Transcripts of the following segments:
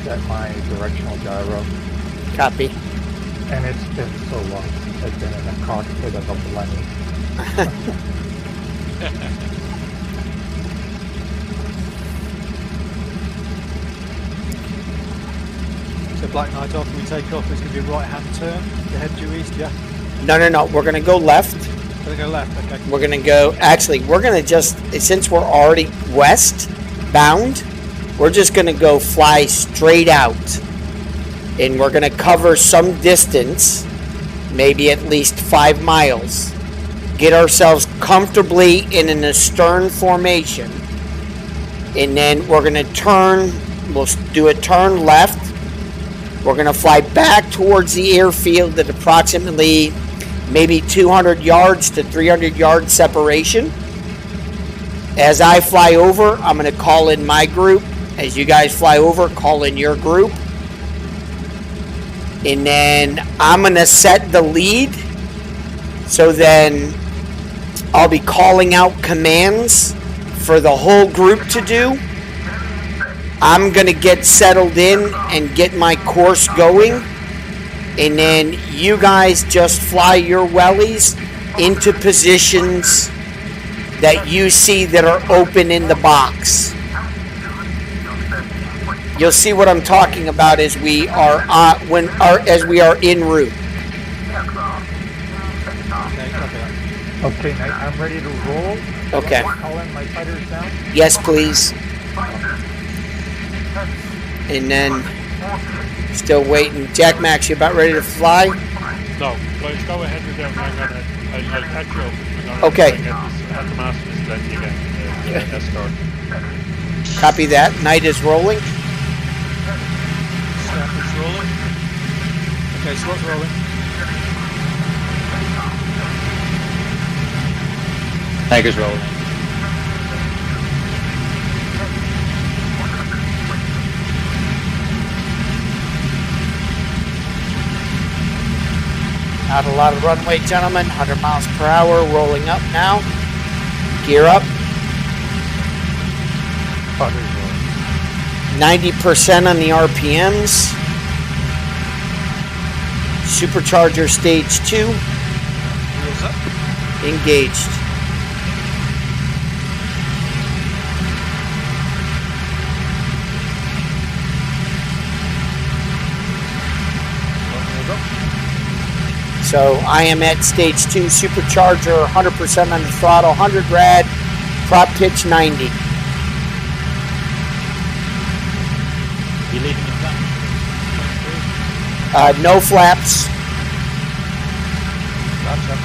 set my directional gyro. Copy. And it's been so long since I've been in a cockpit of a Blenny. So Black Knight, after we take off, there's going to be a right-hand turn to head due east, yeah? No. We're going to go left. Going to go left, okay. We're going to go... Actually, we're going to just... Since we're already west bound, we're just going to go fly straight out. And we're going to cover some distance, maybe at least 5 miles. Get ourselves comfortably in an astern formation. And then we're going to turn... We'll do a turn left. We're going to fly back towards the airfield at approximately maybe 200 yards to 300 yard separation. As I fly over, I'm going to call in my group. As you guys fly over, call in your group. And then I'm going to set the lead. So then I'll be calling out commands for the whole group to do. I'm going to get settled in and get my course going. And then you guys just fly your wellies into positions that you see that are open in the box. You'll see what I'm talking about as we are en route. Okay, I'm ready to roll. Okay. Call in my fighters down. Yes, please. And then, still waiting. Jack Max, you about ready to fly? No, please go ahead with them. I'll catch you up. Okay. At the master's plenty again. Escort. Copy that. Night is rolling. Snap is rolling. Okay, slot's rolling. Tiger's rolling. Not a lot of runway, gentlemen. 100 miles per hour, rolling up now. Gear up. 90% on the RPMs. Supercharger stage 2. Wheels up. Engaged. So I am at stage 2 supercharger, 100% on the throttle, 100 rad, prop pitch 90. You leaving it down? No flaps. Flaps up.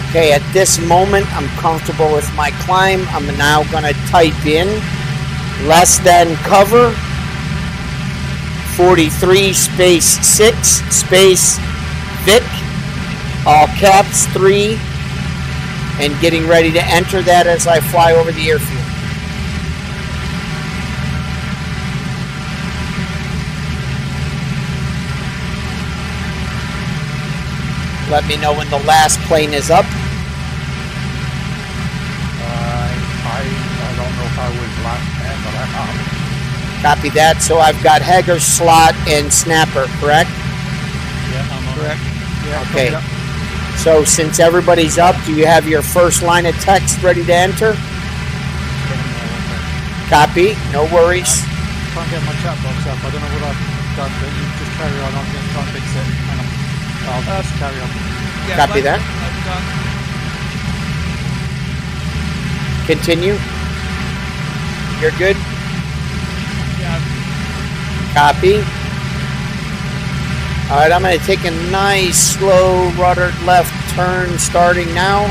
Okay, at this moment, I'm comfortable with my climb. I'm now going to type in less than cover 43 space 6 space Vic, all caps 3, and getting ready to enter that as I fly over the airfield. Let me know when the last plane is up. I don't know if I was last man, but I am. Copy that. So I've got Hager, Slot, and Snapper, correct? Yeah, I'm on. Correct. Yeah, Okay. copy So since everybody's up, do you have your first line of text ready to enter? Copy. No worries. Can't get my chat box up. I don't know what I've done, but you just carry on. I'm going to try and fix it. Hang on. I'll just carry on. Yeah, Copy that. I'm done. Continue. You're good? Yeah. Copy. All right, I'm going to take a nice, slow, ruddered left turn starting now.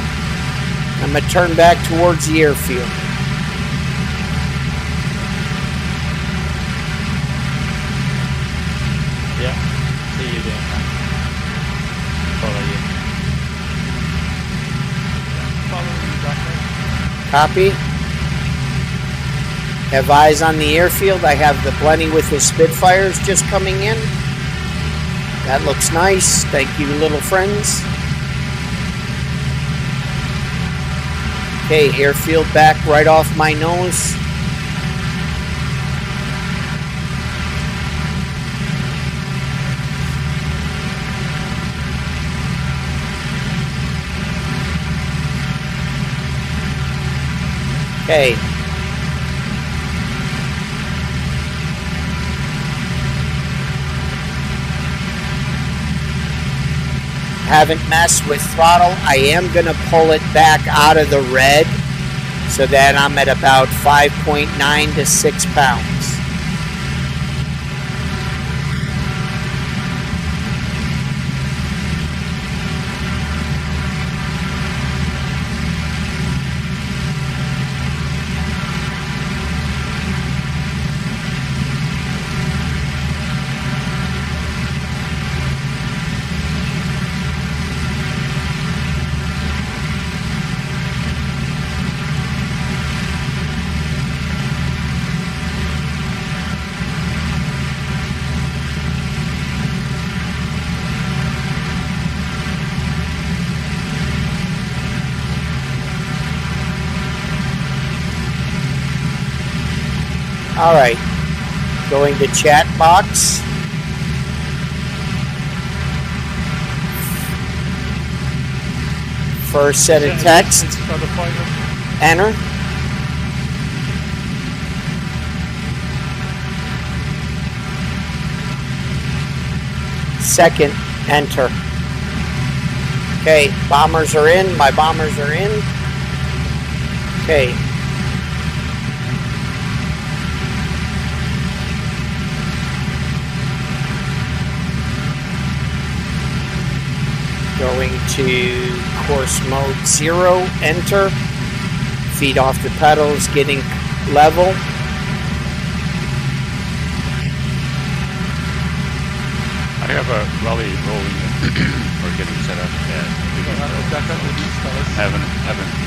I'm going to turn back towards the airfield. Yeah. See you doing that. Follow you. Following you back there. Copy. Have eyes on the airfield. I have the Blenny with his Spitfires just coming in. That looks nice. Thank you, little friends. Okay, airfield back right off my nose. Okay. Haven't messed with throttle. I am going to pull it back out of the red so that I'm at about 5.9 to 6 pounds. All right, going to chat box. First set of text, For the pilot. enter. Second, enter. Okay, bombers are in, my bombers are in. Okay. Going to course mode 0, enter. Feet off the pedals, getting level. I have a rally rolling or getting set up. Haven't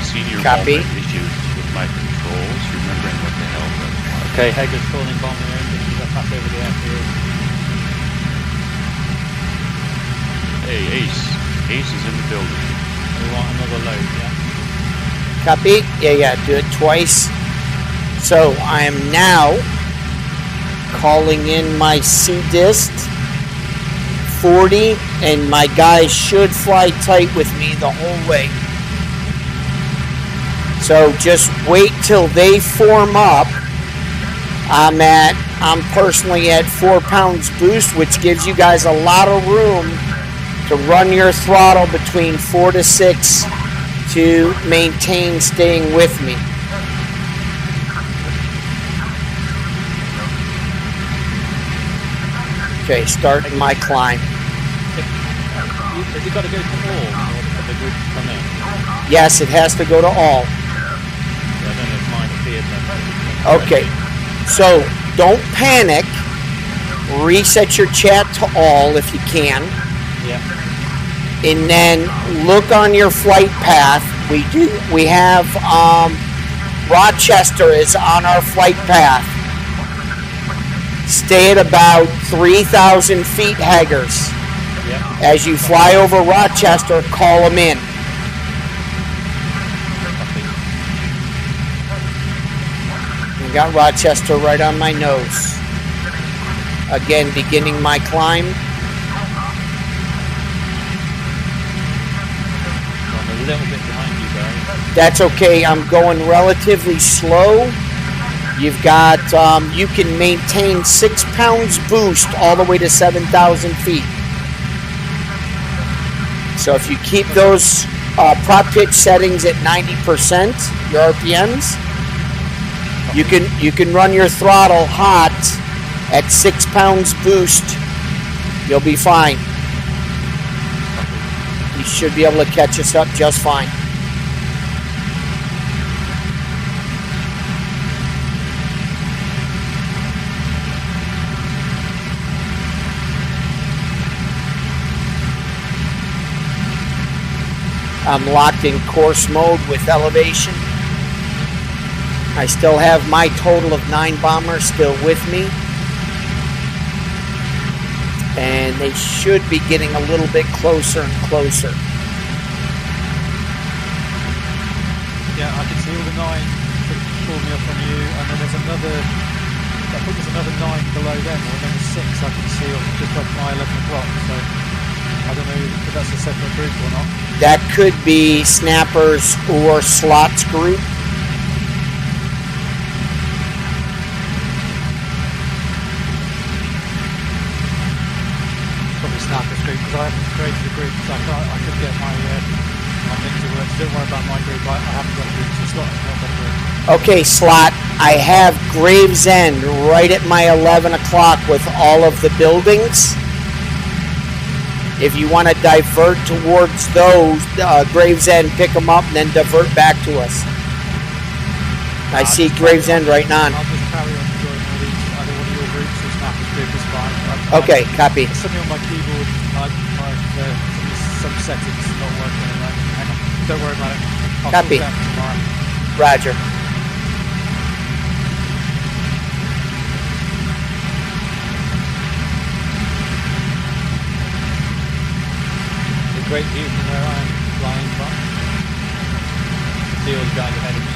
seen your Copy. moment issues with my controls, remembering what the hell that was. Okay, Hager's calling bomber engine. He's got pass over the airfield. Hey, Ace. Ace is in the building. We want another load, yeah? Copy? Yeah, do it twice. So I am now calling in my C-Dist 40, and my guys should fly tight with me the whole way. So just wait till they form up. I'm personally at 4 pounds boost, which gives you guys a lot of room to run your throttle between 4 to 6 to maintain staying with me. Okay, starting my climb. Has it got to go to all in order for the group to come in? Yes, it has to go to all. Yeah, I don't know if mine appeared then. Okay, so don't panic. Reset your chat to all if you can. Yeah. And then look on your flight path. We have Rochester is on our flight path. Stay at about 3,000 feet, Haggers. Yeah. As you fly over Rochester, call them in. I got Rochester right on my nose. Again, beginning my climb. I'm a little bit behind you guys. That's okay. I'm going relatively slow. You've got, you can maintain 6 pounds boost all the way to 7,000 feet. So if you keep those prop pitch settings at 90%, your RPMs, you can run your throttle hot at 6 pounds boost. You'll be fine. You should be able to catch us up just fine. I'm locked in course mode with elevation. I still have my total of 9 bombers still with me. And they should be getting a little bit closer and closer. Yeah, I can seal the 9 to pull me up on you, and then there's another, I think there's another 9 below them, or another 6 I can seal just off my 11 o'clock, so I don't know if that's a separate group or not. That could be snappers or slots group. Probably Snappers group, because I haven't created a group, so I could get my thing to work. So don't worry about my group, I haven't got a group, so slot is not got a group. Okay, slot. I have Gravesend right at my 11 o'clock with all of the buildings. If you want to divert towards those, Gravesend, pick them up, and then divert back to us. I see Gravesend right now. I'll just carry on joining all these, either one of your groups or Snappers group is fine. Okay, copy. Something on my keyboard, some settings not working. Hang on, don't worry about it. I'll Copy. sort it out tomorrow. Roger. It's a great view from where I'm flying from. See all the guys ahead of me.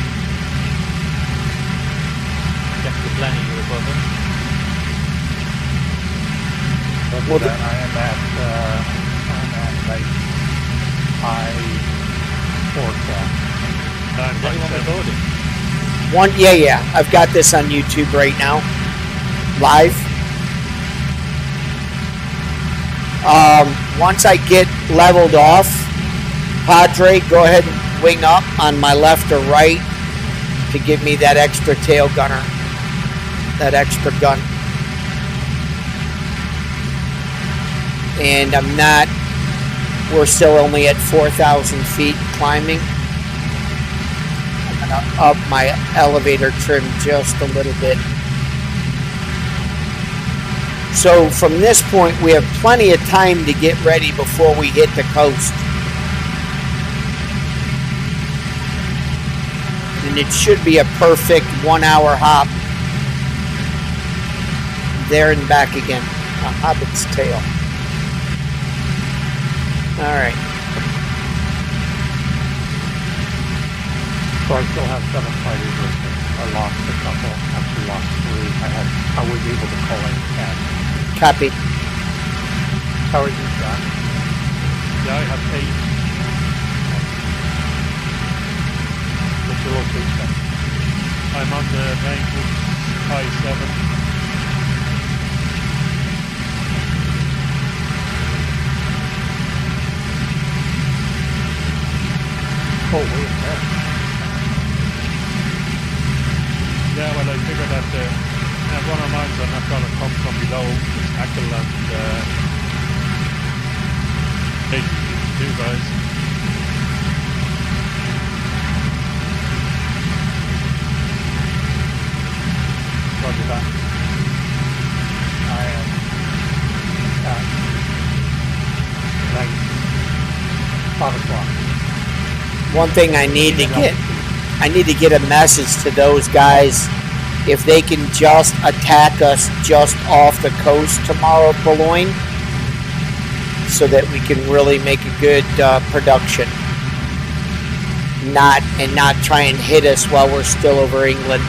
Check the planning you're above them. Well, then I am at like high forecast. Is anyone recording? Yeah. I've got this on YouTube right now. Live. Once I get leveled off, Padre, go ahead and wing up on my left or right to give me that extra tail gunner. That extra gun. And we're still only at 4,000 feet climbing. I'm gonna up my elevator trim just a little bit. So from this point, we have plenty of time to get ready before we hit the coast. And it should be a perfect 1 hour hop. There and back again. A hobbit's tail. Alright. So I still have 7 fighters with me. I lost a couple. Actually lost 3. I was able to call in 10. Copy. How are you, John? Yeah, I have 8. What's your location? I'm on the main group, I-7. Oh, way in there. Yeah, well, I figured that one of mine's are not going to come from below. It's Hackle and 82 guys. Roger that. I am at 5 o'clock. One thing I need to get a message to those guys. If they can just attack us just off the coast tomorrow, Boulogne, so that we can really make a good production. Not try and hit us while we're still over England.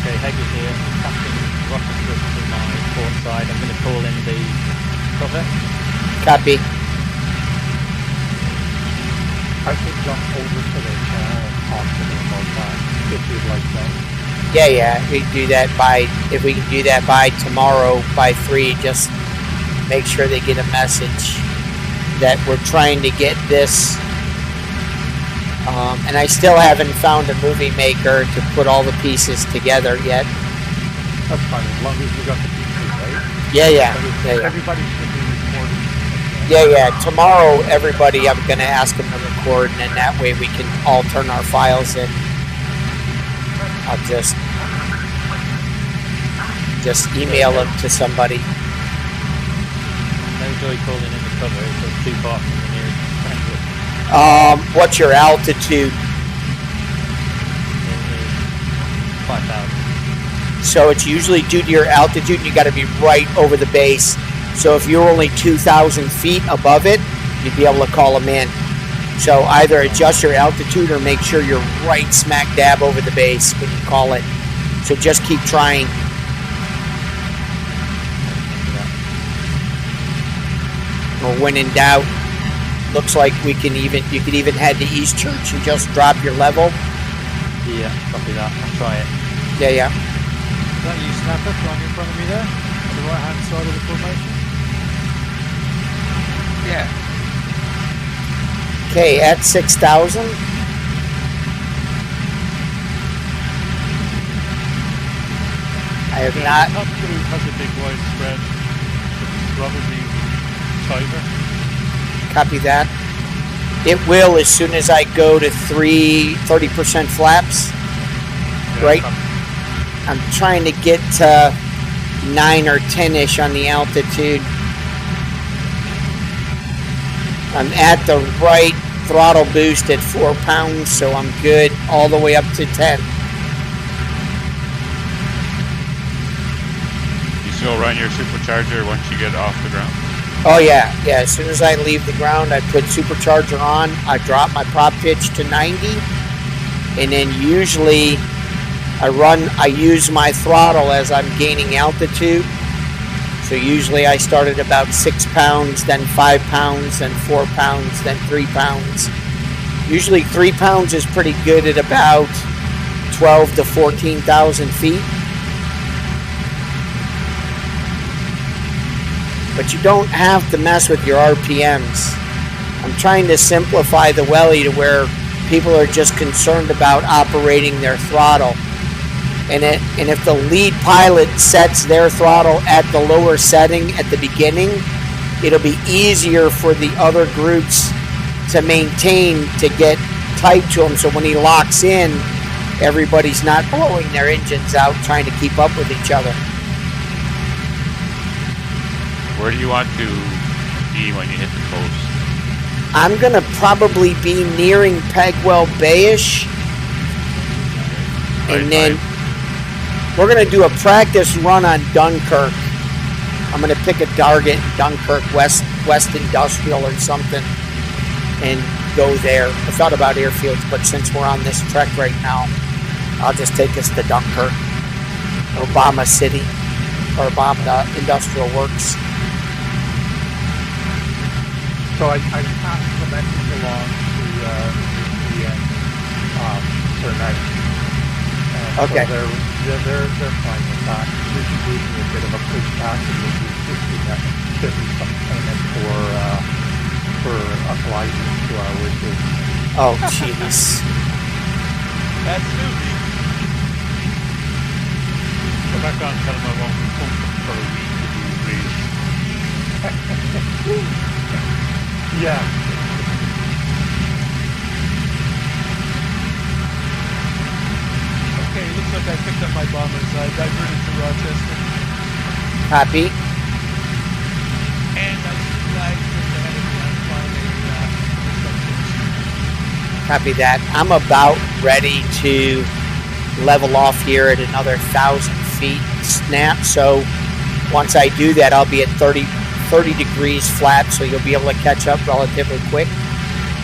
Okay, Hegel here. Captain rocket group to my port side. I'm going to call in the cover. Copy. I could jump over to the channel and talk to them about that, if you'd like that. Yeah, we can do that if we can do that by tomorrow by 3, just make sure they get a message that we're trying to get this. And I still haven't found a movie maker to put all the pieces together yet. That's fine, as long as you got the pieces, right? Yeah. Everybody should be recording. Yeah. Tomorrow, everybody, I'm going to ask them to record, and then that way we can all turn our files in. I'll just email them to somebody. No joy calling in the cover. It's too far from the nearest friend. What's your altitude? 5,000. So it's usually due to your altitude, and you got to be right over the base. So if you're only 2,000 feet above it, you'd be able to call them in. So either adjust your altitude or make sure you're right smack dab over the base when you call it. So just keep trying. Or when in doubt, looks like you could even head to East Church and just drop your level. Yeah, copy that. I'll try it. Yeah. Is that you, Snapper, flying in front of me there? On the right hand side of the formation? Yeah. Okay, at 6,000. I have not. Top group has a big wide spread. It's probably tighter. Copy that. It will as soon as I go to 30% flaps. Yeah, Right. copy. I'm trying to get to 9 or 10-ish on the altitude. I'm at the right throttle boost at 4 pounds, so I'm good all the way up to 10. You still run your supercharger once you get off the ground? Oh yeah. As soon as I leave the ground, I put supercharger on. I drop my prop pitch to 90, and then usually I use my throttle as I'm gaining altitude. So usually I start at about 6 pounds, then 5 pounds, then 4 pounds, then 3 pounds. Usually 3 pounds is pretty good at about 12 to 14,000 feet. But you don't have to mess with your RPMs. I'm trying to simplify the welly to where people are just concerned about operating their throttle. And if the lead pilot sets their throttle at the lower setting at the beginning, it'll be easier for the other groups to maintain, to get tight to him. So when he locks in, everybody's not blowing their engines out trying to keep up with each other. Where do you want to be when you hit the coast? I'm going to probably be nearing Pegwell Bayish. And then we're going to do a practice run on Dunkirk. I'm going to pick a target in Dunkirk, West Industrial or something, and go there. I thought about airfields, but since we're on this trek right now, I'll just take us to Dunkirk, Obama City, or Obama Industrial Works. So I passed the message along to the tonight. Okay. So they're fine with that. This is using a bit of a pushback, and we'll be shifting some payment for us lighting to our wishes. Oh, jeez. That's Snoopy. Go back on and tell them I won't pump them for a week if you please. Yeah. Okay, looks like I picked up my bombers. I diverted to Rochester. Copy. And I see you guys just ahead of me. I'm flying a Copy that. I'm about ready to level off here at another 1,000 feet snap. So once I do that, I'll be at 30 degrees flat, so you'll be able to catch up relatively quick.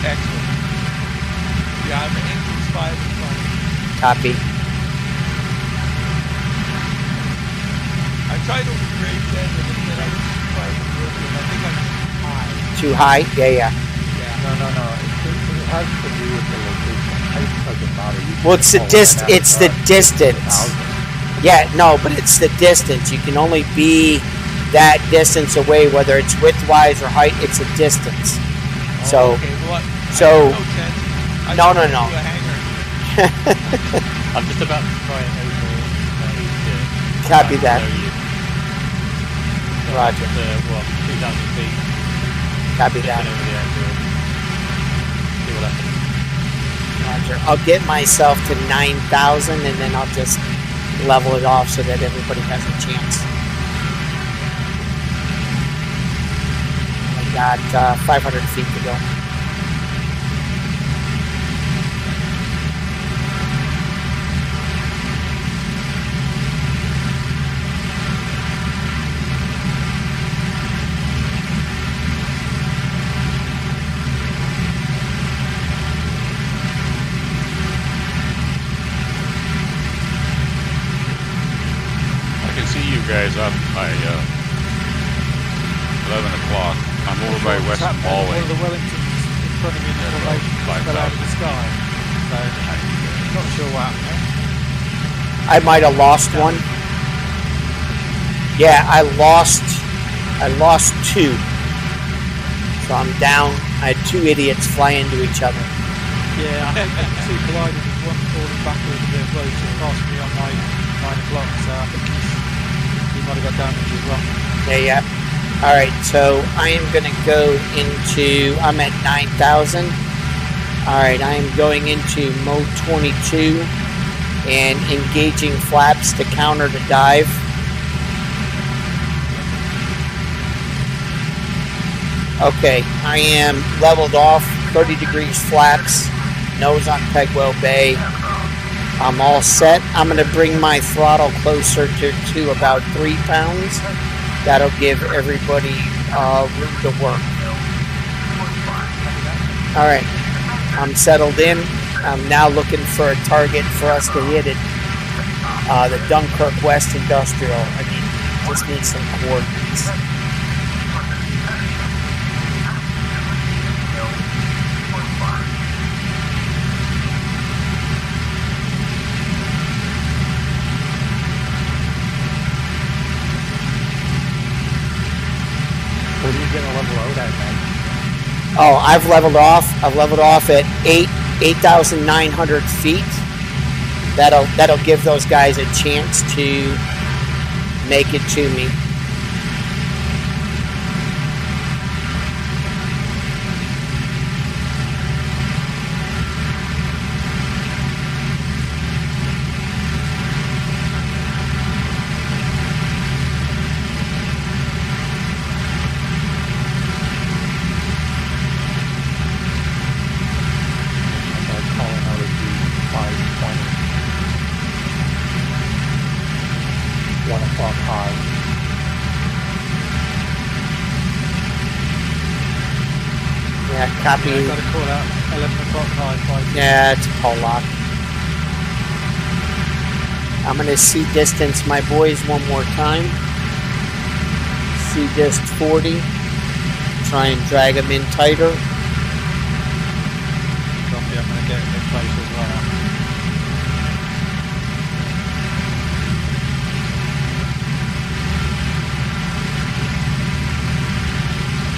excellent. Yeah, I'm engines 5 and front. Copy. I tried over Gravesend and it said I was trying to work with. I think I'm high. Too high? Yeah. Yeah. No. It has to do with the location. Height doesn't matter. You Well, it's the can call it it's the an distance. 1,000. Yeah, no, but it's the distance. You can only be that distance away, whether it's width-wise or height. It's a distance. So, Okay, well, so- I have no chance. I No, should no. do a hanger. I'm just about to try it over here. Copy that. Show you. So Roger. it's, 2,000 feet. Copy Just that. over the airfield. See what happens. Roger. I'll get myself to 9,000, and then I'll just level it off so that everybody has a chance. I got 500 feet to go. see you guys up by 11 o'clock. I'm over by West One Galway. of the Wellingtons in front of me in the Yeah, formation about fell out of the 5,000. sky. So, not sure what happened there. I might have lost one. Yeah, I lost two. So I'm down. I had two idiots fly into each other. Yeah, I think the two collided with one falling backwards a bit close to past me on my 9 o'clock, so I think he might have got damaged as well. Yeah. All right, so I am going to go into, I'm at 9,000. All right, I am going into mode 22 and engaging flaps to counter the dive. Okay, I am leveled off, 30 degrees flaps, nose on Pegwell Bay. I'm all set. I'm going to bring my throttle closer to about 3 pounds. That'll give everybody room to work. All right, I'm settled in. I'm now looking for a target for us to hit it. The Dunkirk West Industrial. Just need some coordinates. What are you going to level out at, man? Oh, I've leveled off. I've leveled off at 8,900 feet. That'll give those guys a chance to make it to me. Yeah, copy. Yeah, got to call out 11 o'clock high 5. Yeah, it's Pollock. I'm going to see distance my boys one more time. See dist 40. Try and drag them in tighter. Copy, I'm going to get a bit closer as well now.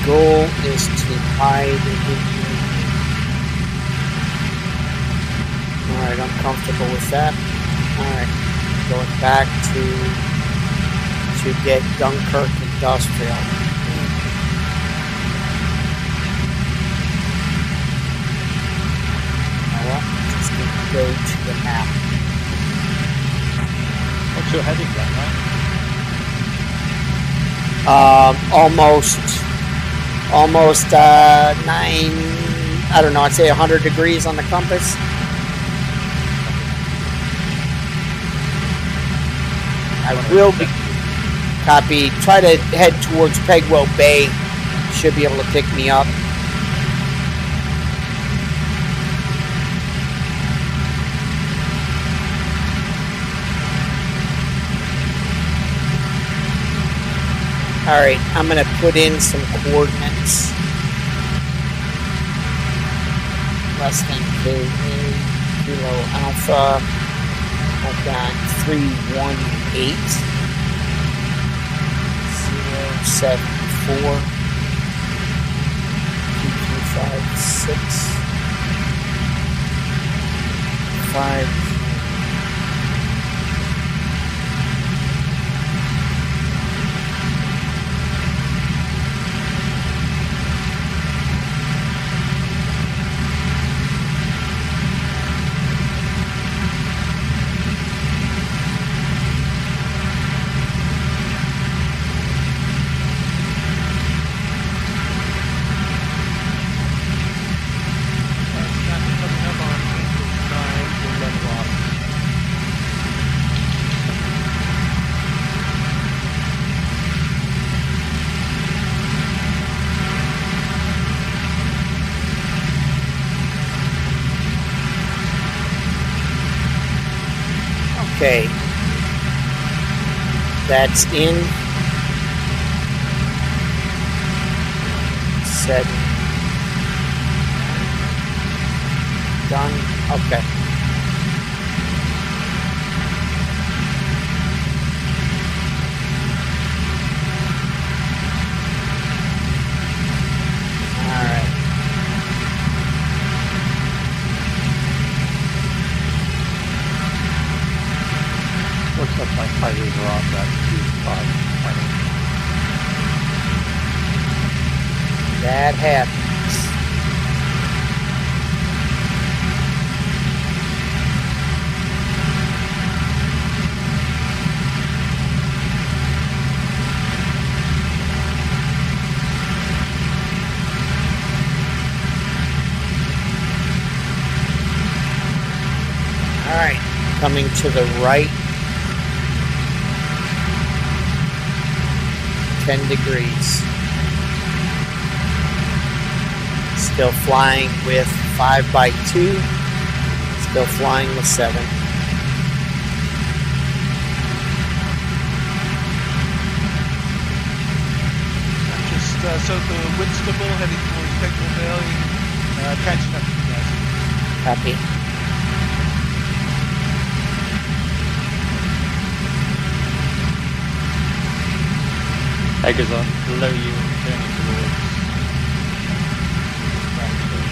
Goal is to hide in here. Alright, I'm comfortable with that. Alright, going back to get Dunkirk Industrial. Just gonna go to the map. What's your heading then, right? Almost 9, I don't know, I'd say 100 degrees on the compass. I will be, copy, try to head towards Pegwell Bay, should be able to pick me up. Alright, I'm going to put in some coordinates. Less than Kilo Alpha. I've got 318 074 2256 5. Okay. That's in. Set. Done. Okay. All right. Looks like my fighters are on that Q5 plane. That happens. All right, coming to the right. 10 degrees. Still flying with 5x2. Still flying with 7. Just south of Whitstable, heading towards Peggle Valley. Catching up to you guys. Copy. Eggers on below you and turning towards Bradford.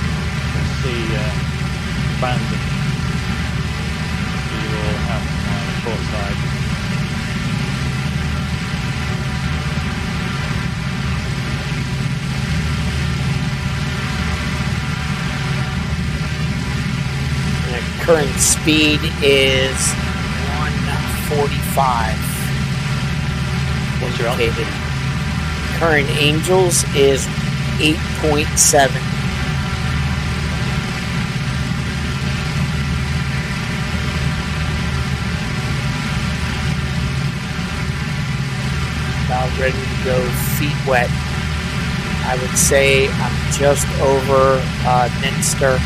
You can see Bandon. You're all out on my port side. The current speed is 145. What's your altitude? Current Angels is 8.7. About ready to go, feet wet. I would say I'm just over Minster.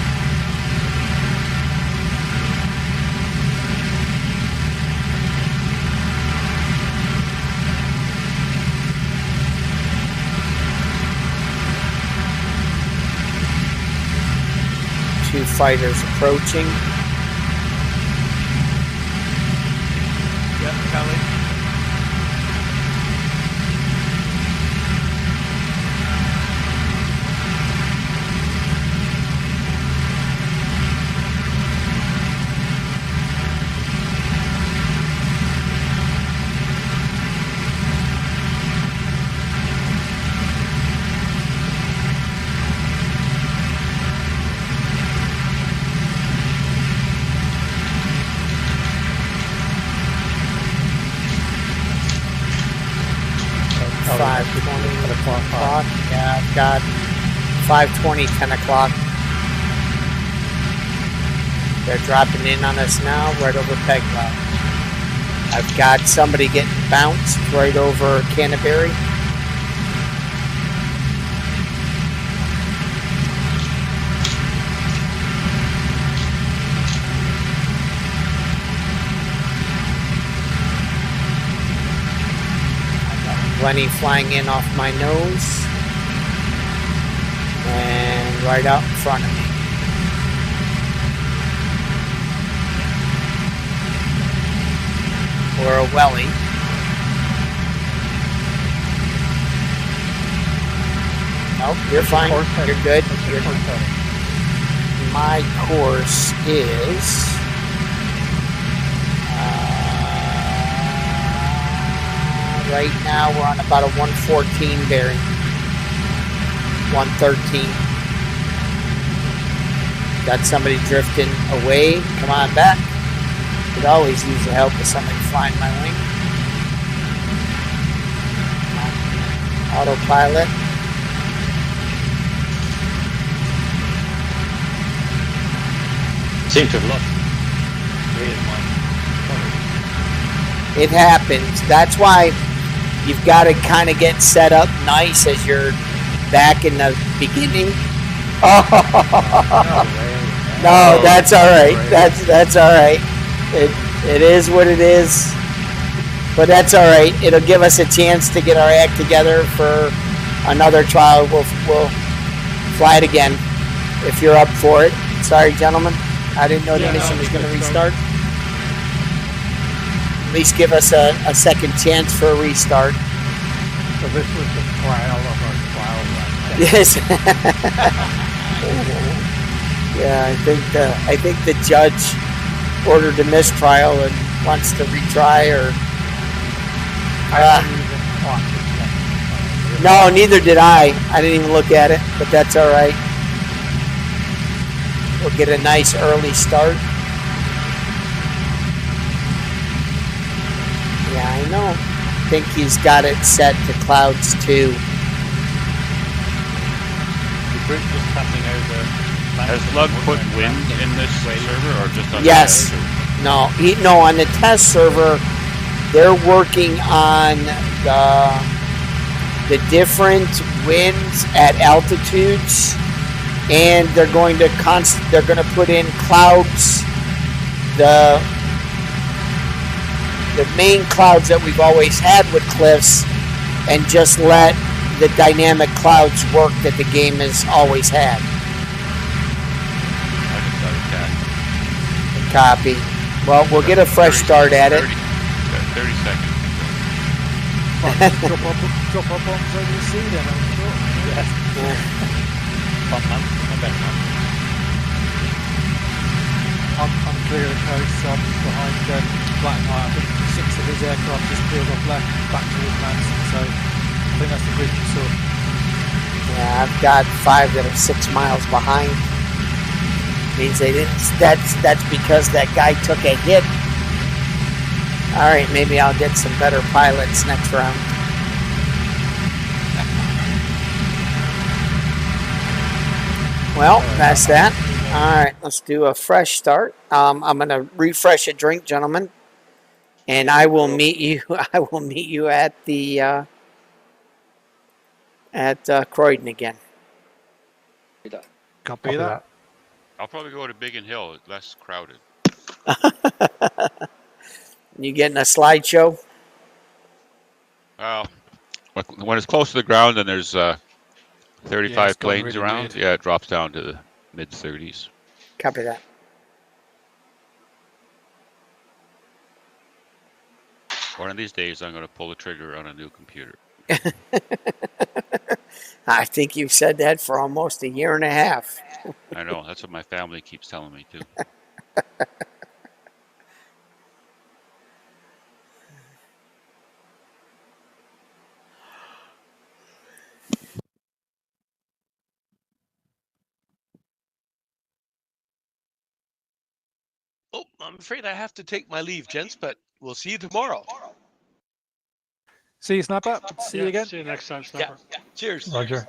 Two fighters approaching. Yep, Kelly. Oh, 5:20 10 o'clock. Yeah, I've got 5:20, 10 o'clock. They're dropping in on us now, right over Peglow. I've got somebody getting bounced right over Canterbury. Plenty flying in off my nose and right out in front of me. Or a welly. Nope, you're fine. You're good. My course is right now we're on about a 114 bearing. 113. Got somebody drifting away. Come on back. Could always use the help of somebody flying my wing. Autopilot. Seem to have lost. It happens. That's why you've got to kind of get set up nice as you're back in the beginning. No, that's all right. That's all right. It is what it is. But that's all right. It'll give us a chance to get our act together for another trial. We'll fly it again if you're up for it. Sorry, gentlemen. I didn't know the mission was going to restart. At least give us a second chance for a restart. So this was the trial of our trial run. Yes. Yeah, I think the judge ordered a mistrial and wants to retry or. I didn't even watch it. No, neither did I. I didn't even look at it, but that's all right. We'll get a nice early start. Yeah, I know. I think he's got it set to clouds too. The group just passing over. Has Lug put wind in this server or just on Yes. the test? No, on the test server, they're working on the different winds at altitudes, and they're going to put in clouds, the main clouds that we've always had with cliffs, and just let the dynamic clouds work that the game has always had. I just got a cat. Copy. Well, we'll get a fresh start at it. 30 seconds. Drop our bombs over the sea then, I'm sure. Yes. Bomb man. I bet not. I'm clear of the coast, so I'm behind Black Knight. I think 6 of his aircraft just peeled off left back towards Manson, so I think that's the bridge you saw. Yeah, I've got 5 that are 6 miles behind. Means they didn't. That's because that guy took a hit. All right, maybe I'll get some better pilots next round. Well, that's that. All right, let's do a fresh start. I'm gonna refresh a drink, gentlemen, and I will meet you. I will meet you at the Croydon again. Copy that. I'll probably go to Biggin Hill. It's less crowded. You getting a slideshow? Well, when it's close to the ground and there's 35 it's gone planes really around, weird. yeah, it drops down to the mid-30s. Copy that. One of these days, I'm going to pull the trigger on a new computer. I think you've said that for almost a year and a half. I know. That's what my family keeps telling me, too. Oh, I'm afraid I have to take my leave, gents, but we'll see you tomorrow. See you, Snapper. See you again. See you next time, Yeah. Snapper. Cheers. Roger.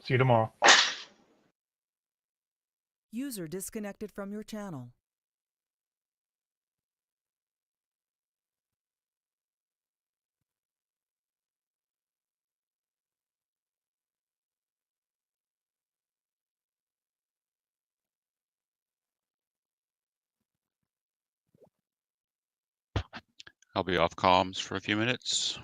See you tomorrow. User disconnected from your channel. I'll be off comms for a few minutes.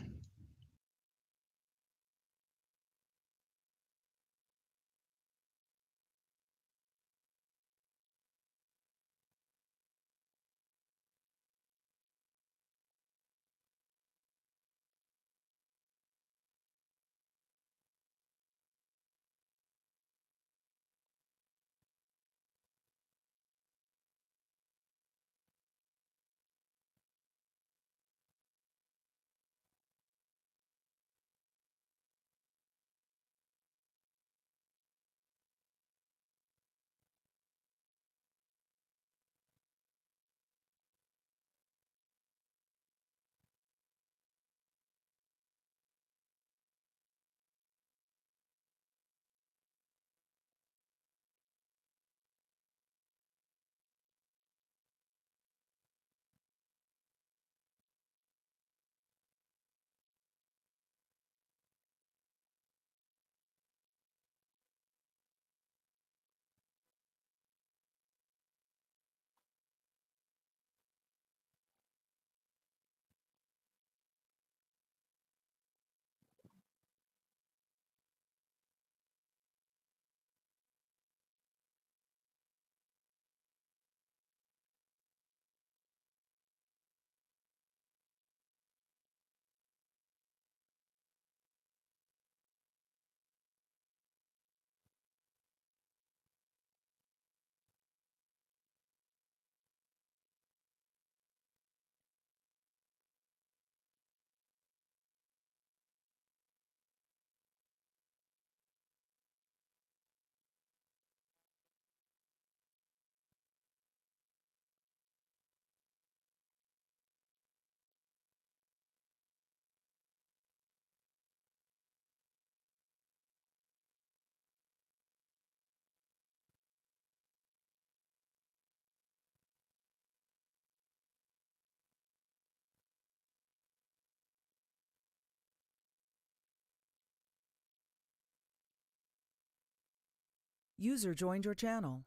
User joined your channel.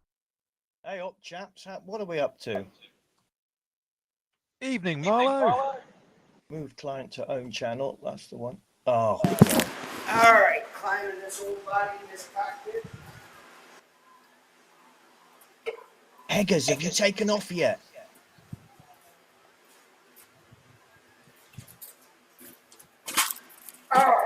Hey up, chaps. What are we up to? Evening, Marlo. Move client to own channel. That's the one. Oh, God. All right, climbing this old body in this cockpit. Eggers, have you taken off yet? All right.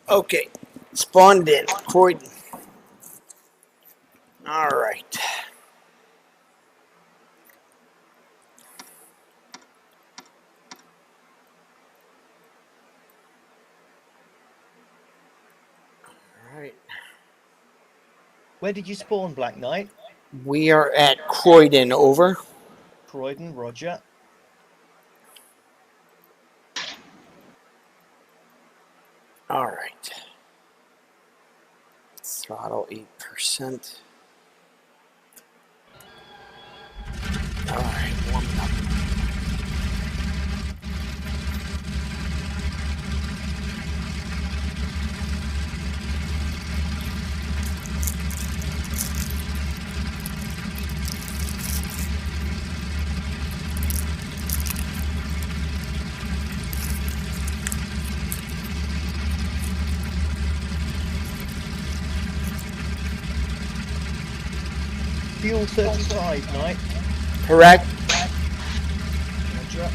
Okay, spawned in, Croydon. All right. All right. Where did you spawn, Black Knight? We are at Croydon, over. Croydon, roger. All right. Throttle 8%. All right, warming up. Fuel 35, Knight. Correct. Roger.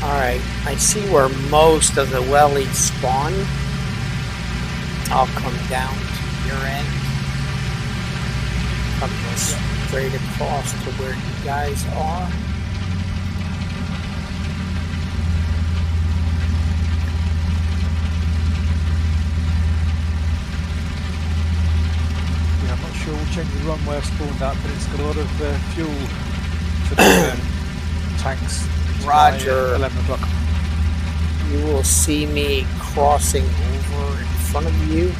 Alright, I see where most of the wellies spawn. I'll come down to your end. Come straight across to where you guys are. Yeah, I'm not sure which end the runway I've spawned at, but it's got a lot of fuel for the tanks. Roger. 11 o'clock. You will see me crossing over in front of you.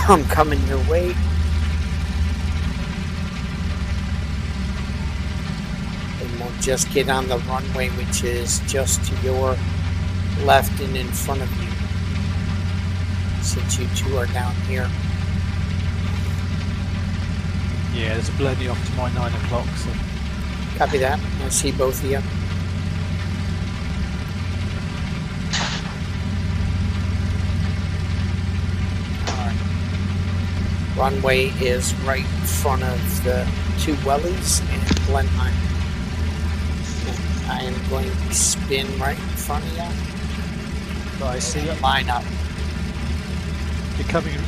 I'm coming your way. And we'll just get on the runway, which is just to your left and in front of you, since you two are down here. Yeah, there's a blending off to my 9 o'clock. So. Copy that. I see both of you. Runway is right in front of the two wellies and Blenheim. I am going to spin right in front of you. I see you. Line up.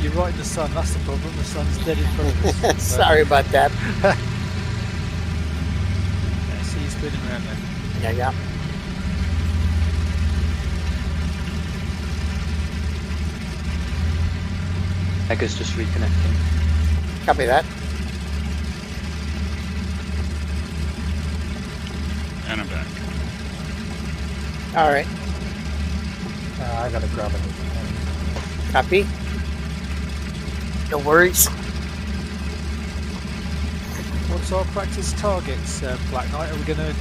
You're right in the sun, that's the problem. The sun's dead in front of us. Sorry about that. I see you spinning around there. Yeah. Egger's just reconnecting. Copy that. And I'm back. All right. I gotta grab a new pen. Copy. No worries. What's our practice targets, Black Knight? Are we going to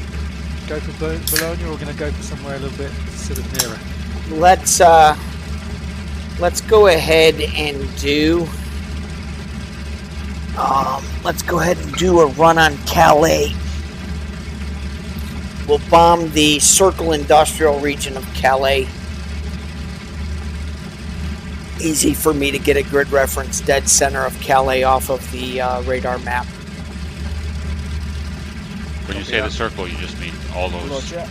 go for Bologna, or are we going to go for somewhere a little bit sort of nearer? Let's go ahead and do. Let's go ahead and do a run on Calais. We'll bomb the Circle Industrial region of Calais. Easy for me to get a grid reference dead center of Calais off of the radar map. When you say the circle, you just mean all those. Roger.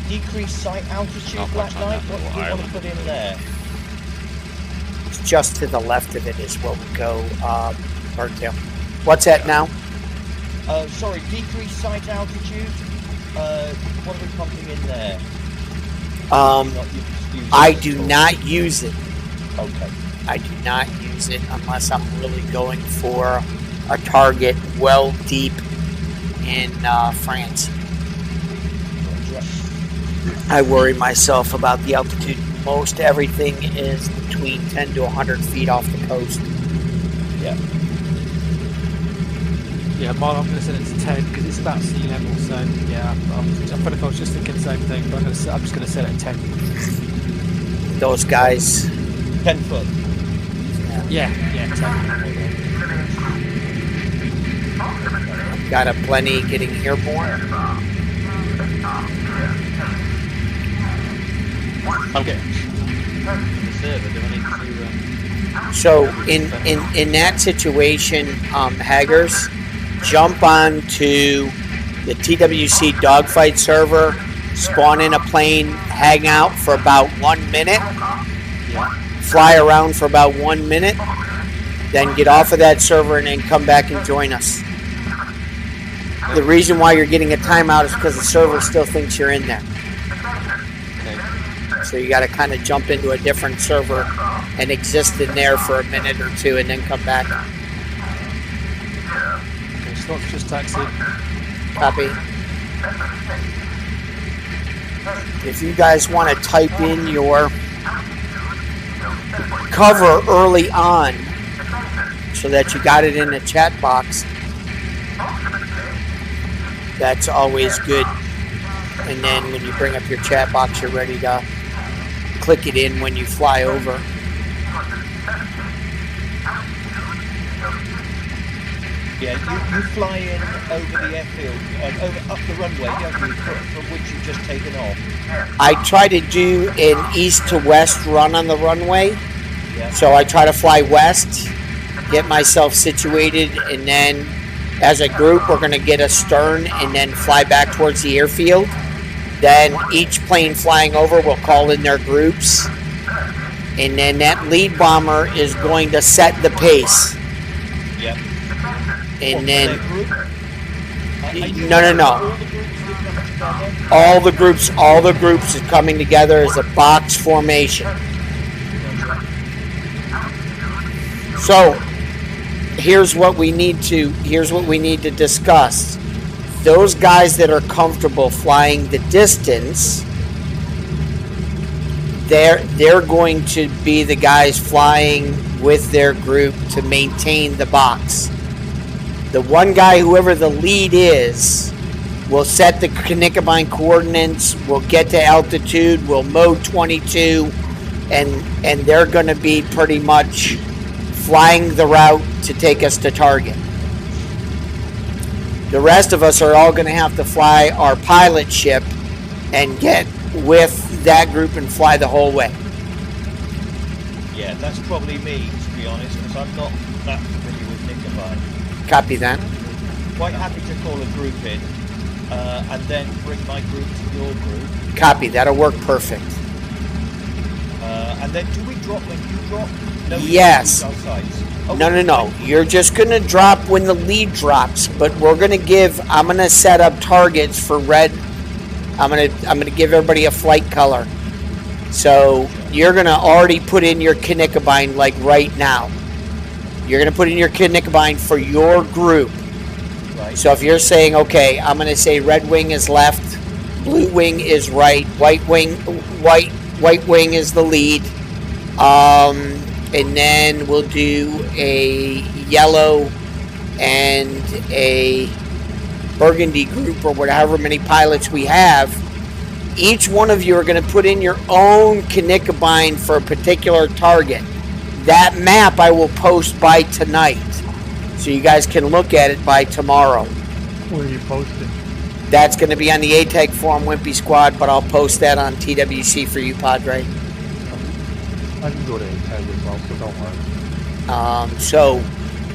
Decrease site altitude, Not Black much on Knight. that What little do you want to island. put in there? Just to the left of it is where we go, Bartail. What's that now? Sorry, decrease site altitude. What are we pumping in there? I do not use it. Okay. I do not use it unless I'm really going for a target well deep in France. Roger. I worry myself about the altitude. Most everything is between 10 to 100 feet off the coast. Yeah. Yeah, mine, I'm going to set it to 10 because it's about sea level. So yeah, I feel like I was just thinking the same thing, but I'm just going to set it at 10. Those guys. 10 foot. Yeah, 10. Got a plenty getting airborne. Okay. The server, do I need to... So in that situation, Haggers, jump on to the TWC dogfight server, spawn in a plane, hang out for about 1 minute, fly around for about 1 minute, then get off of that server and then come back and join us. The reason why you're getting a timeout is because the server still thinks you're in there. So you got to kind of jump into a different server and exist in there for a minute or two and then come back. Okay, stop, just taxi. Copy. If you guys want to type in your cover early on so that you got it in the chat box, that's always good. And then when you bring up your chat box, you're ready to click it in when you fly over. Yeah, you fly in over the airfield, up the runway, don't you, from which you've just taken off? I try to do an east to west run on the runway. Yeah. So I try to fly west, get myself situated, and then as a group, we're going to get astern and then fly back towards the airfield. Then each plane flying over will call in their groups. And then that lead bomber is going to set the pace. Yep. And then... No. No. All the groups are coming together as a box formation. So, here's what we need to discuss. Those guys that are comfortable flying the distance, they're going to be the guys flying with their group to maintain the box. The one guy, whoever the lead is, will set the Knickerbein coordinates, will get to altitude, will mode 22, and they're going to be pretty much flying the route to take us to target. The rest of us are all going to have to fly our pilot ship and get with that group and fly the whole way. Yeah, that's probably me, to be honest, because I'm not that familiar with Knickerbein. Copy that. Quite happy to call a group in, and then bring my group to your group. Copy. That'll work perfect. And then do we drop when you drop? No, we Yes. don't use our sights. Oh, No. You're just going to drop when the lead drops, but I'm going to set up targets for red. I'm going to give everybody a flight color. So you're going to already put in your Knickerbein like right now. You're going to put in your Knickerbein for your group. Right. So if you're saying, okay, I'm going to say red wing is left, blue wing is right, white wing is the lead, and then we'll do a yellow and a burgundy group, or whatever many pilots we have. Each one of you are going to put in your own Knickerbein for a particular target. That map I will post by tonight, so you guys can look at it by tomorrow. Where are you posting? That's going to be on the ATAG Forum Wimpy Squad, but I'll post that on TWC for you, Padre. I can go to ATAG as well, so don't worry. So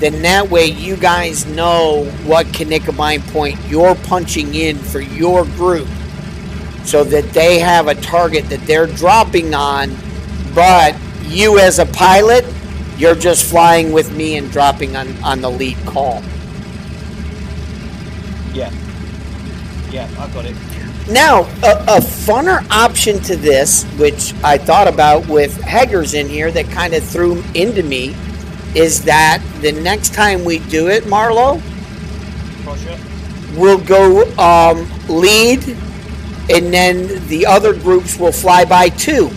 then that way you guys know what Knickerbein point you're punching in for your group, so that they have a target that they're dropping on, but you as a pilot, you're just flying with me and dropping on the lead call. Yeah. Yeah, I got it. Now, a funner option to this, which I thought about with Heggers in here that kind of threw into me, is that the next time we do it, Marlo, Roger. we'll go lead, and then the other groups will fly by too.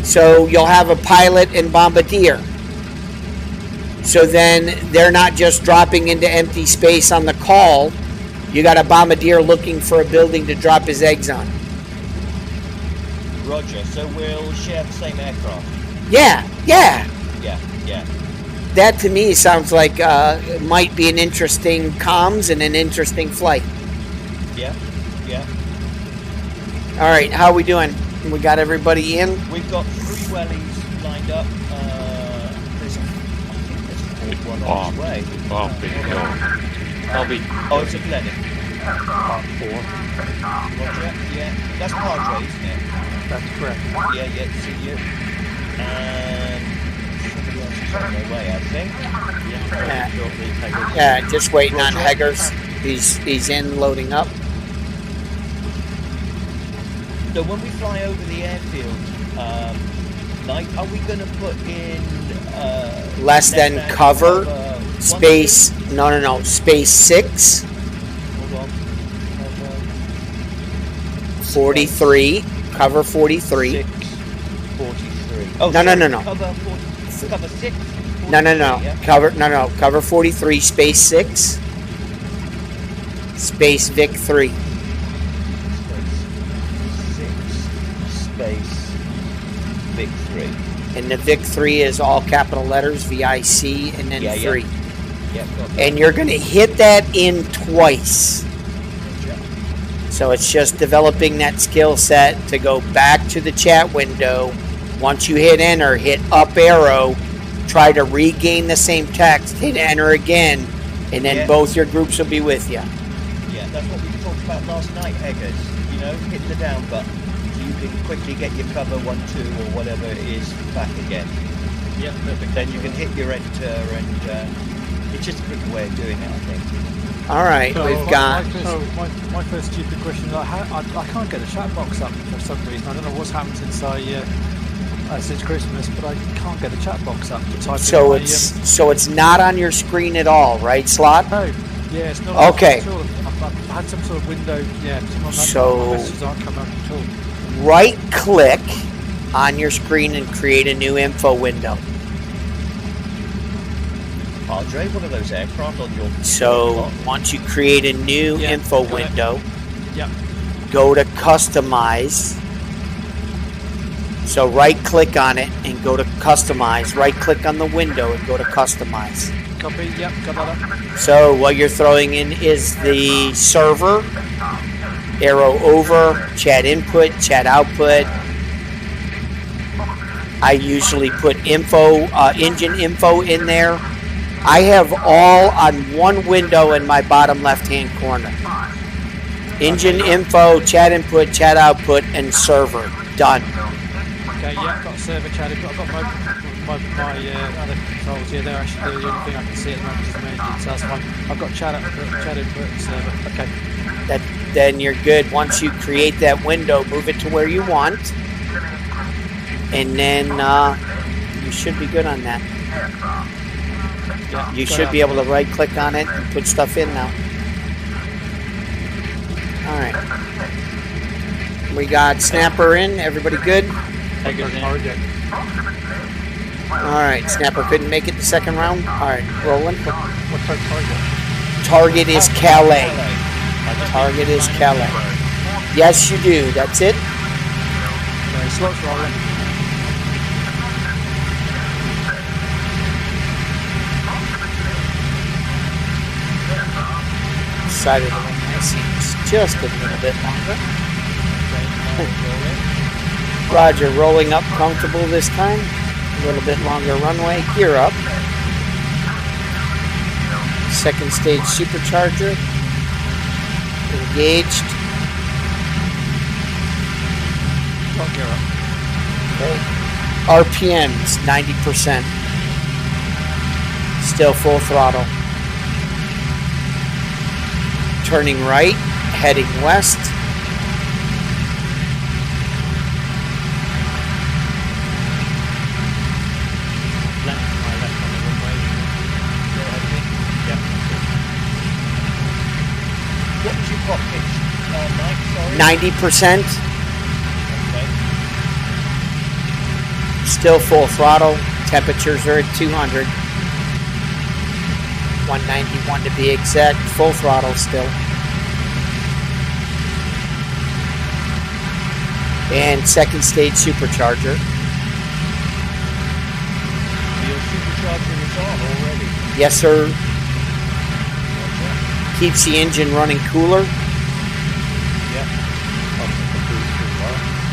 So you'll have a pilot and bombardier. So then they're not just dropping into empty space on the call. You got a bombardier looking for a building to drop his eggs on. Roger. So we'll share the same aircraft. Yeah. Yeah. That to me sounds like it might be an interesting comms and an interesting flight. Yeah. All right, how are we doing? We got everybody in? We've got 3 wellies lined up. There's a fourth one on its way. Bomb being killed. I'll be. Oh, it's a Glennon. Part 4. Roger. Yeah. That's Padre, isn't it? That's correct. Yeah. See you. And somebody else is on their way, I think. Yeah, just waiting on Heggers. He's in, loading up. So when we fly over the airfield, night, are we going to put in Less than cover, space, no, space 6, Hold on. 43, cover 43. 6, 43. Oh, No. Cover 6. No. 43, yeah? Cover 43, space 6, space Vic 3. Space Vic 3. And the Vic 3 is all capital letters, VIC, and then 3. Yeah, got that. And you're going to hit that in twice. So it's just developing that skill set to go back to the chat window. Once you hit enter, hit up arrow, try to regain the same text, hit enter again, and then both your groups will be with you. Yeah, that's what we talked about last night, Eggers. You know, hit the down button. You can quickly get your cover 1, 2 or whatever it is back again. Yeah, perfect. Then you can hit your enter, and it's just a quicker way of doing it, I think. All right, So we've got... my first stupid question is, I can't get the chat box up for some reason. I don't know what's happened since Christmas, but I can't get the chat box up to type So in so it's not on your screen at all, right, Slot? No, yeah, it's not. Okay. I've had some sort of window. Yeah, So- messages aren't coming up at all. Right click on your screen and create a new info window. Padre, one of those aircraft on your... So once you create a new info got it. window, Yep. go to customize. So right click on it and go to customize. Right click on the window and go to customize. Copy. Yep. Got that up. So what you're throwing in is the server, arrow over, chat input, chat output. I usually put info, engine info in there. I have all on one window in my bottom left-hand corner. Engine info, chat input, chat output, and server. Done. Okay. Yep. Got server chat input. I've got my other controls here. They're actually the only thing I can see at the moment is the main details. Fine. I've got chat input, server. Okay. then you're good. Once you create that window, move it to where you want, and then you should be good on that. Yeah, You got should it. be able to right click on it and put stuff in now. Alright. We got Snapper in. Everybody good? Hager's in. Target. Alright. Snapper couldn't make it the second round. Alright. Rolling. What's our target? Target is Calais. Target is Calais. Yes, you do. That's it. Okay, slots rolling. Decided to run my seats just a little bit longer. Roger, rolling up comfortable this time. A little bit longer runway. Gear up. Second stage supercharger. Engaged. Don't gear up. Okay. RPMs 90%. Still full throttle. Turning right, heading west. Left to my left on the runway. Go ahead, Nick. Yeah. What was your prop pitch? Mike, sorry. 90%. Okay. Still full throttle. Temperatures are at 200. 191 to be exact. Full throttle still. And second stage supercharger. Your supercharger is on already. Yes, sir. Roger. Keeps the engine running cooler. Yep.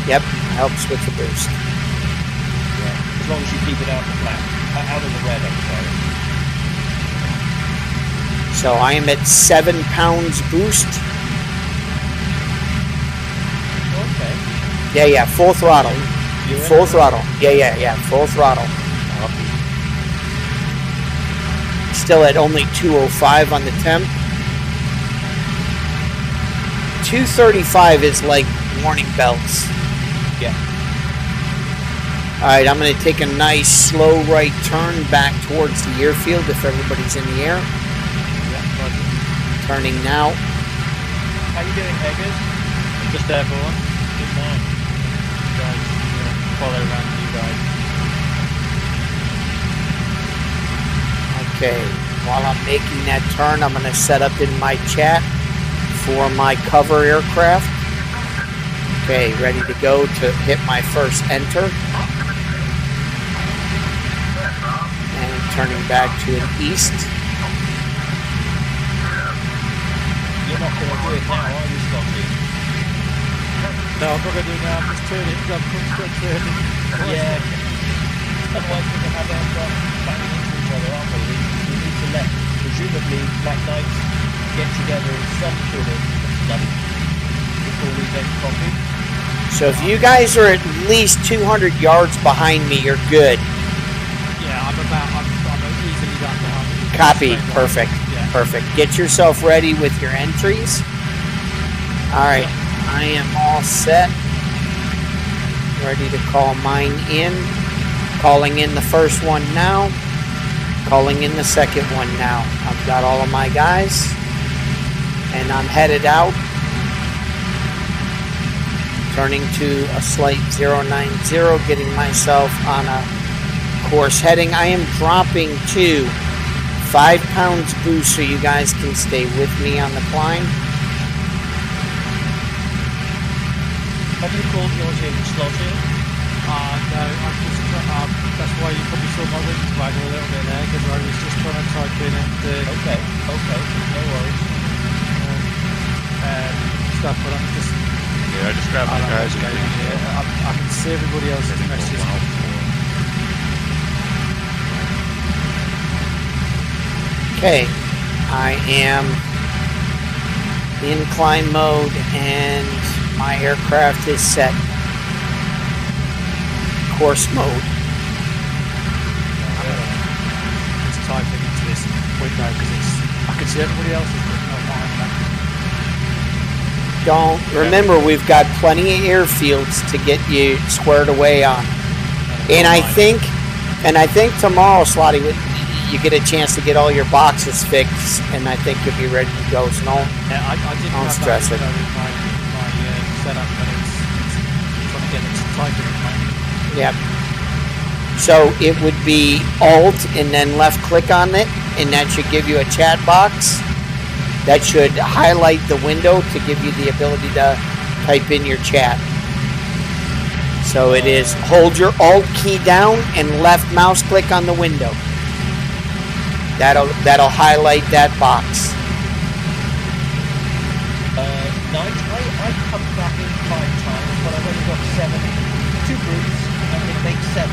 Yep. Helps with the boost. Yeah. As long as you keep it out of the flat. Out of the red, I'm sorry. So I am at 7 pounds boost. Okay. Yeah, full throttle. You're Full in. throttle. Yeah, full throttle. Still at only 205 on the temp. 235 is like warning bells. Yeah. Alright, I'm going to take a nice slow right turn back towards the airfield if everybody's in the air. Turning now. How you doing, Eggers? Just airborne. Good man. You guys, follow around you guys. Okay, while I'm making that turn, I'm going to set up in my chat for my cover aircraft. Okay, ready to go to hit my first enter. And turning back to an east. You're not going to do it now, are you, Scotty? No, I'm not going to do it now. I'm just turning. I'm just turning. Yeah. Otherwise, we're going to have aircraft banging into each other, aren't we? We need to let, presumably, Black Knights get together in some sort of club before we then copy. So if you guys are at least 200 yards behind me, you're good. Yeah, I'm easily down behind. Copy. Straight line. Perfect. Yeah. Perfect. Get yourself ready with your entries. All right. I am all set. Ready to call mine in. Calling in the first one now. Calling in the second one now. I've got all of my guys. And I'm headed out. Turning to a slight 090. Getting myself on a course heading. I am dropping to 5 pounds boost so you guys can stay with me on the climb. Have you called yours in, Slotty? No, I'm just that's why you probably saw my wings waggle a little bit there, because I was just trying to type in Okay, no worries. stuff, but I'm just. Yeah, I just grabbed my guys and I can see everybody else's messages. Okay, I am in climb mode and my aircraft is set. Course mode. Just typing into this window because I can see everybody else's, but not mine. don't. Remember, we've got plenty of airfields to get you squared away on. And I think tomorrow, Slotty, you get a chance to get all your boxes fixed, and I think you'll be ready to go. So Yeah, I didn't don't have stress that it. window in my setup, but it's trying to get it tighter at the moment. Yep. So it would be Alt and then left click on it, and that should give you a chat box. That should highlight the window to give you the ability to type in your chat. So it is hold your Alt key down and left mouse click on the window. That'll highlight that box. Nige, I come back in 5 times, but I've only got 7. 2 groups, and it makes 7.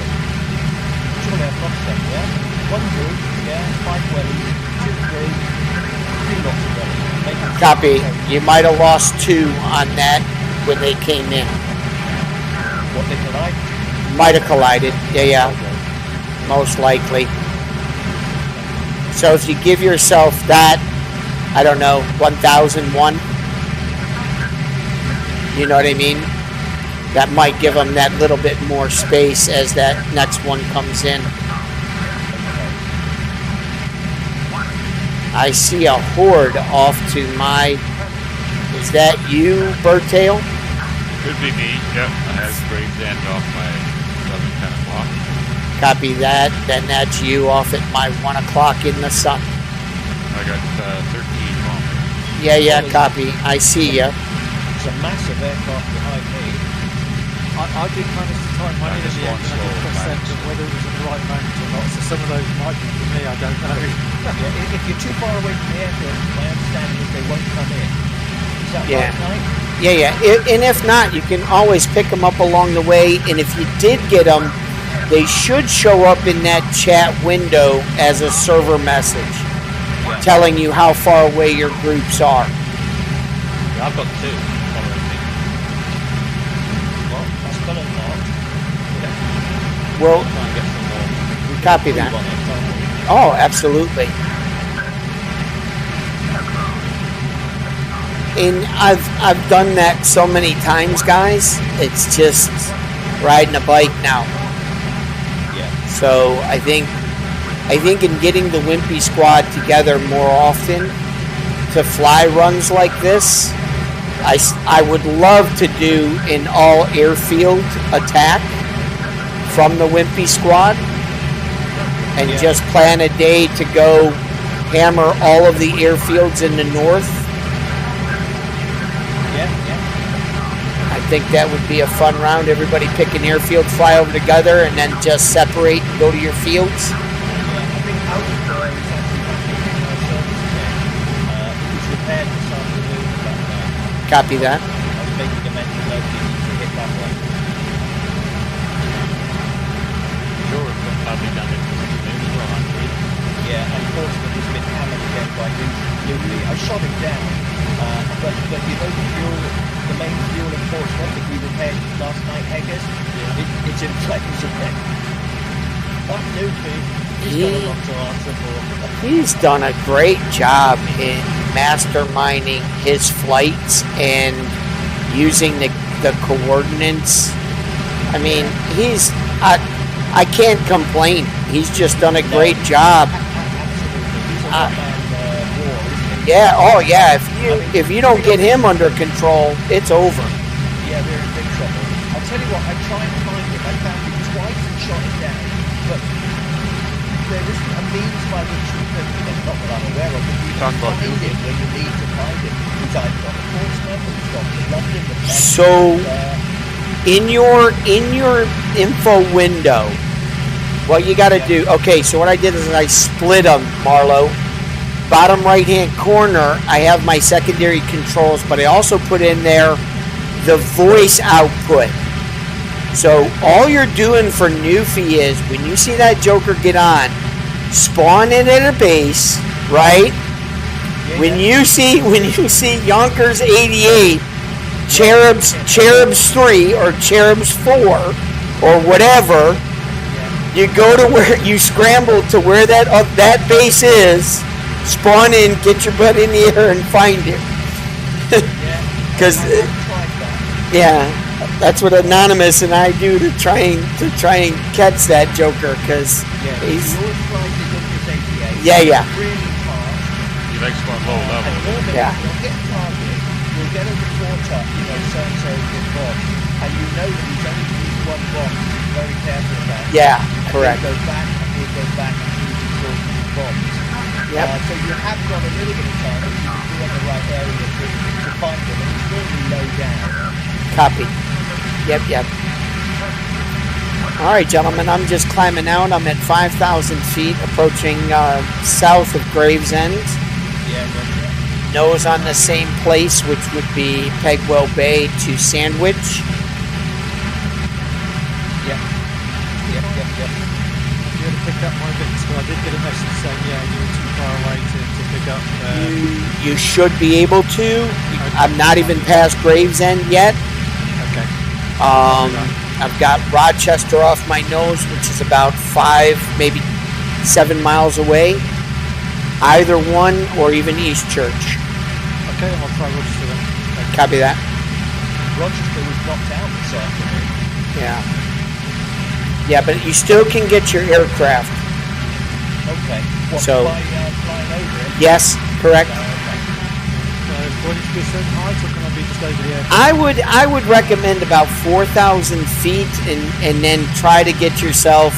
Surely I've got 7, yeah? 1 group, yeah, 5 wellies, 2 groups, 3 lots of wellies. Copy. You might have lost 2 on that when they came in. What they collide? Might have collided. Yeah. Most likely. So if you give yourself that, I don't know, 1001, you know what I mean? That might give them that little bit more space as that next one comes in. I see a horde off to my... Is that you, Birdtail? Could be me. Yep. I have Gravesend off my 11, 10 o'clock. Copy that. Then that's you off at my 1 o'clock in the sun. I got 13 bombers. Yeah, copy. I see ya. It's a massive aircraft behind me. I did manage to time my Just energy one and I did slow press advance. enter whether it was at the right moment or not. So some of those might be for me, I don't know. Yeah, if you're too far away from the airfield, my understanding is they won't come in. Is that Yeah. right, Mike? Yeah. And if not, you can always pick them up along the way. And if you did get them, they should show up in that chat window as a server message telling you how far away your groups are. Yeah, I've got 2 following me. Well, that's better than that. Well, Try and get some more. copy move that. on it, can't we? Oh, absolutely. And I've done that so many times, guys. It's just riding a bike now. Yeah. So I think in getting the Wimpy squad together more often to fly runs like this, I would love to do an all airfield attack from the Wimpy squad and just plan a day to go hammer all of the airfields in the north. I think that would be a fun round. Everybody pick an airfield, fly over together, and then just separate and go to your fields. I think out of there is actually happening in our service again. It was repaired this afternoon about that. Copy that. I was making a mental note that you need to hit that one. Sure, we've got probably done it this afternoon as well, actually. Yeah, unfortunately he's been hammered again by Lucy. I shot him down, but you know the main fuel enforcement that we repaired last night, Haggis, it's in flames again. That Lucy, he's got a lot to answer for. He's done a great job in masterminding his flights and using the coordinates. I mean, I can't complain. He's just done a great job. Absolutely, he's a one-man war, isn't he? Yeah, oh yeah. If you don't get him under control, it's over. Yeah, we're in big trouble. I'll tell you what, I tried to find him. I found him twice and shot him down. But there isn't a means by which you can, not that I'm aware of, but you can Talk about find him Newton. where you need to find him. He's either got the Portsmouth or he's got the London, the Manchester, So, in your info window, what you got to do, okay, so what I did is I split them, Marlo. Bottom right hand corner, I have my secondary controls, but I also put in there the voice output. So all you're doing for Newfie is when you see that Joker get on, spawn it at a base, right? When you see Yonkers 88, Cherubs 3 or Cherubs 4 or whatever, you go to where you scramble to where that base is, spawn in, get your butt in the air and find him. Because Tried that. yeah, that's what Anonymous and I do to try and catch that joker. Because Yeah, he's he always flies his Olympus 88. yeah. Really fast. He likes going low And level. normally Yeah. he'll get target, we'll get a report up, so-and-so in bomb. And you know that he's only used one bomb, so he's very careful of that. Yeah, And correct. He'll go back and he'll go back and use his source bombs. Yep. So you have got a little bit of time if you can be in the right area to find him. And he's normally low down. Copy. Yep. All right, gentlemen, I'm just climbing out. I'm at 5,000 feet, approaching south of Gravesend. Yeah, Roger. Nose on the same place, which would be Pegwell Bay to Sandwich. Yep. You had to pick up my bits, but I did get a message saying, yeah, you were too far away to pick up. You should be able to. I'm not even past Gravesend yet. Okay. I've got Rochester off my nose, which is about 5, maybe 7 miles away. Either one or even East Church. Okay, I'll try Rochester then. Okay. Copy that. Rochester was knocked out this afternoon. Yeah. Yeah, but you still can get your aircraft. Okay. What, So- by flying over it? Yes, correct. Okay. Do I need to be a certain height, or can I be just over the airport? I would recommend about 4,000 feet and then try to get yourself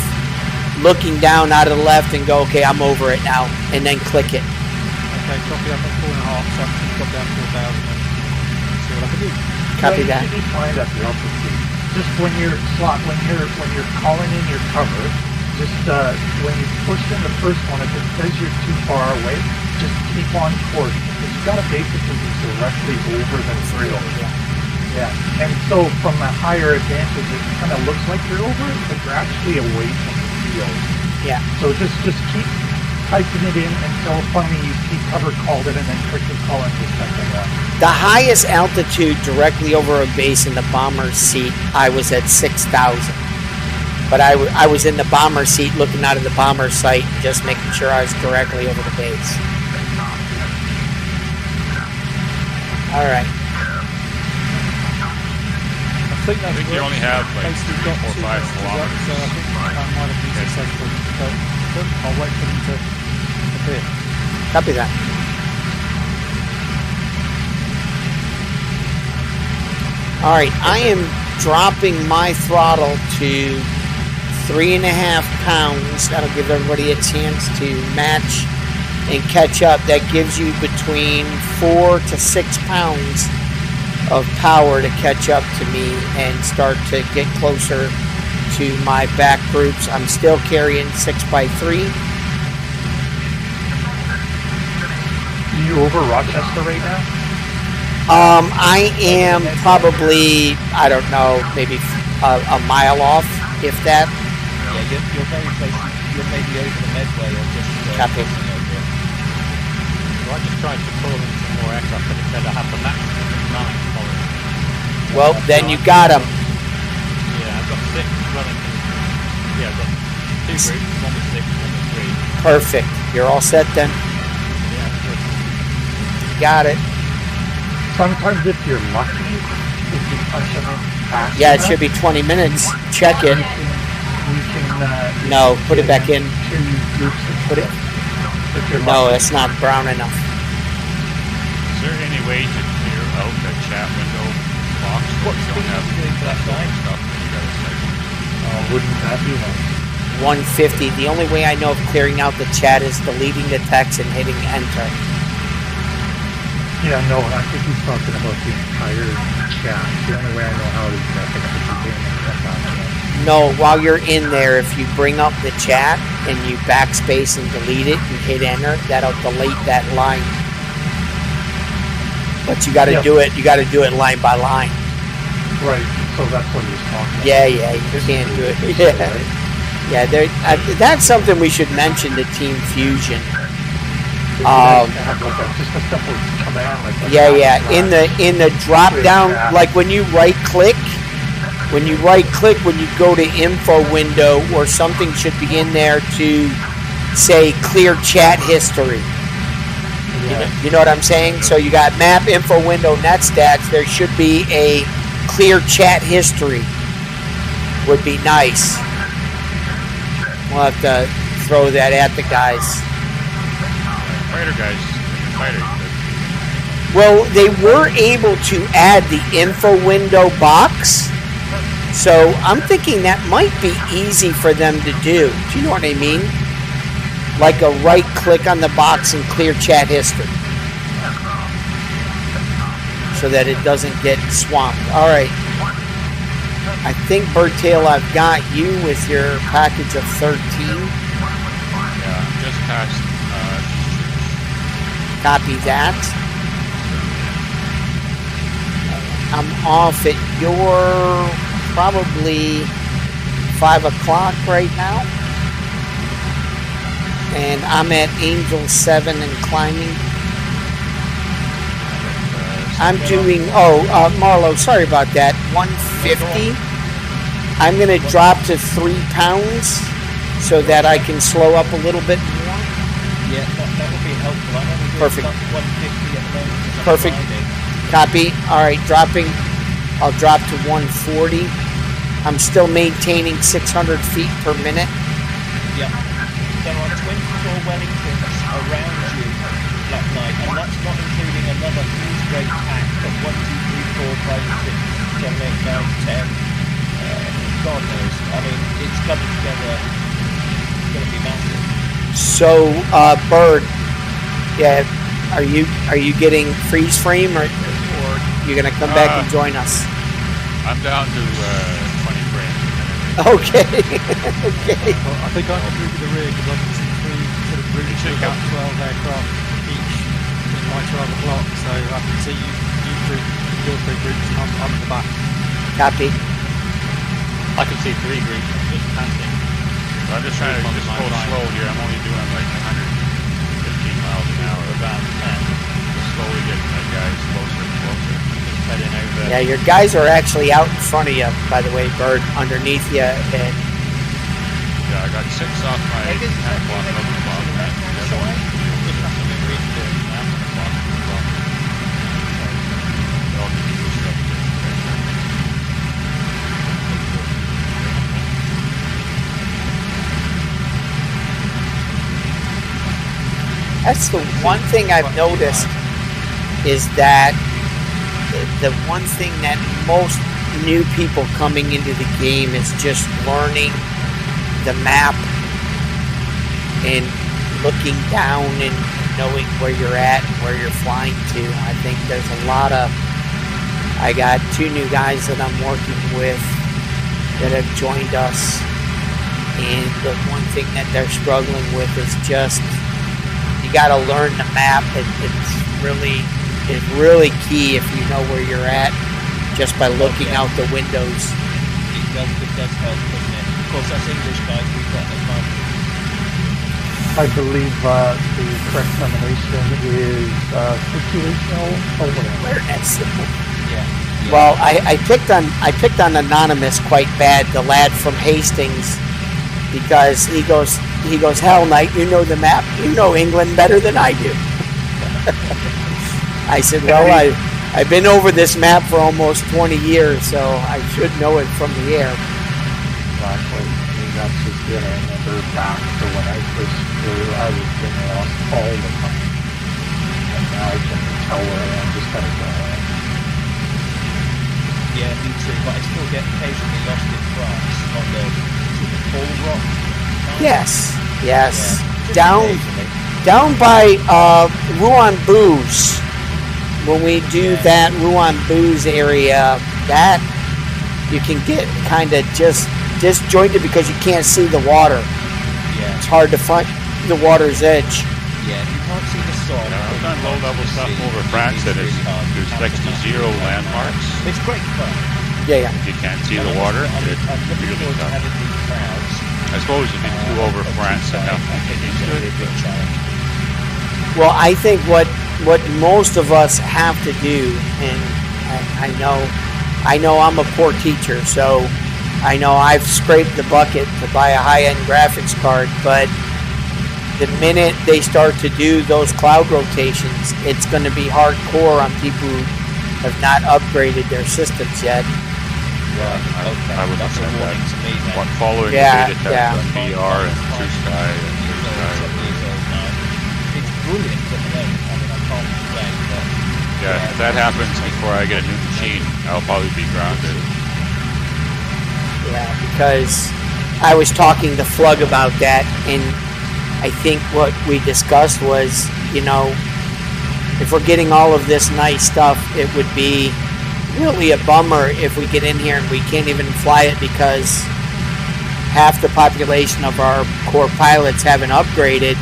looking down out of the left and go, okay, I'm over it now, and then click it. Okay, copy. I'm at 4.5, so I can drop down 4,000 and see what I can do. Copy Yeah, that. you should be fine at the altitude. Just when you're calling in your cover, just when you push in the first one, if it says you're too far away, just keep on course because you gotta basically be directly over the grill. Yeah. And so from a higher advantage, it kind of looks like you're over it, but you're actually away from the field. Yeah. So just keep typing it in until finally you see cover called it, and then quickly call it the second one. The highest altitude directly over a base in the bomber seat, I was at 6,000. But I was in the bomber seat looking out of the bomber sight, just making sure I was directly over the base. All right. I think that's think you only have, like, basically got 4 or 2 5 messages up, kilometers. so I think I might have been successful. But I'll wait for them to appear. Copy that. All right, I am dropping my throttle to 3.5 pounds. That'll give everybody a chance to match and catch up. That gives you between 4 to 6 pounds of power to catch up to me and start to get closer to my back groups. I'm still carrying 6x3. You over Rochester right now? I am probably, I don't know, maybe a mile off, if that. Yeah, you're very close. You're maybe over the Medway or just Copy. crossing over it. So I just tried to call in some more aircraft, but it said I have the maximum of 9 following. Well, then you got them. Yeah, I've got 6 Wellington. Yeah, I've got 2 groups, one with 6, one with 3. Perfect. You're all set then. Yeah, good. Got it. Sometimes if you're lucky, if you punch them in fast Yeah, it enough, should be 20 minutes. Check it. you can No, put it back in. two groups of Put it. if you're No, lucky. that's not brown enough. Is there any way to clear out the chat window box so What you speed don't have are you doing for that guy? stuff that you gotta type? Wouldn't that be nice? 150. The only way I know of clearing out the chat is deleting the text and hitting enter. Yeah, no, I think he's talking about the entire chat. The only way I know how to do that is to keep in and stuff on it. No, while you're in there, if you bring up the chat and you backspace and delete it and hit enter, that'll delete that line. But you got to Yeah. do it. You got to do it line by line. Right, so that's what he was talking about. Yeah, you can't do it. Yeah, yeah. That's something we should mention to Team Fusion. Have like just a simple command like that. Yeah. In the drop down, like when you right click, when you go to info window, or something should be in there to say clear chat history. You know what I'm saying? So you got map, info, window, net stats. There should be a clear chat history. Would be nice. We'll have to throw that at the guys. Fighter guys, fighter. Well, they were able to add the info window box. So I'm thinking that might be easy for them to do. Do you know what I mean? Like a right click on the box and clear chat history. So that it doesn't get swamped. All right. I think, Birdtail, I've got you with your package of 13. Yeah, just past. Copy that. I'm off at your probably 5 o'clock right now. And I'm at Angel 7 and climbing. I'm doing, Marlo, sorry about that, 150. I'm going to drop to 3 pounds so that I can slow up a little bit more. Yeah, that would be helpful. I'm only doing Perfect. 150 at the moment. 'cause I'm Perfect. climbing. Copy. All right, dropping. I'll drop to 140. I'm still maintaining 600 feet per minute. Yeah. There are 24 Wellingtons around you that night, and that's not including another huge great pack of 1, 2, 3, 4, 5, 6, 7, 8, 9, 10. God knows. I mean, it's coming together. It's going to be massive. So, Bird, yeah, are you getting freeze frame or you're gonna come back and join us? I'm down to 20 frames. Okay. Okay. Well, I think I'm going to move to the rear because I can see 3 sort of routes to about 12 aircraft each in my 12 o'clock. So I can see you through your 3 groups and I'm at the back. Copy. I can see 3 groups just panting. I'm just trying to just go slow here. I'm only doing like 115 miles an hour. About 10. Just slowly getting my guys closer and closer. Just heading over. Yeah, your guys are actually out in front of you, by the way, Bird, underneath you, and Yeah, I got 6 off my 10 o'clock, 11 o'clock. The other one, Just have to get ready to 11 o'clock. they're all getting pushed up there. that's the one thing I've noticed is that the one thing that most new people coming into the game is just learning the map and looking down and knowing where you're at and where you're flying to. I think there's a lot of, I got 2 new guys that I'm working with that have joined us, and the one thing that they're struggling with is just, you got to learn the map. It's really key if you know where you're at just by looking out the windows. It does help, doesn't it? Of course, us English guys, we've got an advantage. I believe the correct combination is situational Awareness. Yeah. Well, I picked on Anonymous quite bad, the lad from Hastings, because he goes, Hell Knight, you know the map, you know England better than I do. I said, well, I've been over this map for almost 20 years, so I should know it from the air. Exactly. I mean, that's just it. I remember back to when I first flew, I was getting lost all the time. And now I can tell where I am, just kind of going. Yeah, me too, but I still get occasionally lost in France on the Bull Rock. Yes. Yeah, just occasionally. Down by Rouen Booze. When we do that Rouen Booze area, that you can get kind of just disjointed because you can't see the water. Yeah. It's hard to find the water's edge. Yeah, if you can't see the song. I've done low-level stuff over France that is there's next to 0 landmarks. It's great fun. Yeah. If you can't see the water, I'm it's looking really forward to tough. having these crowds. I suppose if you flew over France enough, you can It's going to be a big challenge. Well, I think what most of us have to do, and I know I'm a poor teacher, so I know I've scraped the bucket to buy a high-end graphics card, but the minute they start to do those cloud rotations, it's going to be hardcore on people who have not upgraded their systems yet. Right, okay. I would That's a recommend warning to me then. What following Yeah, the beta yeah. test on VR and True Sky and Blue Years old, Sky. 7 years old now. It's brilliant at the moment. I mean, I can't complain, but Yeah, if that happens before I get a new machine, I'll probably be grounded. Yeah, because I was talking to Flug about that, and I think what we discussed was, you know, if we're getting all of this nice stuff, it would be really a bummer if we get in here and we can't even fly it because half the population of our core pilots haven't upgraded.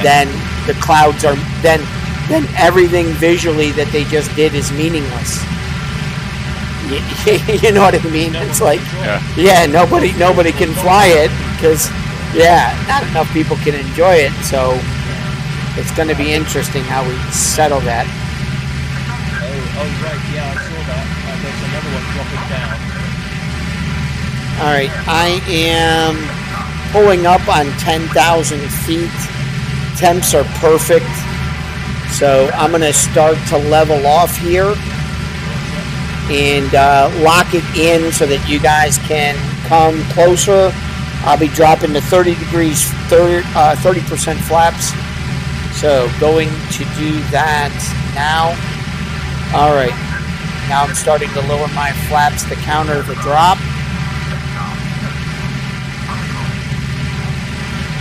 Then the clouds are then everything visually that they just did is meaningless. You know what I mean? It's like, yeah, nobody can fly it because, not enough people can enjoy it. So it's going to be interesting how we settle that. Oh right, yeah, I saw that. There's another one dropping down. All right, I am pulling up on 10,000 feet. Temps are perfect. So I'm going to start to level off here and lock it in so that you guys can come closer. I'll be dropping to 30 degrees, 30% flaps. So going to do that now. All right, now I'm starting to lower my flaps to counter the drop.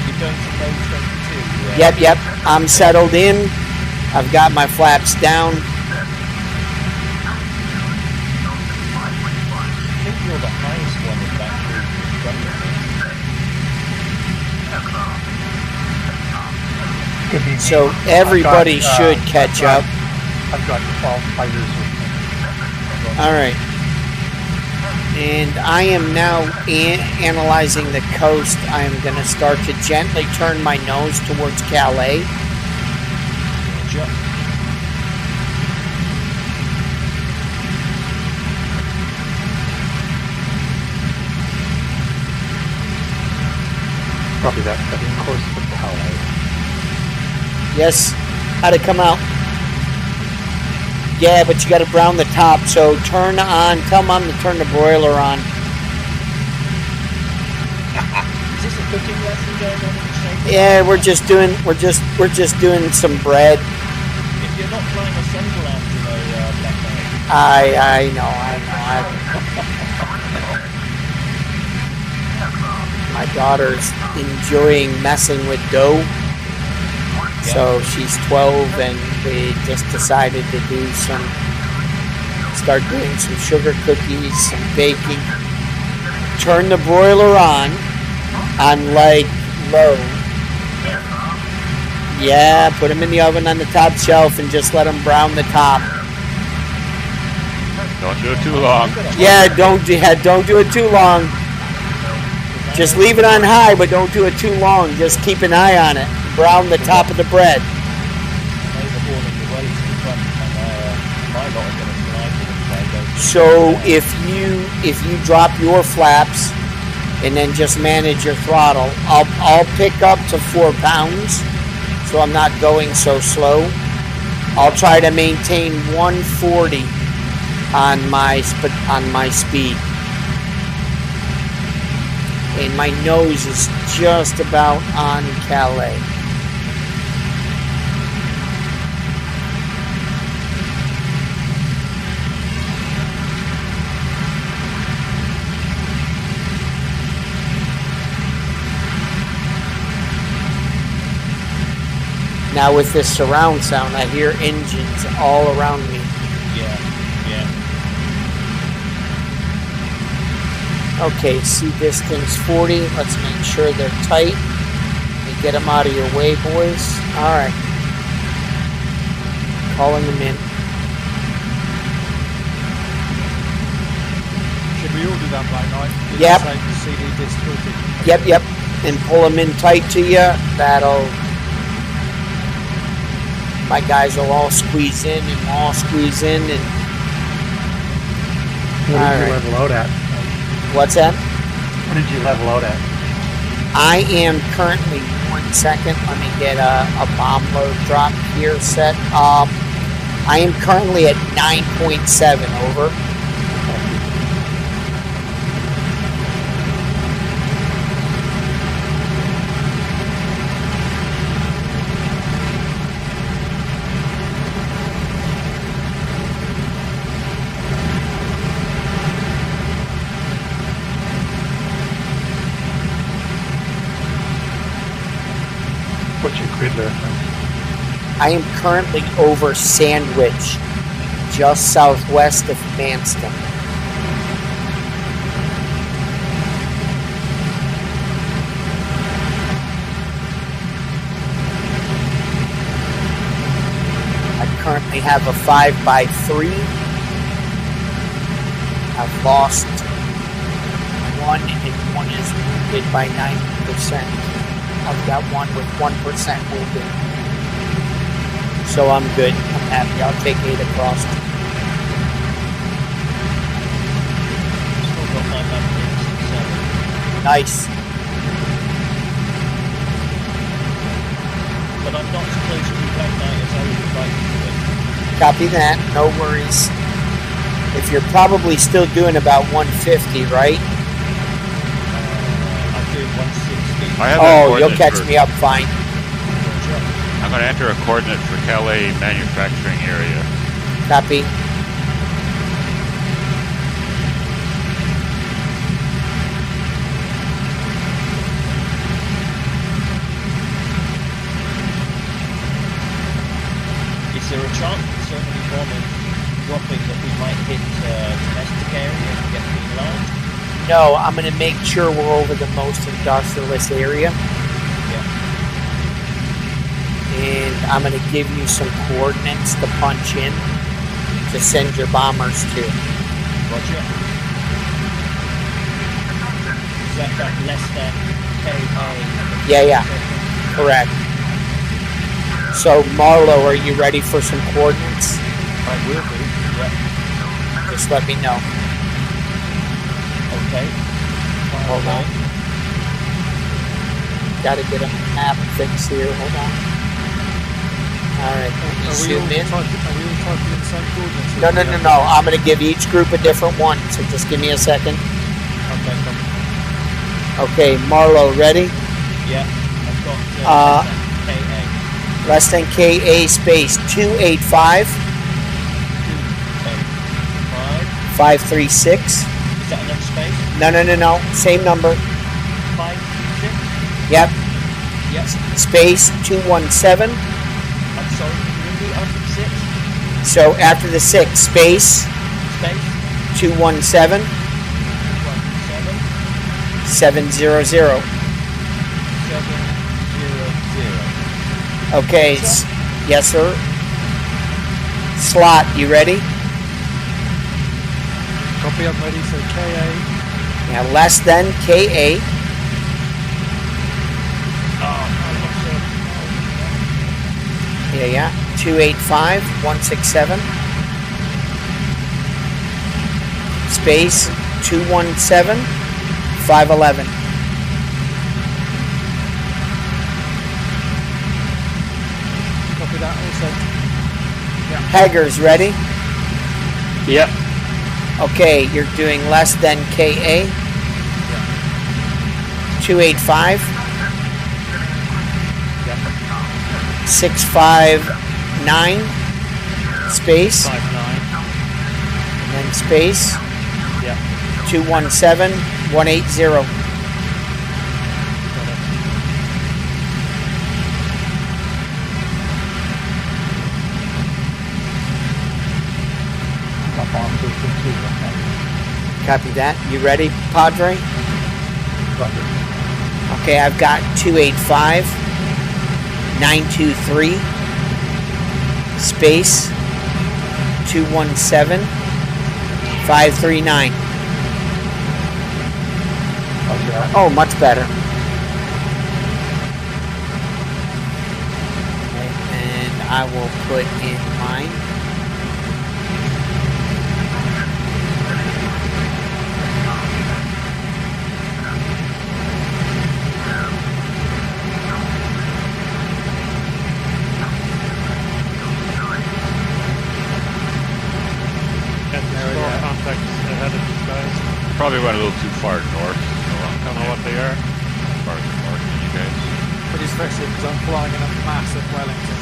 You're going to mode 22. Yep, I'm settled in. I've got my flaps down. I think you're the highest one in that group. Could be me. So everybody should catch up. I've got 12 fighters with me. All right. And I am now analyzing the coast. I am going to start to gently turn my nose towards Calais. Probably that heading course for Calais. Yes. How'd it come out? Yeah, but you got to brown the top. So turn on. Tell Mom to turn the broiler on. Is this a cooking lesson going on in the States? Yeah, we're just doing some bread. If you're not flying a Sunderland, you know, Black Knight. I know. My daughter's enjoying messing with dough. So she's 12 and we just decided to start doing some sugar cookies, some baking. Turn the broiler on like low. Yeah, put them in the oven on the top shelf and just let them brown the top. Don't do it too long. Yeah, don't do it too long. Just leave it on high, but don't do it too long. Just keep an eye on it. Brown the top of the bread. So if you drop your flaps and then just manage your throttle, I'll pick up to 4 pounds, so I'm not going so slow. I'll try to maintain 140 on my speed. And my nose is just about on Calais. Now with this surround sound, I hear engines all around me. Yeah. Okay, sea distance 40. Let's make sure they're tight. And get them out of your way, boys. All right. Calling them in. Should we all do that Black Knight? Yep. Save the CD disc filter. Yep. And pull them in tight to you. My guys will all squeeze in and all squeeze in. And What did you level out at? what's that? What did you level out at? I am currently 1 second. Let me get a bomb load drop here set. I am currently at 9.7. Over. What's your grid reference? I am currently over Sandwich, just southwest of Manston. I currently have a 5x3. I've lost one, and one is wounded by 90%. I've got one with 1% wounded. So I'm good. I'm happy. I'll take 8 across. Still got my magnets, Nice. but I'm not as close to Black Knight as I would like to be. Copy that. No worries. If you're probably still doing about 150, right? I'm doing 160. I have a Oh, you'll coordinate catch for- me up fine. I'm going to enter a coordinate for Calais manufacturing area. Copy. Is there a chance with so many bombers dropping that we might hit domestic area and get green light? No, I'm going to make sure we're over the most industrialist area. Yeah. And I'm going to give you some coordinates to punch in to send your bombers to. Roger. Is that less than KA? Yeah. Correct. So, Marlo, are you ready for some coordinates? I will be, yeah. Just let me know. Okay. Hold on. Gotta get a map fix here. Hold on. Alright, let me zoom in. Are we all typing in the same coordinates? No. I'm gonna give each group a different one, so just give me a second. Okay, come. Okay, Marlo, ready? Yeah, I've got KA. Less than KA space 285 5. 536. Is that another space? No. Same number. 5, 6? Yep. Yep. Space 217. I'm sorry, can you repeat after the 6? So after the 6, space Space 217 1, 7, 700. 7, 0, 0. Okay. Yes, sir. Slot, you ready? Copy, I'm ready. So KA. Yeah, less than KA. Yeah. 285 167. Space 217 511. Copy that also. Haggers, ready? Yep. Okay, you're doing less than KA. 285 659 space 5, 9. and then space Yep. 217 180. Got bomb system too. Copy that. You ready, Padre? Roger. Okay, I've got 285 923 space 217 539. How's that? Oh, much better. Okay, and I will put in mine. went a little too far north. I don't know what they are. Farther north than you guys. Pretty especially because I'm flying in a massive Wellington.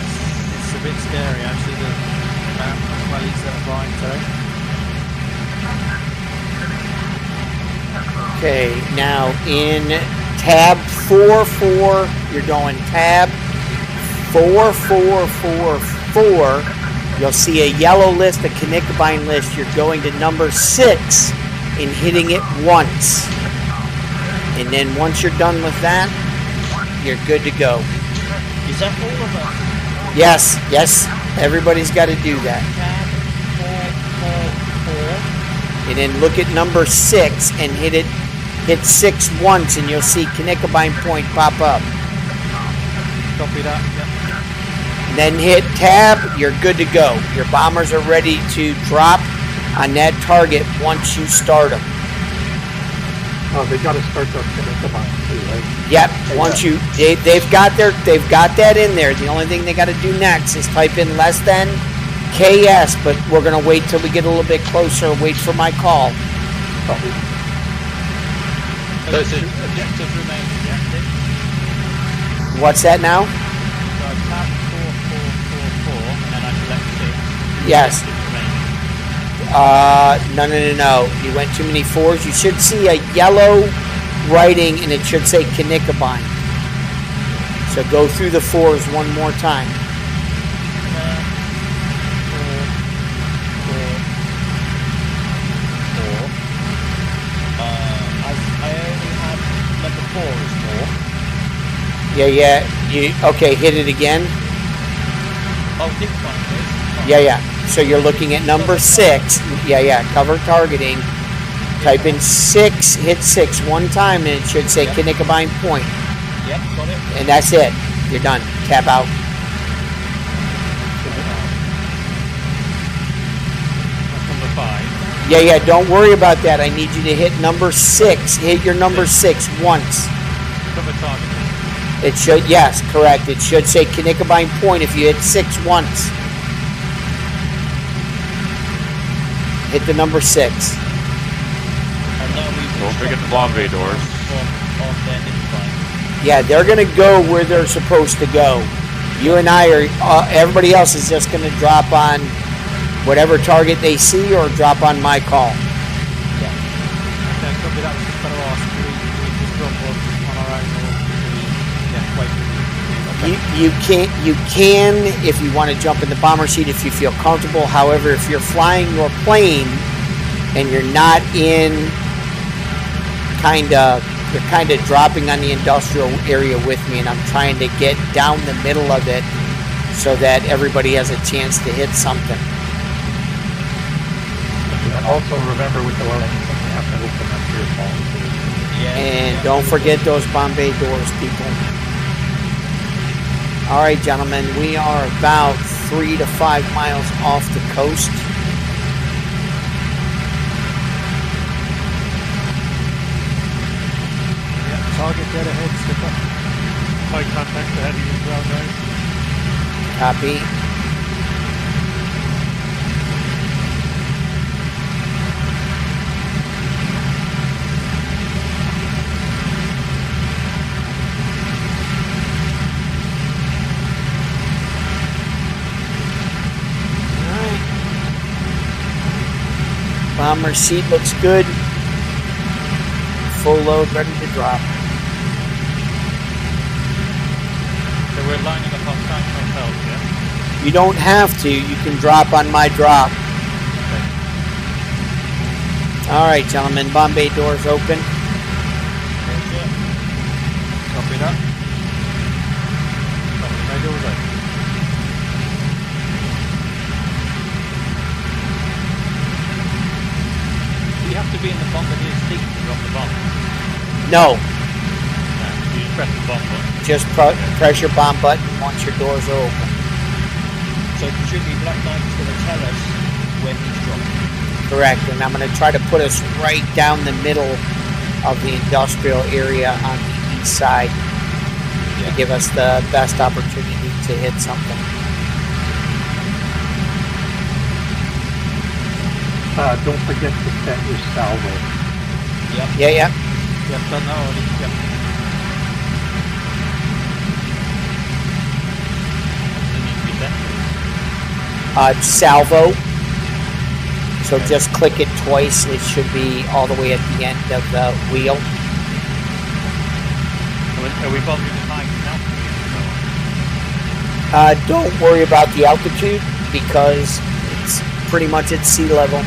It's a bit scary actually, the amount of wellies that are flying today. Okay, now in tab 44, you're going tab 4444. You'll see a yellow list, a Knickerbein list. You're going to number 6 and hitting it once. And then once you're done with that, you're good to go. Is that all of us? Yes, yes, everybody's got to do that. Tab 444. And then look at number 6 and hit 6 once, and you'll see Knickerbein point pop up. Copy that. Yep. Then hit tab, you're good to go. Your bombers are ready to drop on that target once you start them. Oh, they got to start their Knickerbein too, right? Yep, once you, they've got that in there. The only thing they got to do next is type in less than KS, but we're going to wait till we get a little bit closer, wait for my call. Objectives remain objective. What's that now? So tab 4444, and then I select 6. Yes. Objectives remaining. No. You went too many 4s. You should see a yellow writing, and it should say Knickerbein. So go through the 4s one more time. I only have number 4 is 4. Yeah. Okay, hit it again. Oh, this one is. Yeah. So you're looking at number 6. Yeah. Cover targeting. Type in 6, hit 6 one time, and it should say Knickerbein point. Yep, got it. And that's it. You're done. Tap out. That's number 5. Yeah. Don't worry about that. I need you to hit number 6. Hit your number 6 once. Cover targeting. It should, yes, correct. It should say Knickerbein point if you hit 6 once. Hit the number 6. And now we Don't forget the bomb bay doors. on their Knickerbein. Yeah, they're going to go where they're supposed to go. You and I are, everybody else is just going to drop on whatever target they see or drop on my call. Okay, copy that. I was just going to ask, do we just drop on our own, or wait? You can if you want to jump in the bomber seat if you feel comfortable. However, if you're flying your plane and you're not in you're kind of dropping on the industrial area with me, and I'm trying to get down the middle of it so that everybody has a chance to hit something. And also remember with the Wellington, you have to open up your phone too. Yeah. And don't forget those Bombay doors, people. All right, gentlemen, we are about 3 to 5 miles off the coast. Target dead ahead, stick up. High contact ahead of you as well, guys. Copy. Bomber seat looks good. Full load, ready to drop. So we're lining up on Frank Hotels, yeah? You don't have to. You can drop on my drop. All right, gentlemen. Bombay doors open. Copy that. Bombay doors open. You have to be in the bombardier seat to drop the bomb. No, No, you just press the bomb button. just press your bomb button once your doors are open. So presumably Black Knight is going to tell us when he's dropping. Correct. And I'm going to try to put us right down the middle of the industrial area on the east side to give us the best opportunity to hit something. Don't forget to set your salvo. Yep. Yeah, yeah. Yeah, I've done that already. Yeah. Salvo. So just click it twice. It should be all the way at the end of the wheel. Are we bothering the height now? Don't worry about the altitude because it's pretty much at sea level.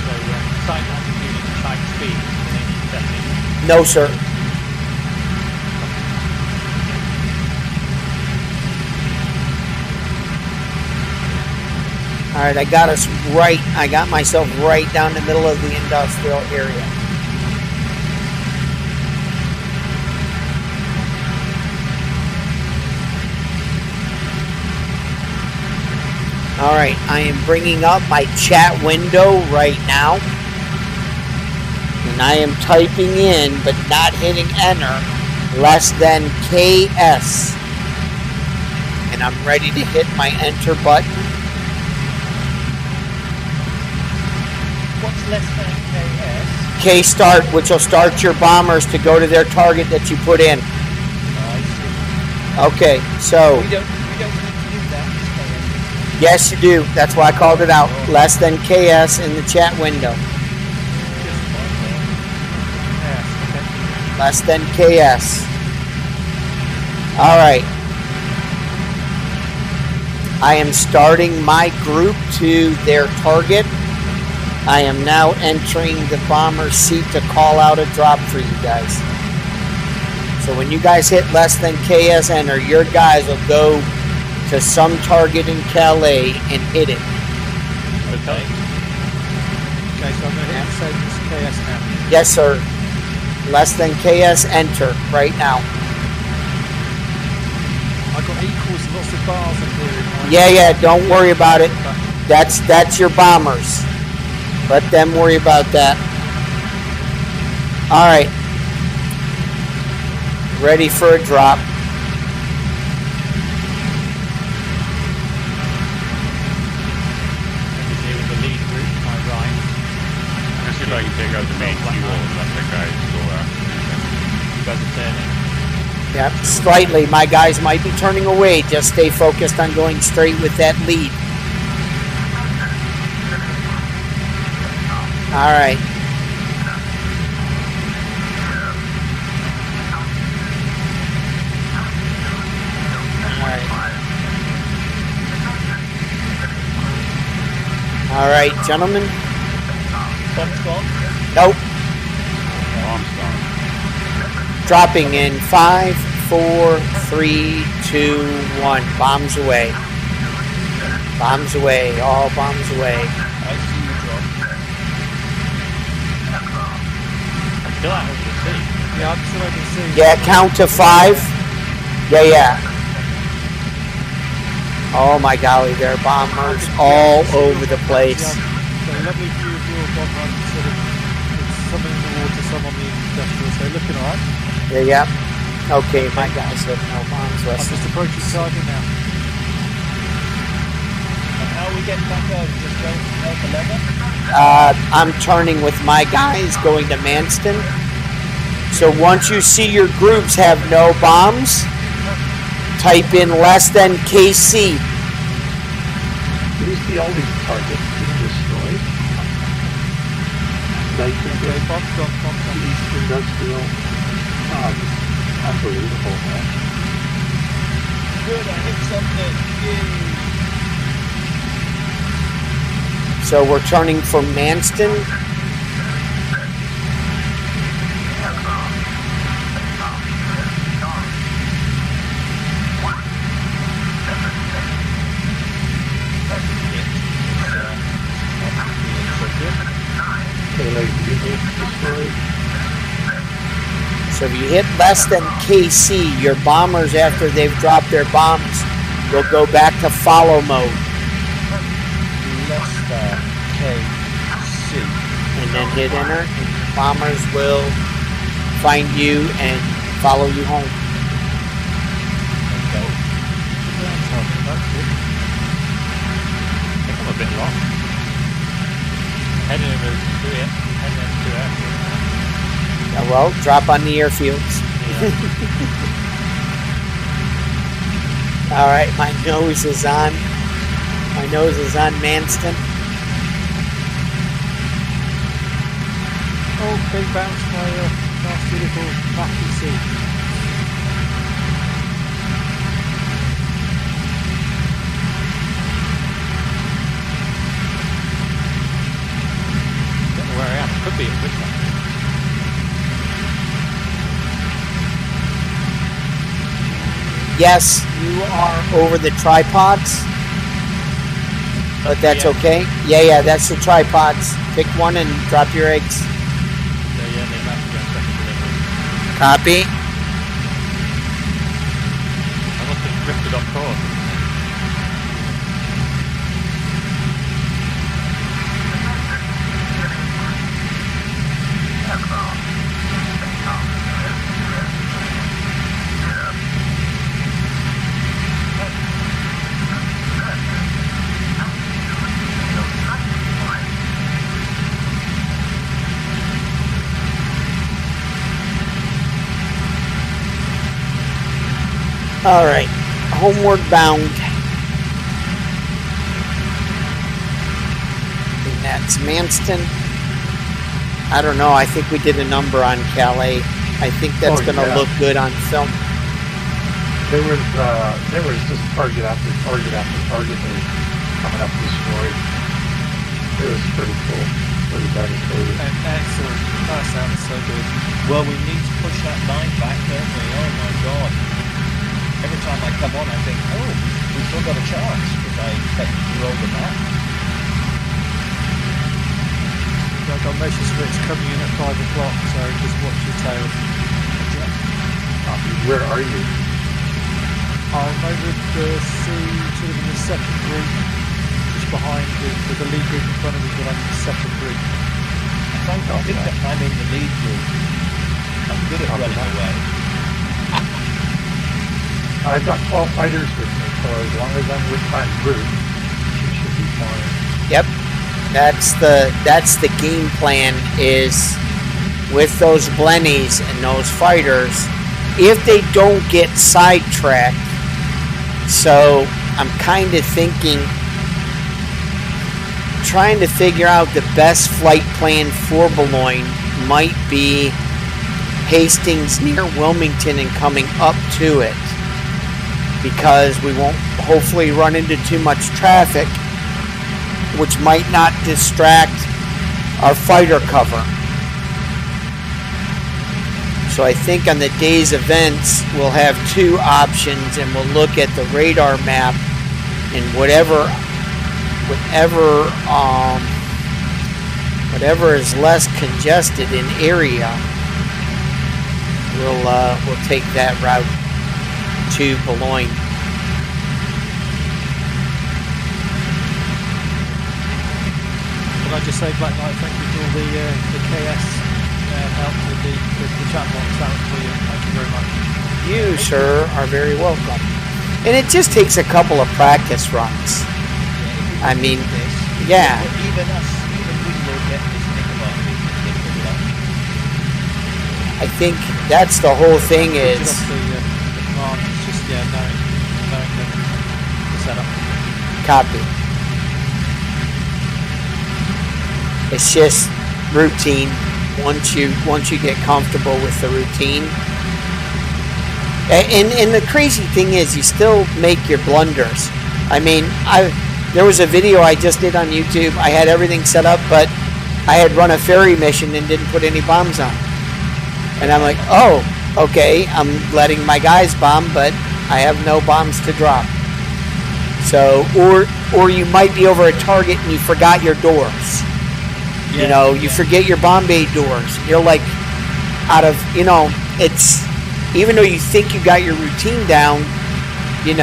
So site altitude and site speed, do they need setting? No, sir. All right, I got myself right down the middle of the industrial area. All right, I am bringing up my chat window right now. And I am typing in, but not hitting enter, less than KS. And I'm ready to hit my enter button. What's less than KS? K start, which will start your bombers to go to their target that you put in. I see. Okay, so We don't need to do that. KS. yes, you do. That's why I called it out. Less than KS in the chat window. Less than KS. All right. I am starting my group to their target. I am now entering the bomber seat to call out a drop for you guys. So when you guys hit less than KS enter, your guys will go to some target in Calais and hit it. Okay. Okay, so I'm going to hit save this KS now. Yes, sir. Less than KS enter right now. I've got equals and lots of bars appearing. Yeah, don't worry about it. That's your bombers. Let them worry about that. All right. Ready for a drop. Here with the lead group, to my right. I see if I can take out the main fuel and let the guys go after You guys are turning. Yep, slightly. My guys might be turning away. Just stay focused on going straight with that lead. All right. All right, gentlemen. Bomb's gone. Nope. Bomb's gone. Dropping in 5, 4, 3, 2, 1. Bombs away. Bombs away. All bombs away. I see you drop. I'm still out over the sea. Yeah, I'm still able to see. Yeah, count to 5. Yeah. Oh my golly, there are bombers all over the place. Yeah, a lovely view of your bomb run, sort of, it's some in the water, some on the industrial, so looking alright. Yeah. Okay, my guys have no bombs I'm left. just approaching target now. And how are we getting back over? Just go Alpha level? I'm turning with my guys going to Manston. So once you see your groups have no bombs, type in less than KC. Who's the only target being destroyed? Nitrogen, Bomb's gone. East Industrial. Unbelievable, man. Good, I hit something. Yay. So we're turning for Manston. So if you hit less than KC, your bombers, after they've dropped their bombs, will go back to follow mode. Less than KC. And then hit enter, and your bombers will find you and follow you home. Okay. I think I'm a bit lost. Heading over to it. Heading over to it. Well, drop on the airfields. Yeah. All right, my nose is on. My nose is on Manston. Oh, big bounce by a nasty little Mackie C. Don't know where I am. Could be a quick one. Yes, you are over the tripods. But that's Yeah. okay. Yeah, that's the tripods. Pick one and drop your eggs. Yeah, they might be going second delivery. Copy. I must have drifted off course. All right, homeward bound. And that's Manston. I don't know. I think we did a number on Calais. I think that's going to look good on film. There was just target after target after target that was coming up destroyed. It was pretty cool. Pretty devastating. Excellent. That sounds so good. Well, we need to push that line back, don't we? Oh my god. Every time I come on, I think, oh, we've still got a chance, because I expect to roll the map. I've got measures for it's coming in at 5 o'clock, so just watch your tail. Where are you? I'm over the sea, sort of in the second group, just behind with the lead group in front of me, but I'm in the second group. I think that I'm in the lead group. I'm good at running away. I've got 12 fighters with me, so as long as I'm with my group, it should be fine. Yep. That's the game plan is with those blennies and those fighters, if they don't get sidetracked. So I'm kind of thinking, trying to figure out the best flight plan for Boulogne might be Hastings near Wilmington and coming up to it, because we won't hopefully run into too much traffic, which might not distract our fighter cover. So I think on the day's events, we'll have two options, and we'll look at the radar map, and whatever is less congested in area, we'll take that route to Boulogne. Can I just say, Black Knight, thank you for all the KS help with the chat box. That was brilliant. Thank you very much. You, sir, are very welcome. And it just takes a couple of practice runs. I mean, yeah. Even we will get this thing about it. I think that's the whole thing is. Just the command, it's just knowing the setup. Copy. It's just routine. Once you get comfortable with the routine, and the crazy thing is, you still make your blunders. I mean, there was a video I just did on YouTube. I had everything set up, but I had run a ferry mission and didn't put any bombs on. And I'm like, oh, okay, I'm letting my guys bomb, but I have no bombs to drop. So, or you might be over a target and you forgot your doors. Yeah, you know, you forget your bomb bay doors. You're like, it's, even though you think you got your routine down, you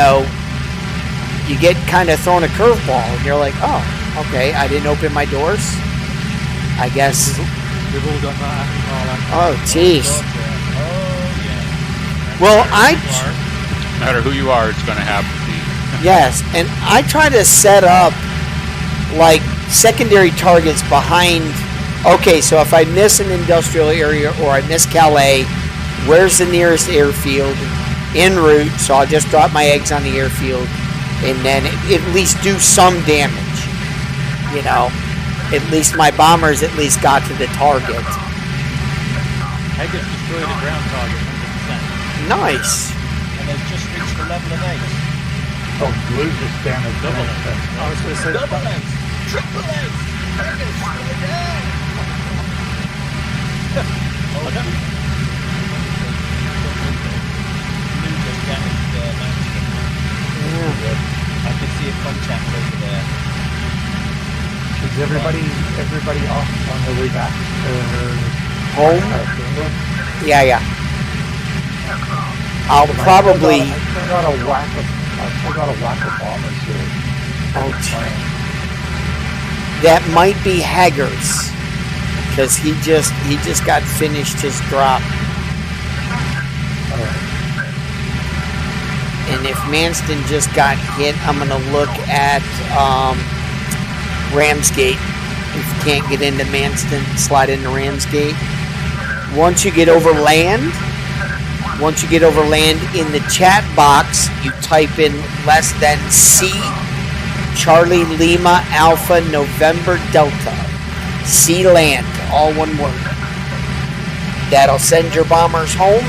get kind of thrown a curveball, and you're like, oh, okay, I didn't open my doors. I guess. We've all got that happening, Marlon. Oh, jeez. Oh, yeah. Well, No matter who you are, it's going to happen to you. Yes, and I try to set up like secondary targets behind. Okay, so if I miss an industrial area or I miss Calais, where's the nearest airfield? En route, so I'll just drop my eggs on the airfield and then at least do some damage. You know, at least my bombers at least got to the target. Haggis destroyed a ground target, 100%. Nice. And they've just reached the level of 8. Oh, blue just damaged double. I was going to say Double 8! Triple 8! Haggis, slow down! Oh, blue just damaged Manchester. I can see a contact over there. Is everybody off on their way back to Home? Yeah. I'll probably. I still got a whack of bombers here. That might be Haggers, because he just got finished his drop. And if Manston just got hit, I'm gonna look at Ramsgate. If you can't get into Manston, slide into Ramsgate. Once you get over land, in the chat box, you type in less than C, Charlie Lima Alpha November Delta. C land, all one word. That'll send your bombers home.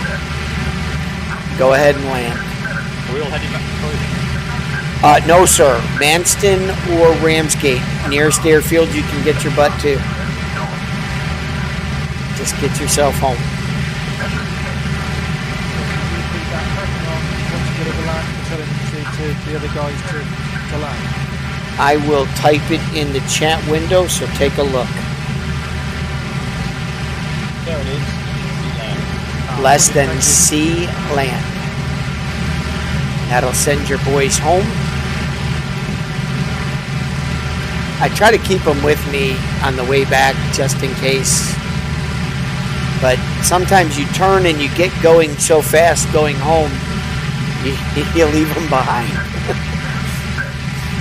Go ahead and land. Are we all heading back to Croydon? No, sir. Manston or Ramsgate. Nearest airfield you can get your butt to. Just get yourself home. Once you get over land, tell him to the other guys to land. I will type it in the chat window, so take a look. There it is. See land. Less than C land. That'll send your boys home. I try to keep them with me on the way back just in case. But sometimes you turn and you get going so fast going home, you leave them behind.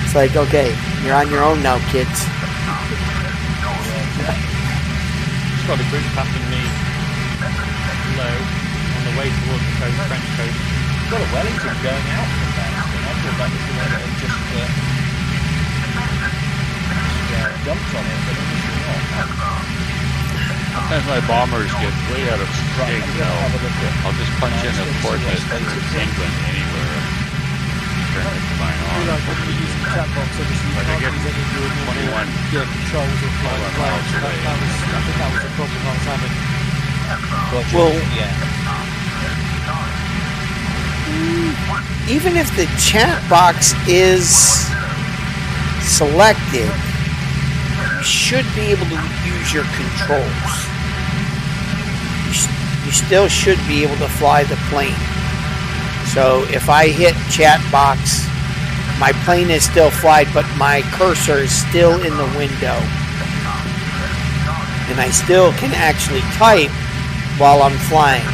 It's like, okay, you're on your own now, kids. Just got a group passing me low on the way towards the coast, French coast. You've got a Wellington going out from that. I thought that was the one that had just jumped on it, but obviously not. Sometimes my bombers get way out of sync, you know. I'll just punch in a coordinate for England anywhere. Turn the fine I feel on. like when you're using the chat box, obviously you Like I can't get use any of your normal 21 controls or flight miles flags. away. I think that was a problem I was having. Gotcha. Well, yeah. even if the chat box is selected, you should be able to use your controls. You still should be able to fly the plane. So if I hit chat box, my plane is still flight, but my cursor is still in the window. And I still can actually type while I'm flying.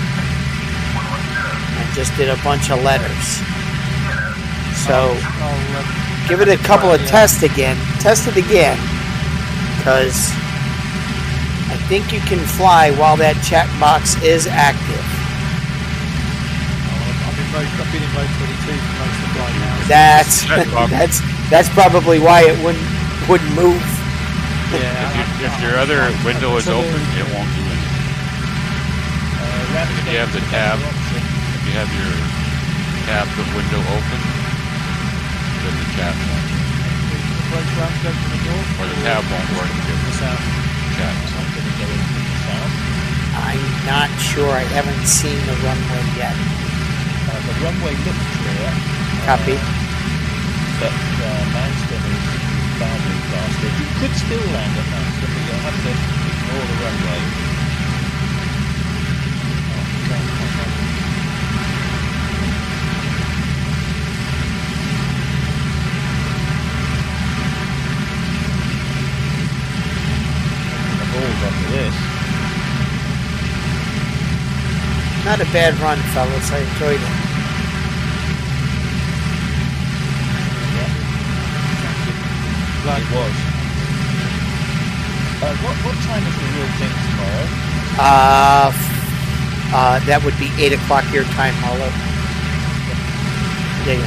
I just did a bunch of letters. So give it a couple of tests again. Test it again. Because I think you can fly while that chat box is active. I've been in mode 22 for most of the flight now. That's probably why it wouldn't move. Yeah. If your other window is open, it won't do anything. If you have the tab, if you have your tab, the window open, then the chat won't. Or the tab won't work if the chat is on. I'm not sure. I haven't seen the runway yet. The runway looks clear. Copy. But Manston is badly blasted. You could still land at Manston, but you'll have to ignore the runway. The ball's after this. Not a bad run, fellas. I enjoyed it. It was. What time is the real thing tomorrow? That would be 8 o'clock your time, Harlow. Yeah.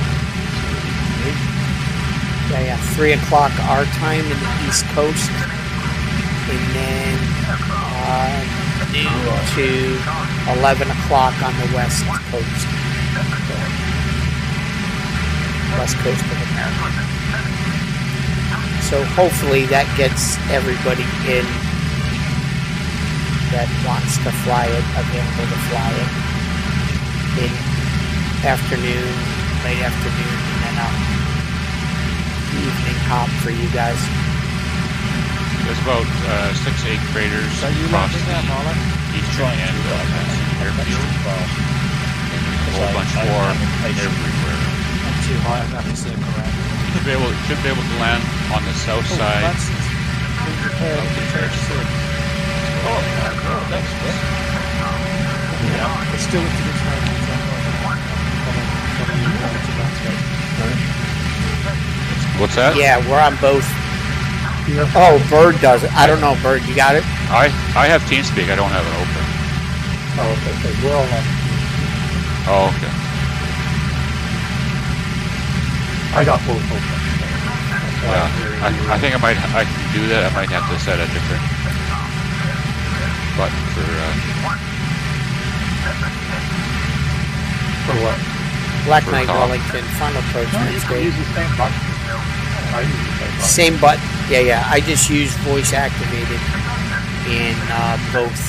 3 o'clock our time in the East Coast, and then noon to 11 o'clock on the West Coast. West Coast of America. So hopefully that gets everybody in that wants to fly it, available to fly it in afternoon, late afternoon, and then evening hop for you guys. There's about 6, 8 craters So you across landing the there, Marlon? eastern end of Manson Airfield. And there's a whole bunch more everywhere. I'm too high, I'm going to have to circle around. Should be able to land on the south side. Manson's being repaired on the TWC. That's good. Yeah, it's still up to this moment. What's that? Yeah, we're on both. Yeah. Oh, Bird does it. I don't know, Bird, you got it? I have TeamSpeak. I don't have it open. Oh, okay. We're all on. Oh, okay. I got both open. Yeah, I think I can do that. I might have to set a different button for For what? Black For Knight call. Wellington, Final Approach, No, you next can day. use the same button. I use the same button. Same button. Yeah. I just use voice activated in both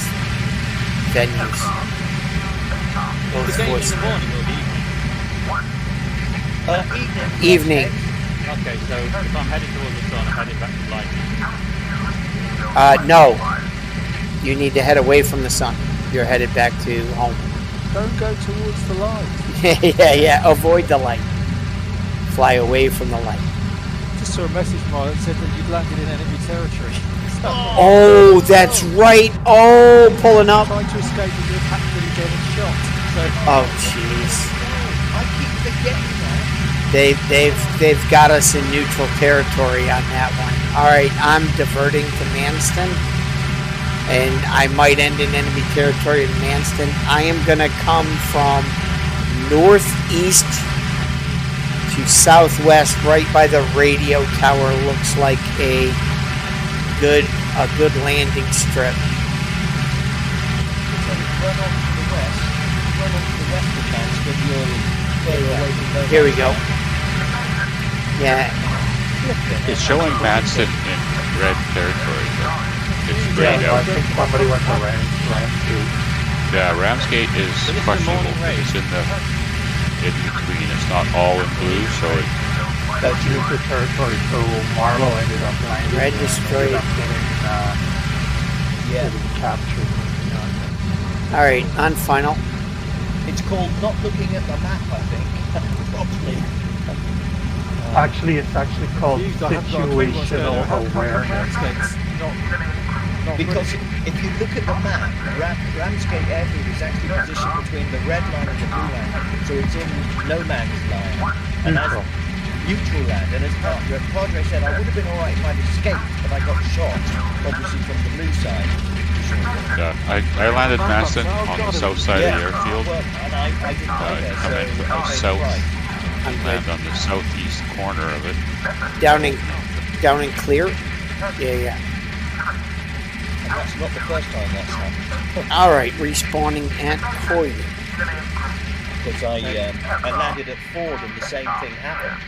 venues. Both Is it in voice. the morning or the Evening. evening? Okay, so if I'm heading towards the sun, I'm heading back to light. No. You need to head away from the sun. You're headed back to home. Don't go towards the light. yeah. Avoid the light. Fly away from the light. Just saw a message, Marlon, that said that you'd landed in enemy territory. Oh, that's right. Oh, pulling up. Trying to escape with your tactically getting shot. So, Oh, jeez. I keep forgetting that. They've got us in neutral territory on that one. All right, I'm diverting to Manston, and I might end in enemy territory in Manston. I am gonna come from northeast to southwest, right by the radio tower. Looks like a good landing strip. So run on to the west. Run on to the west of Manchester, you're further away from those. Here we go. Yeah, it's showing Manson in red territory. But it's grayed Yeah, I out. think somebody went to Ramsgate. Yeah, Ramsgate is But it's the questionable. morning race. It's in between. It's not all in blue, so it. That's neutral territory, so Marlow ended up landing. Red and destroyed. ended up Yeah. getting captured. all right, on final. It's called not looking at the map, I think. Properly. Actually, it's actually called I haven't got a clue what's going situational on. How come awareness. Ramsgate's not Because running? if you look at the map, Ramsgate Airfield is actually positioned between the red line and the blue line. So it's in no man's land. And Neutral. neutral land. And as Padre said, I would have been alright if I'd escaped, but I got shot, obviously from the blue side. Yeah, I landed Manson on the south side of the airfield. Well, and I didn't go there, come in from so the I south. paid right. I'm good. Land on the southeast corner of it. Down and clear. Yeah. And that's not the first time that's happened. All right, respawning at Croydon. Because I landed at Ford and the same thing happened.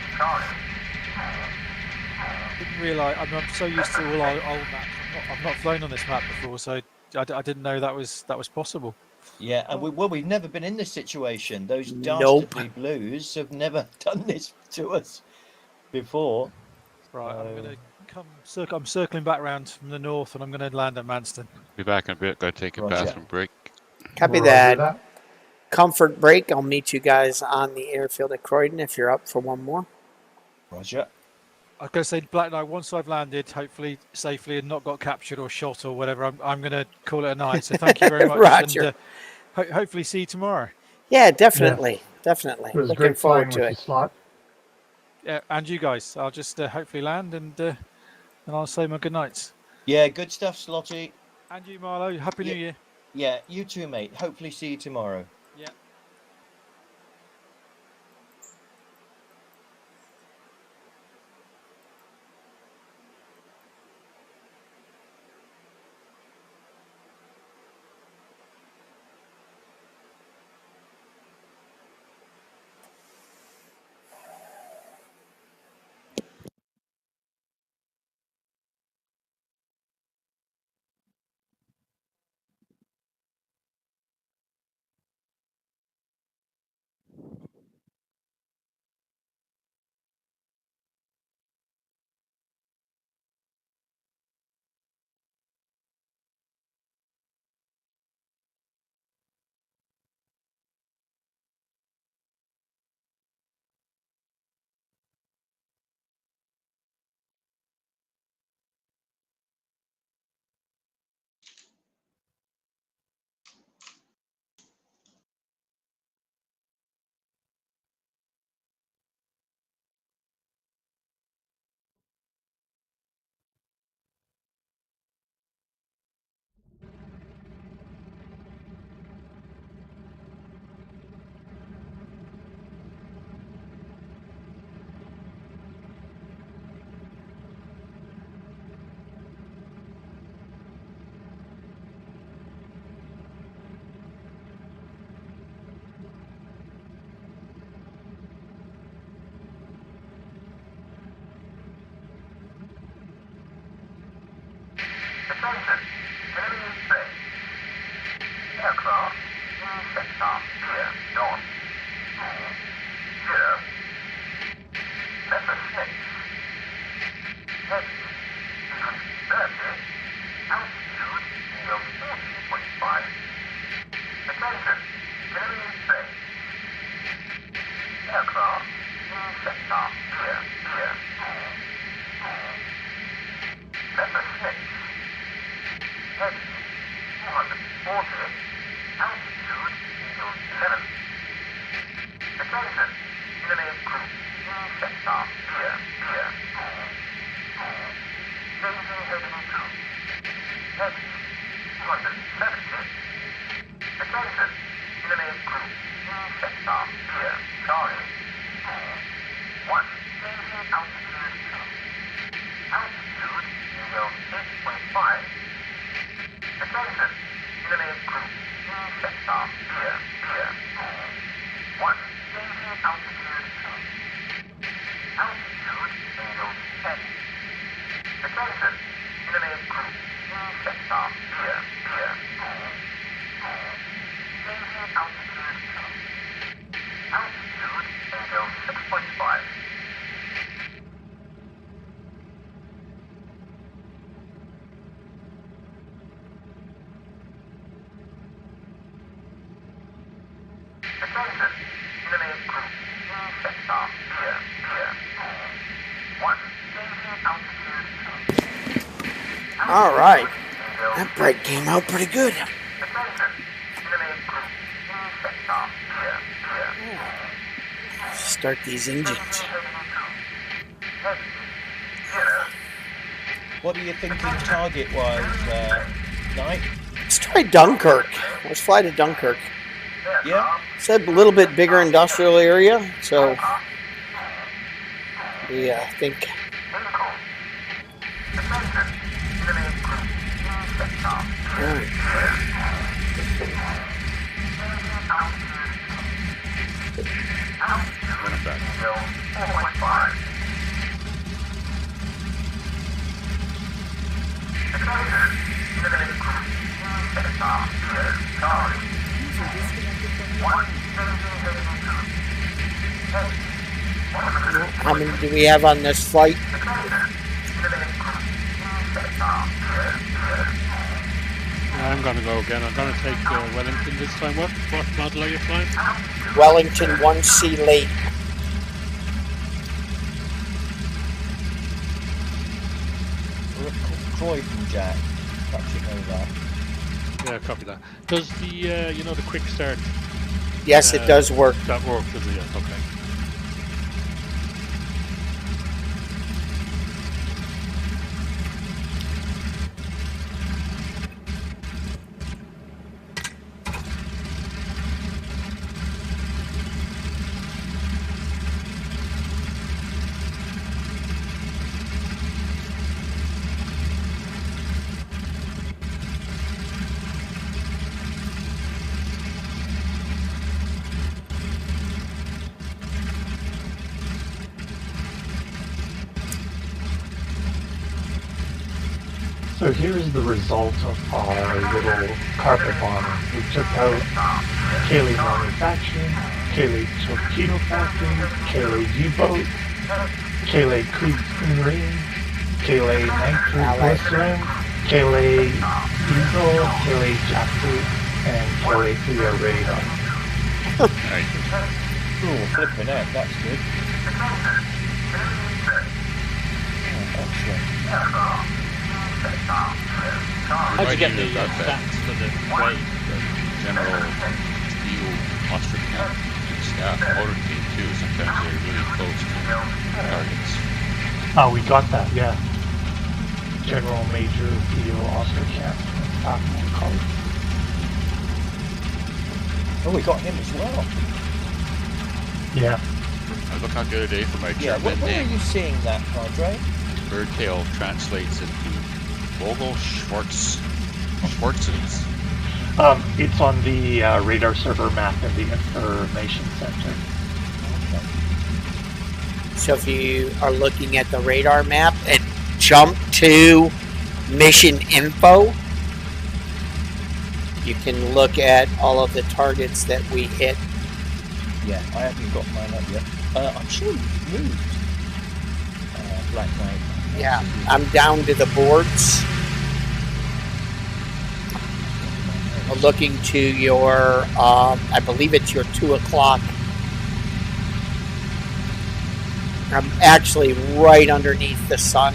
Didn't realise. I'm so used to all our old maps. I've not flown on this map before, so I didn't know that was possible. Yeah, and we've never been in this situation. Those Nope. dastardly blues have never done this to us before. Right, I'm going to come. I'm circling back round from the north, and I'm going to land at Manston. Be back in a bit. Gotta take a Roger. bathroom break. Copy that. Comfort break. I'll meet you guys on the airfield at Croydon if you're up for one more. Roger. I was going to say, Black Knight, once I've landed, hopefully safely and not got captured or shot or whatever, I'm going to call it a night. So thank you very much. Roger. And hopefully see you tomorrow. Yeah, definitely. Definitely. It was Looking great forward flying with to you, it. Slot. Yeah, and you guys. I'll just hopefully land and I'll say my good nights. Yeah, good stuff, Slotty. And you, Marlo. Happy New Yeah. Year. Yeah, you too, mate. Hopefully see you tomorrow. Yeah. Attention, enemy in space. Aircraft in sector clear, north, 0. Vessel 6. Heading 30, altitude yield 40.5. Attention, enemy in space. Aircraft in sector clear, Vessel 6. Heading 240, altitude yield 11. Attention, enemy group in sector clear, Changing heading 2. Heading 270. Attention, enemy group in sector clear, Charlie. 1. Changing altitude 2. Altitude yield 8.5. Attention, enemy group in sector clear, 1. Changing altitude 2. Altitude yield 10. Attention, enemy group in sector clear, Changing altitude 2. Altitude yield 6.5. Attention, enemy group in sector clear, 1. Changing altitude 2. All right. That break came out pretty good. Attention, enemy group in sector clear, Start these engines. Heading 0. What are you thinking target-wise, Knight? Let's try Dunkirk. Let's fly to Dunkirk. Yeah? It's a little bit bigger industrial area, so yeah, I think Vehicle. Attention, enemy group in sector clear, Altitude yield 4.5. Attention, enemy group in sector clear, Charlie. 1. Changing heading 2. Heading 100. how many do we have on this flight? Attention, enemy group in sector clear, I'm going to go again. I'm going to take Wellington this time. What model are you flying? Wellington 1C late. Croydon, Jack. Perhaps you know that. Yeah, copy that. Does the, the quick start, Yes, it does work. that work? Does it? Yeah, okay. So here's the result of our little carpet bomber. We took out Kaylee Manufacturing, Kaylee Torpedo Factory, Kaylee U-Boat, Kaylee Kriegs Marine, Kaylee Nitroglycerin, Kaylee Diesel, Kaylee Jackfruit, and Kaylee Cleo Radar. Oh, flipping out, that's good. Oh, excellent. How'd you get the stats for the raid? General Steel Ostracamp and staff motor team too. Sometimes they're really close to targets. Oh, we got that, yeah. General Major Theo Osterkamp, Falcon College. Oh, we got him as well. Yeah. I look out the other day for my Yeah, German where are name. you seeing that, Padre? Birdtail translates into Vogel Schwarzes. It's on the radar server map in the information center. So if you are looking at the radar map and jump to mission info, you can look at all of the targets that we hit. Yeah, I haven't got mine up yet. I'm sure you've moved Black Knight. Yeah, I'm down to the boards. I'm looking to your, I believe it's your 2 o'clock. I'm actually right underneath the sun.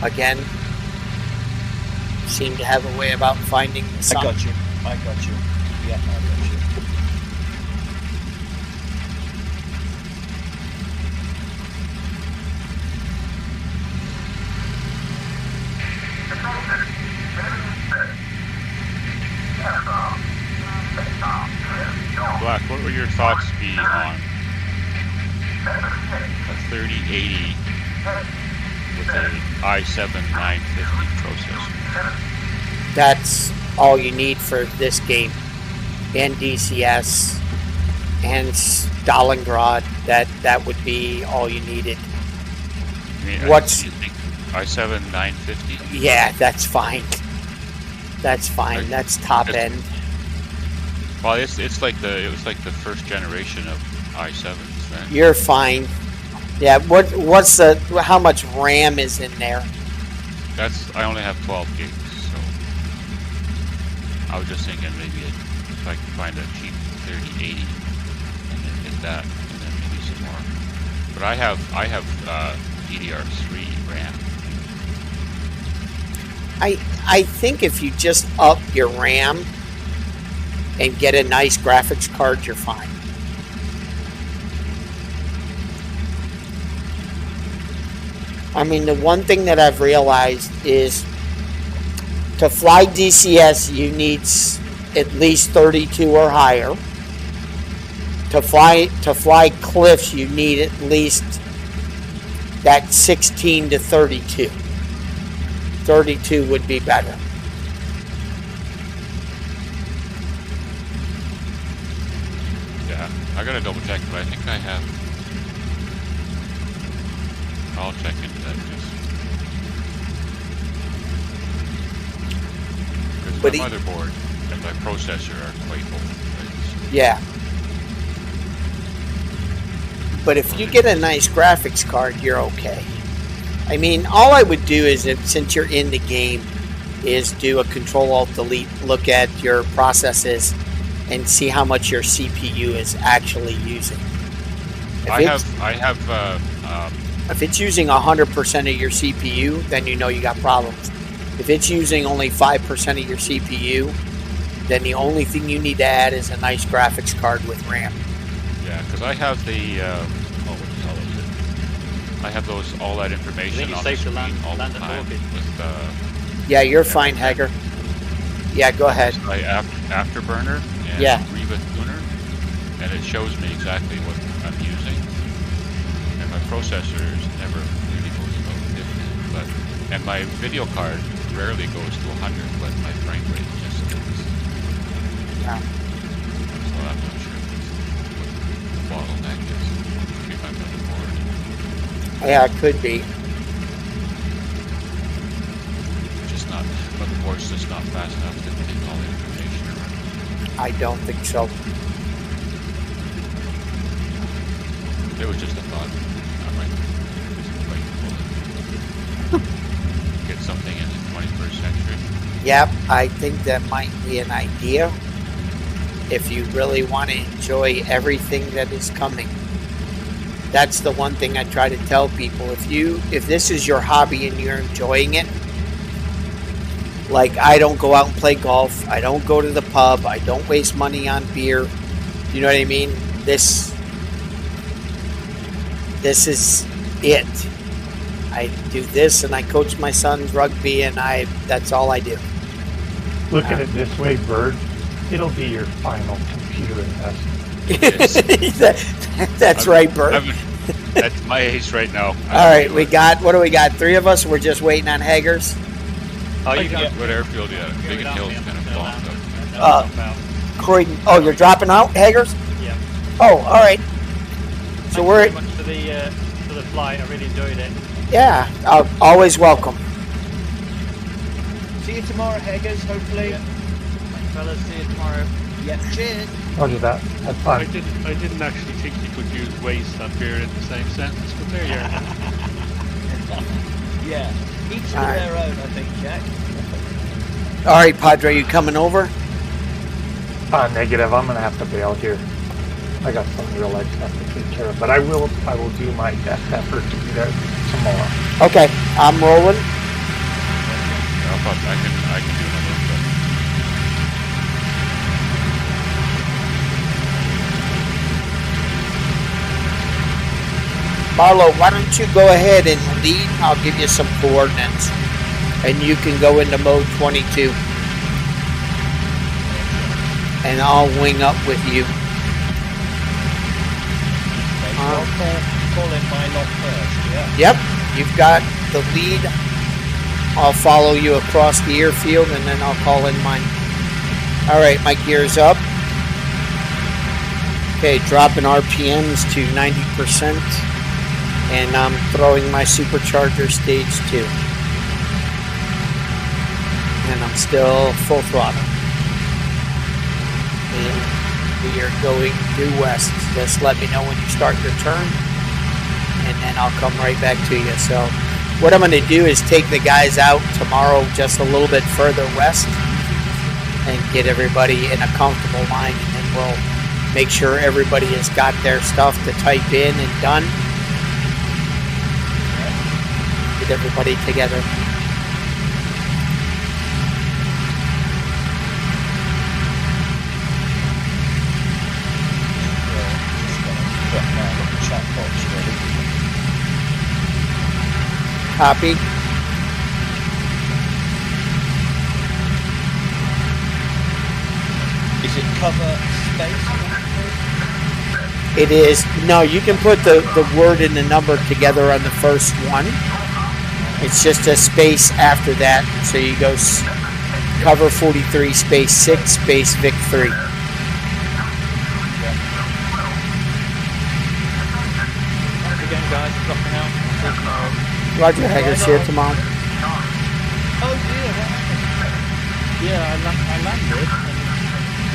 Again, seem to have a way about finding the sun. I got you. Yeah, I got you. Black, what would your thoughts be on a 3080 with a i7-950 processor? That's all you need for this game. And DCS and Stalingrad. That would be all you needed. I mean, What's you think i7-950? Yeah, that's fine. That's fine. That's top end. Well, it was like the first generation of i7s, right? You're fine. Yeah. How much RAM is in there? I only have 12 gigs, so I was just thinking maybe if I could find a cheap 3080 and then hit that, and then maybe some more. But I have DDR3 RAM. I think if you just up your RAM and get a nice graphics card, you're fine. I mean, the one thing that I've realized is to fly DCS, you need at least 32 or higher. To fly cliffs, you need at least that 16 to 32. 32 would be better. Yeah, I gotta double check, but I think I have. I'll check into that because But my motherboard and my processor are quite old. Right? Yeah. But if you get a nice graphics card, you're okay. I mean, all I would do is, since you're in the game, is do a Control-Alt-Delete, look at your processes, and see how much your CPU is actually using. If it's using 100% of your CPU, then you know you got problems. If it's using only 5% of your CPU, then the only thing you need to add is a nice graphics card with RAM. Yeah, because I have the I have all that information on the screen all the time with Yeah, you're fine, Hager. Yeah, go ahead. my Afterburner and Riva Tuner, and it shows me exactly what I'm using. And my processor never really goes above 50, and my video card rarely goes to 100, but my frame rate just goes. Yeah. So I'm not sure what the bottleneck is. Maybe my motherboard. Yeah, it could be. it's just not fast enough to take all the information around. I don't think so. It was just a thought. I might just pull it. Get something in the 21st century. Yep, I think that might be an idea if you really want to enjoy everything that is coming. That's the one thing I try to tell people. If this is your hobby and you're enjoying it, like I don't go out and play golf, I don't go to the pub, I don't waste money on beer. You know what I mean? This is it. I do this and I coach my son's rugby and that's all I do. Look at it this way, Bird. It'll be your final computer investment. That's right, Bert. That's my age right now. All right, what do we got? 3 of us. We're just waiting on Haggers. Oh, you got what airfield? Yeah, Big Hill's kind of blocked up. Croydon. Oh, you're dropping out, Haggers? Yeah. Oh, all right. So we're Thanks very much for the flight. I really enjoyed it. Yeah, always welcome. See you tomorrow, Haggers, hopefully. Thanks, fellas. See you tomorrow. Yeah, cheers. Roger that. Have fun. I didn't actually think you could use waste and beer in the same sentence, but there you are. Yeah, each to All right. their own, I think, Jack. All right, Padre, you coming over? Negative. I'm gonna have to bail here. I got some real life stuff to take care of, but I will do my best effort to be there tomorrow. Okay, I'm rolling. I can do another. Marlo, why don't you go ahead and lead? I'll give you some coordinates. And you can go into mode 22. And I'll wing up with you. I'll call in my lot first, yeah. Yep, you've got the lead. I'll follow you across the airfield and then I'll call in mine. All right, my gear's up. Okay, dropping RPMs to 90%. And I'm throwing my supercharger stage 2. And I'm still full throttle. And we are going due west. Just let me know when you start your turn. And then I'll come right back to you. So what I'm going to do is take the guys out tomorrow just a little bit further west. And get everybody in a comfortable line. And then we'll make sure everybody has got their stuff to type in and done. Get everybody together. Copy. Is it cover space? It is. No, you can put the word and the number together on the first one. It's just a space after that. So you go cover 43 space 6 space Vic 3. Again, guys, dropping out. See you tomorrow. Roger, Haggers here tomorrow. Oh dear, what happened? Yeah, I landed, and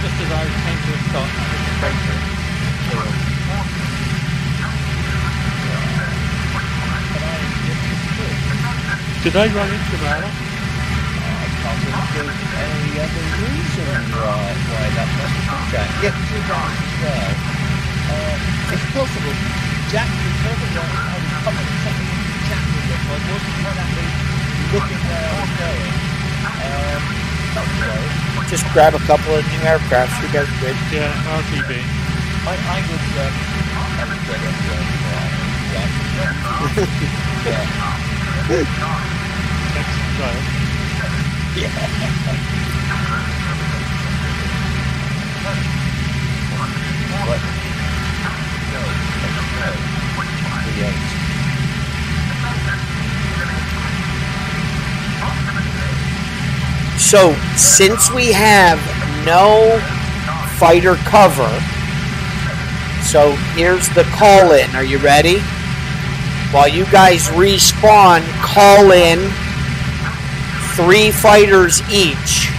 just as I came to a stop, I hit the crater. Did I run into Mara? I can't think of any other reason why that must have been Jack. Yes, you guys as well. It's possible. Jack was perfect. I was coming something into the chat with him. I wasn't exactly looking where I was going. Just grab a couple of new aircrafts. You guys are good. Yeah, RTB. I would get everywhere. Yeah. Excellent drive. So, since we have no fighter cover, so here's the call in. Are you ready? While you guys respawn, call in 3 fighters each.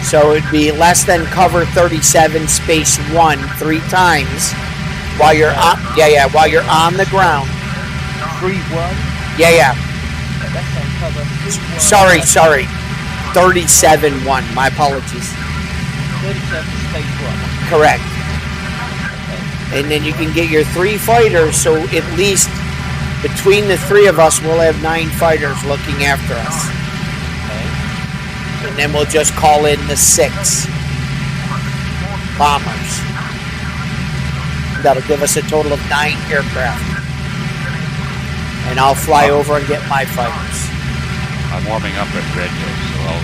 So it'd be less than cover 37 space 1 3 times while you're on, while you're on the ground. 3-1. Yeah. Less than cover. 3-1. Sorry. 37-1. My apologies. 37 space 1. Correct. And then you can get your 3 fighters, so at least between the 3 of us, we'll have 9 fighters looking after us. Okay. And then we'll just call in the 6 bombers. That'll give us a total of 9 aircraft. And I'll fly over and get my fighters. I'm warming up at Red Hill, so I'll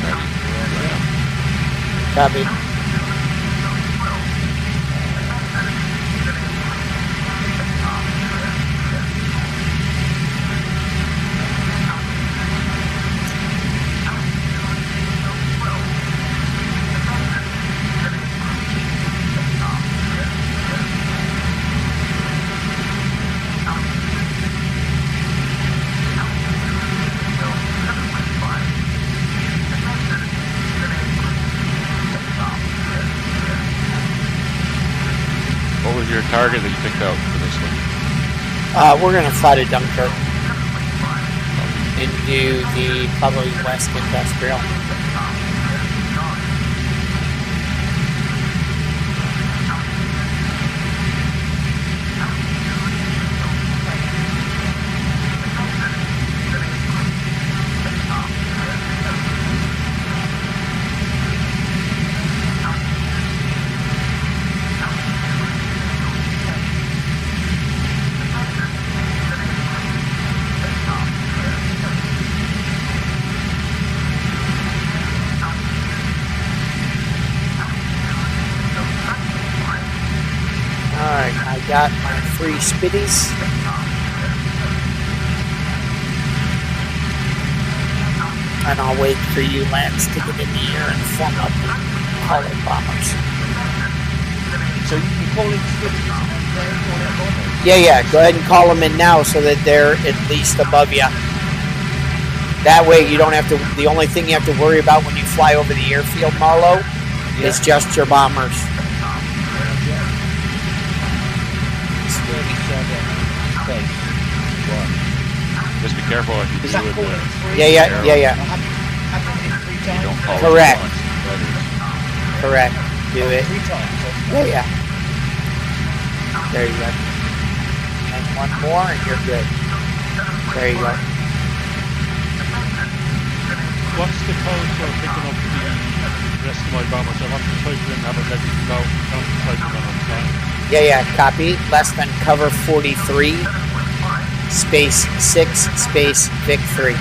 ready. Copy. What was your target that you picked out for this one? We're going to fly to Dunkirk and do the probably West Industrial. Alright, I got my 3 Spitties. And I'll wait for you, Lance, to get in the air and form up and call in bombers. So you can call in Spitties and then call in bombers? Yeah, go ahead and call them in now so that they're at least above you. That way you don't have to, the only thing you have to worry about when you fly over the airfield, Marlo, is just your bombers. 37 space 1. Just be careful if you Is do that with calling the... 3? Yeah. Have them hit 3 times? You don't call Correct. it once. Correct. Do it. 3 times. Yeah. There you go. And one more and you're good. There you go. What's the code for picking up the rest of my bombers? I want to type it in and have it ready to go. Don't type it in on the time. Yeah, copy. Less than cover 43, space 6, space Vic 3.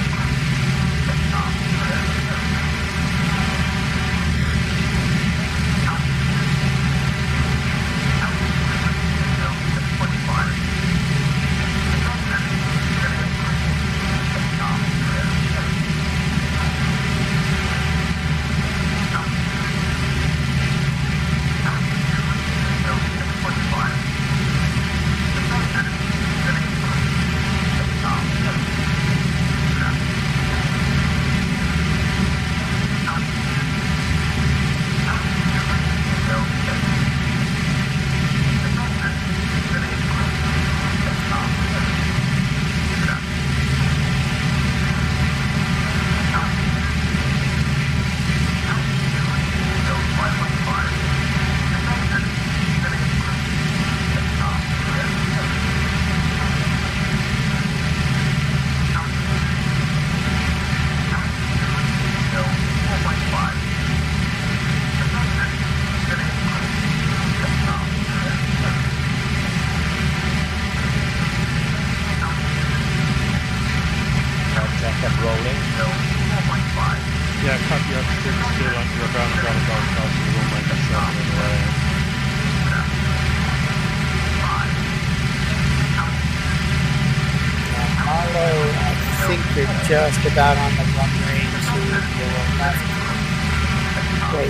Yeah, cut your stick still on your ground and gotta go across the runway myself anyway. Marlo, I think you're just about on the runway to your left.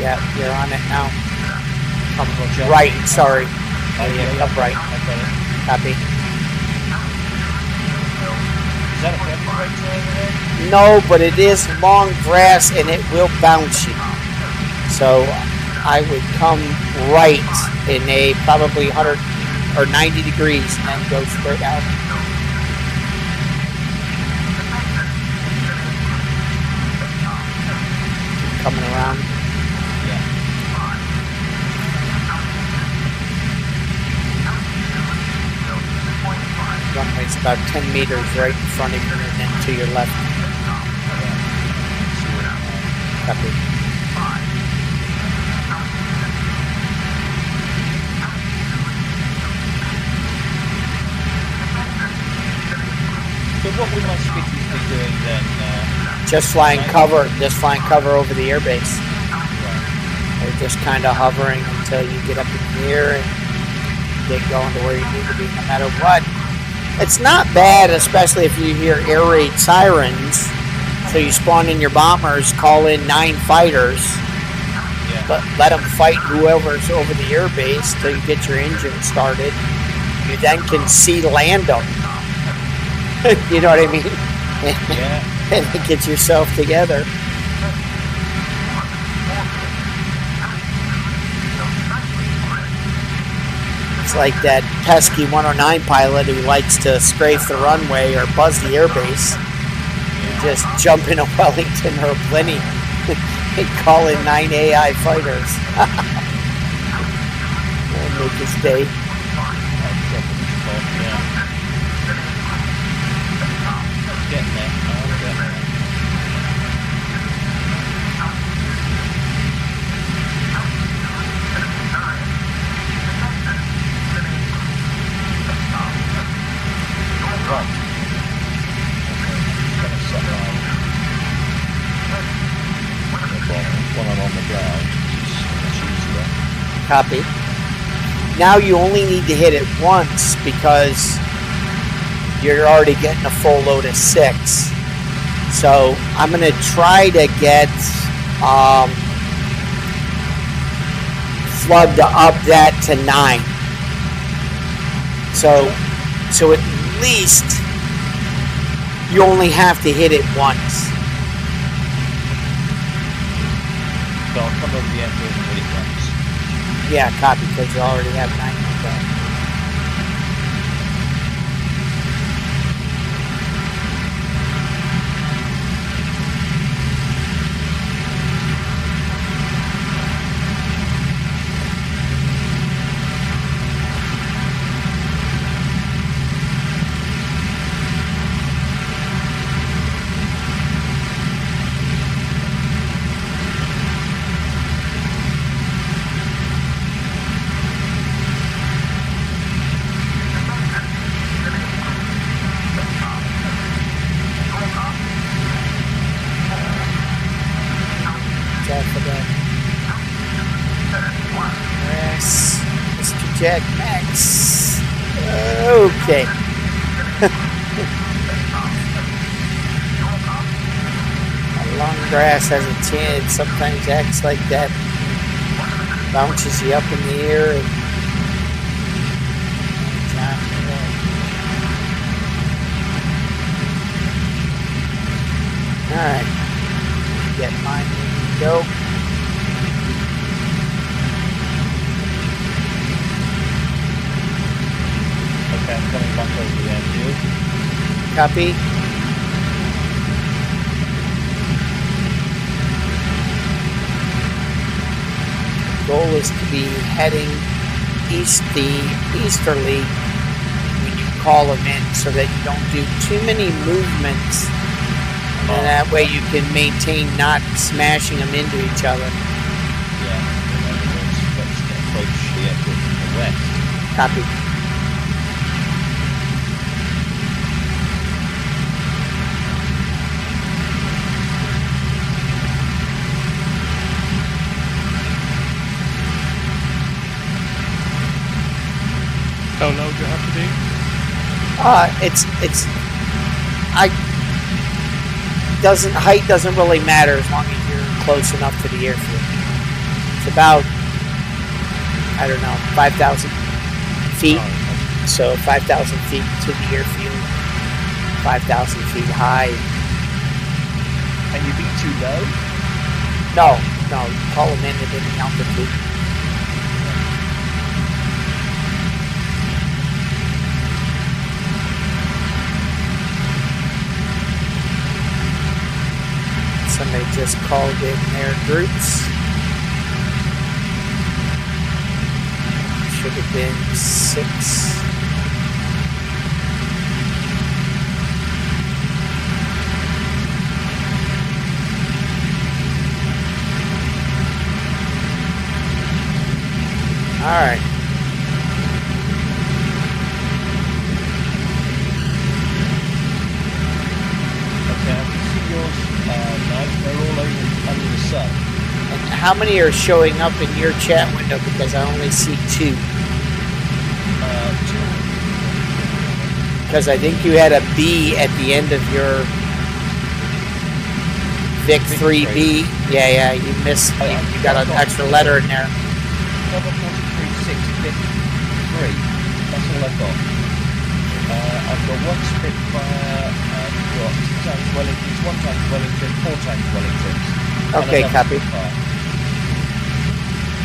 Yeah, you're on it now. Come right, sorry. Come right. Okay. Copy. Is that a camping right over there? No, but it is long grass and it will bounce you. So I would come right in a probably 100 or 90 degrees and then go straight out. Coming around. Yeah. Runway's about 10 meters right in front of you and then to your left. Copy. So what would my skitties be doing then? Just flying cover over the airbase. They're just kind of hovering until you get up in the air and get going to where you need to be no matter what. It's not bad, especially if you hear air raid sirens. So you spawn in your bombers, call in 9 fighters, but let them fight whoever's over the airbase till you get your engine started. You then can see land them. You know what I mean? Yeah. And get yourself together. It's like that pesky 109 pilot who likes to strafe the runway or buzz the airbase. You just jump in a Wellington or a Blenny and call in 9 AI fighters. That'll make his day. Getting there. Copy. Now you only need to hit it once because you're already getting a full load of 6. So I'm going to try to get Flood to up that to 9. So at least you only have to hit it once. So I'll come over the airfield and hit it once. Yeah, copy, because you already have 9 of that. Jack Max. Okay. Long grass has a chance. Sometimes acts like that. Bounces you up in the air. And alright. Get mine. Go. I'm coming back over the airfield. Copy. The goal is to be heading easterly when you call them in so that you don't do too many movements. And that way you can maintain not smashing them into each other. Yeah, let's approach the airfield from the west. Copy. How low do you have to be? Height doesn't really matter as long as you're close enough to the airfield. It's about, 5,000 feet. So 5,000 feet to the airfield. 5,000 feet high. And you'd be too low? No, call them in at any altitude. Somebody just called in their groups. Should have been 6. All right. Okay, I can see yours now. They're all over under the sun. And how many are showing up in your chat window? Because I only see 2. 2. Because I think you had a B at the end of your Vic 3B. Yeah, you missed. You got an extra letter in there. Cover 43, 6, Vic 3. That's all I've got. I've got 1 Spitfire, I've got 2 times Wellingtons, 1 times Wellington, 4 times Wellingtons. Okay, and copy. Spitfire.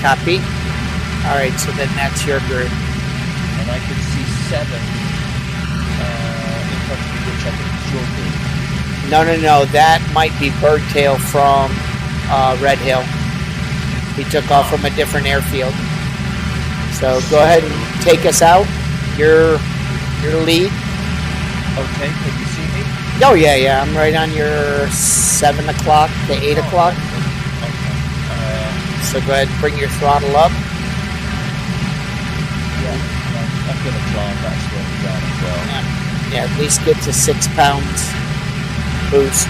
Copy. All right, so then that's your group. And I can see 7 in front of me, which I think is your group. No. That might be Birdtail from Red Hill. He took off from a different airfield. So go ahead and take us out. Your lead. Okay, can you see me? Oh yeah. I'm right on your 7 o'clock to 8 o'clock. Okay. So go ahead and bring your throttle up. Yeah, I'm going to climb that slope down as well. Yeah, at least get to 6 pounds boost.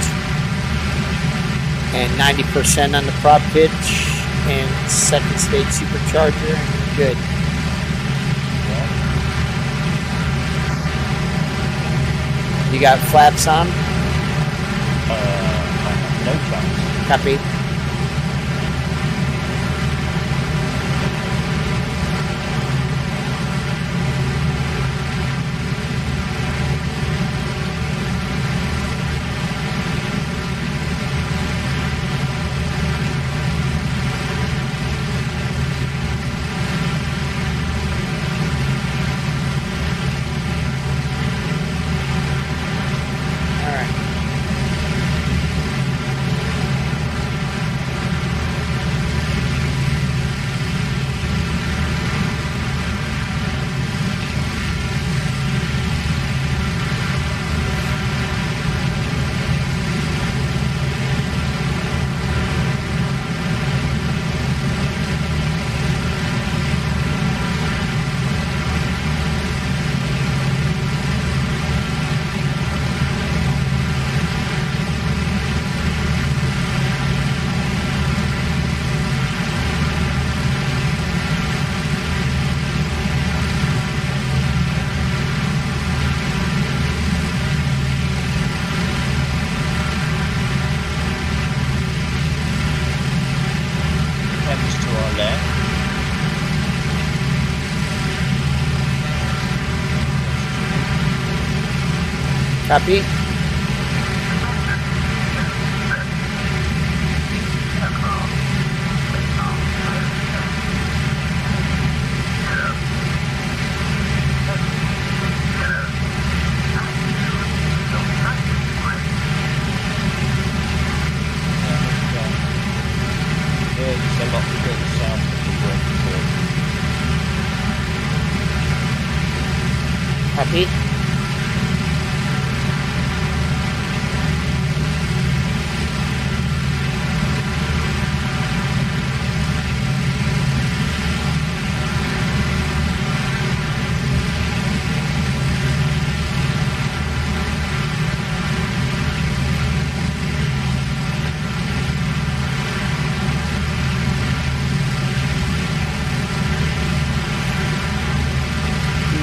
And 90% on the prop pitch. And second stage supercharger, and you're good. You got flaps on? No flaps. Copy. Copy. There's a lot further south than we were before. Copy.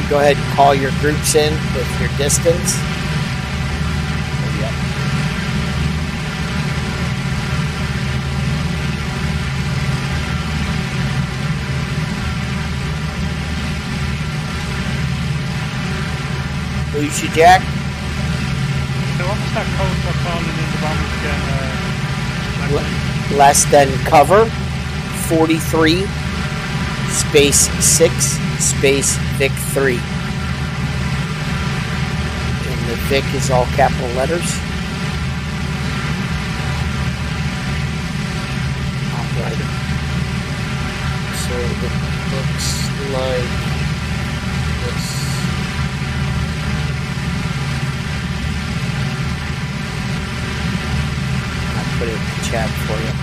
Go ahead and call your groups in with your distance. Oh, yeah. Lucy Jack. So what was that code for calling in the bombers again? Less than cover 43 space 6 space Vic 3. And the Vic is all capital letters. Alright. So it looks like this. I'll put it in the chat for you.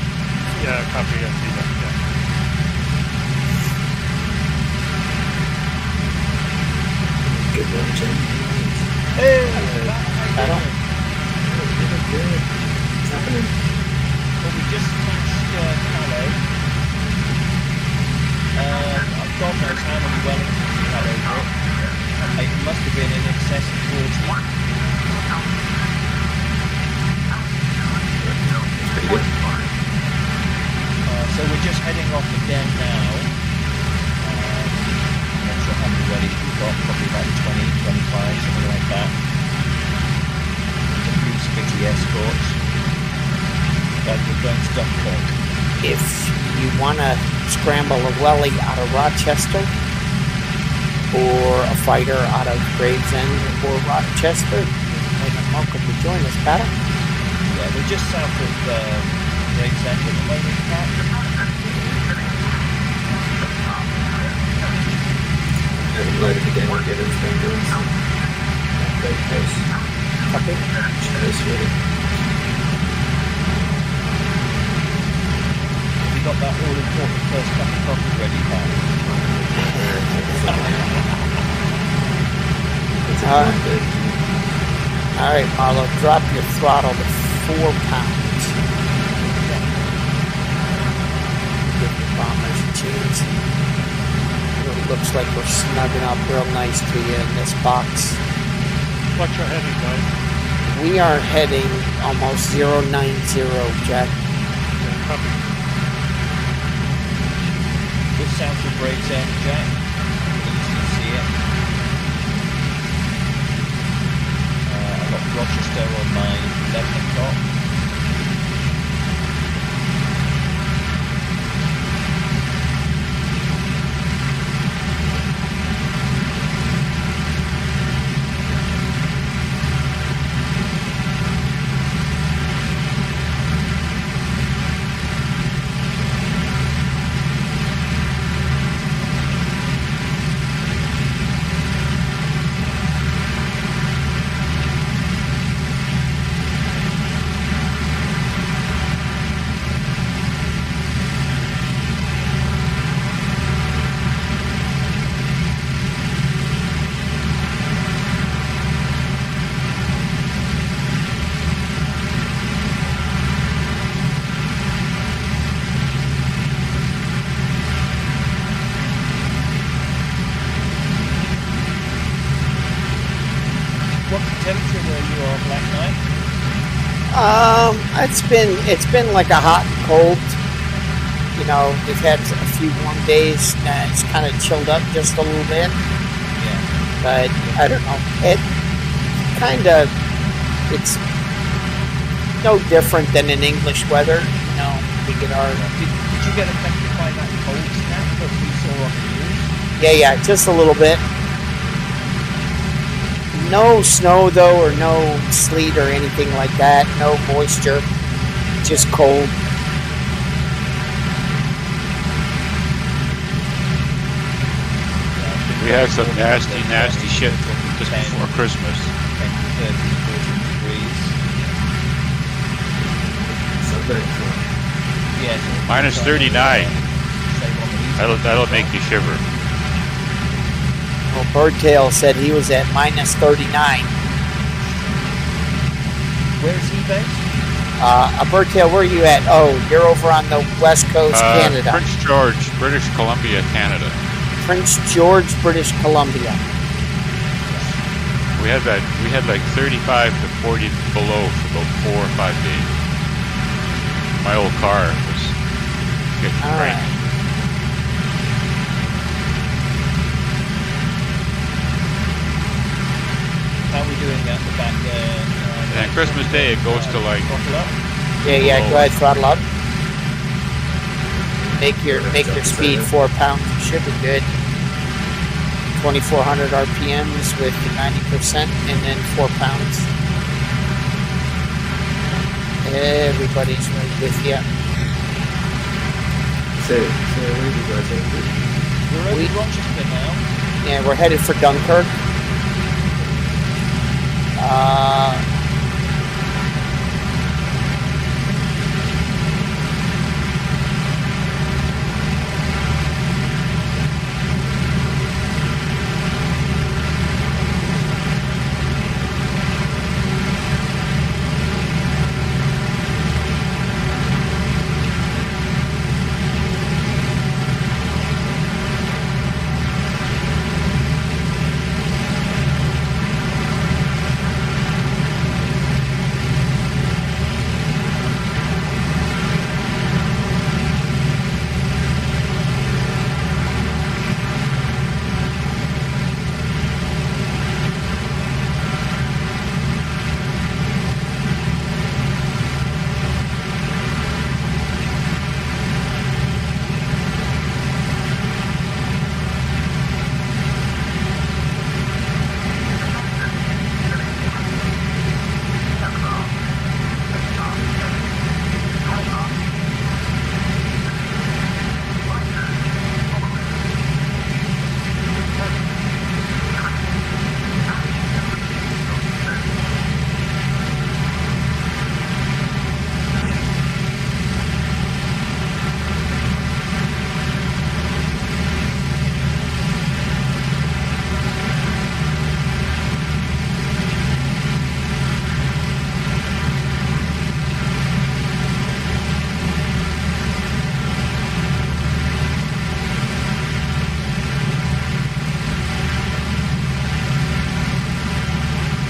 Yeah, copy, I see that, yeah. Good one, Jim. Hey! I don't. What's happening? Well, we just smashed Calais. God knows how many Wellingtons we had over it. It must have been in excess of 40. Pretty good. So we're just heading off again now. Not sure how many wellies we've got, probably about 20, 25, something like that. A few spitty escorts. But we're going to Dunkirk. If you want to scramble a welly out of Rochester or a fighter out of Gravesend or Rochester, you're welcome to join us, Pat. Yeah, we're just south of Gravesend at the moment, Pat. Haven't loaded again, we're getting things doing some great pace. Copy. Shows really. We got that all important first cup of coffee ready, Pat. Alright, Marlo, drop your throttle to 4 pounds. Give the bombers a chance. It looks like we're snugging up real nice to you in this box. What's your heading, guys? We are heading almost 090, Jack. Yeah, copy. Just south of Gravesend, Jack. You can see it. I've got Rochester on my 11 o'clock. What temperature were you on Black Knight? It's been like a hot and cold. You know, we've had a few warm days. It's kind of chilled up just a little bit. Yeah. But I don't know. It's no different than in English weather. You know, we get our. Did you get affected by that cold snap that we saw on the news? Yeah, just a little bit. No snow though, or no sleet or anything like that. No moisture, just cold. We had some nasty shit just before Christmas. 10 to 30, 40 degrees. Sunburn. Yes. Minus 39. That'll make you shiver. Well, Birdtail said he was at minus 39. Where is he based? Birdtail, where are you at? Oh, you're over on the west coast, Canada. Prince George, British Columbia, Canada. Prince George, British Columbia. We had like 35 to 40 below for about 4 or 5 days. My old car was getting All right. right. How are we doing at the back there? then Christmas Day it goes to like Throttle up. Yeah, Oh. go ahead, throttle up. Make your speed 4 pounds. You should be good. 2,400 RPMs with 90% and then 4 pounds. Everybody's right with you. So where are you guys headed? We're over Rochester now. Yeah, we're headed for Dunkirk.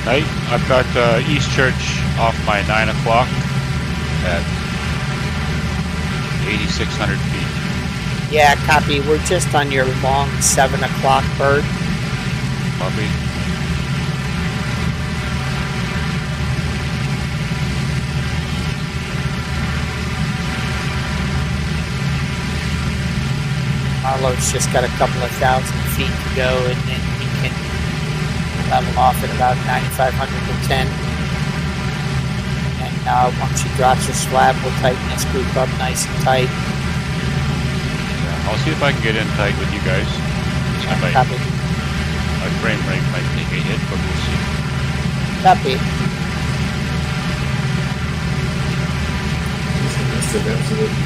night. I've got East Church off my 9 o'clock at 8,600 feet. Yeah, copy. We're just on your long 7 o'clock bird. Copy. Marlowe's just got a couple of thousand feet to go, and then he can level off at about 9,500 to 10. And once he drops his flap, we'll tighten this group up nice and tight. Yeah, I'll see if I can get in tight with you guys. Copy. My frame rate might take a hit, but we'll see. Copy. Must have absolutely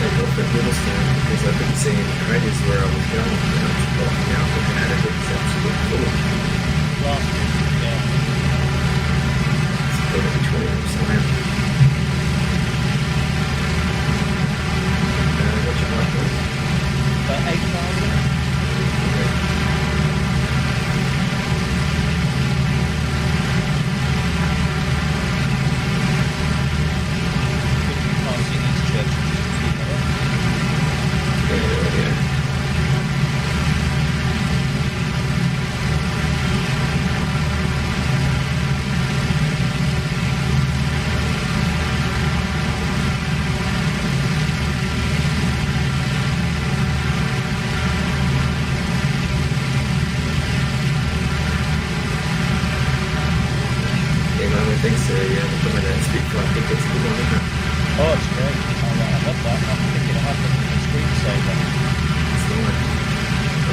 take off at Middlestone because I couldn't see any craters where I was going. And I was walking out looking at it, it was absolutely full. Last week, yeah. It's got to be 20 or something. What's your mark was? About 8,000. Passing East Church. Yeah. I think so, yeah. Some of that speed flight tickets, good one, isn't it? Oh, it's great. I love that. I'm picking it up in the screensaver. It's the one.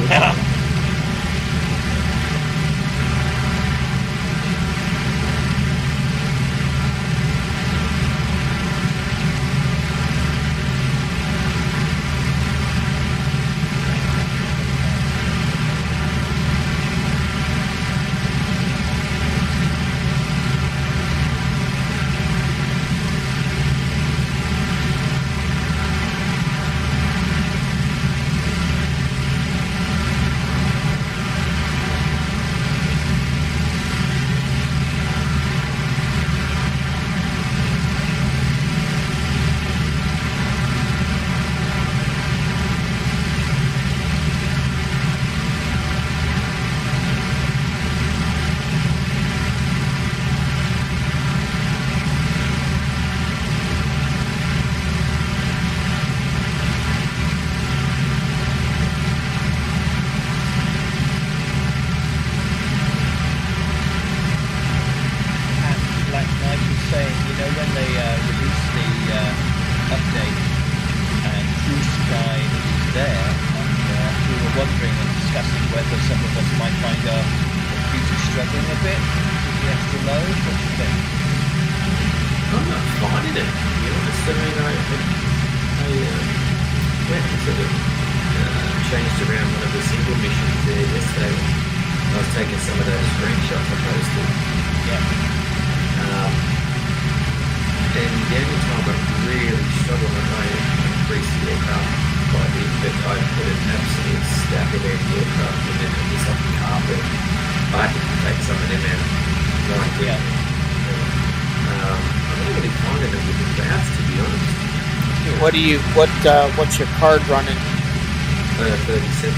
Yeah. some of us might find our computers struggling a bit with the extra load. What do you think? I'm not finding it, to be honest. I mean, I went and sort of changed around one of the single missions there yesterday. I was taking some of those screenshots I posted. Yeah. And the only time I really struggled, I increased the aircraft by a bit, but I put an absolute stack of aircraft in it and just off the carpet. I had to take some of them out. Right, yeah. I'm not really finding it with the crowds, to be honest. What's your card running? 3070.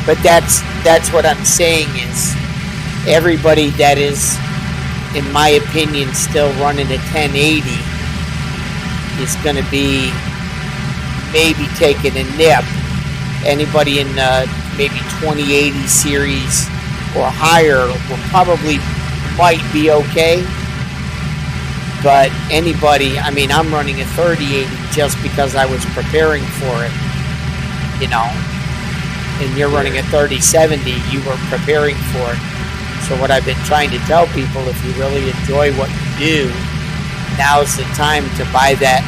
But that's what I'm saying is everybody that is, in my opinion, still running a 1080 is going to be maybe taking a nip. Anybody in maybe 2080 series or higher will probably might be okay. But anybody, I mean, I'm running a 3080 just because I was preparing for it, you know. And you're running a 3070, you were preparing for it. So what I've been trying to tell people, if you really enjoy what you do, now's the time to buy that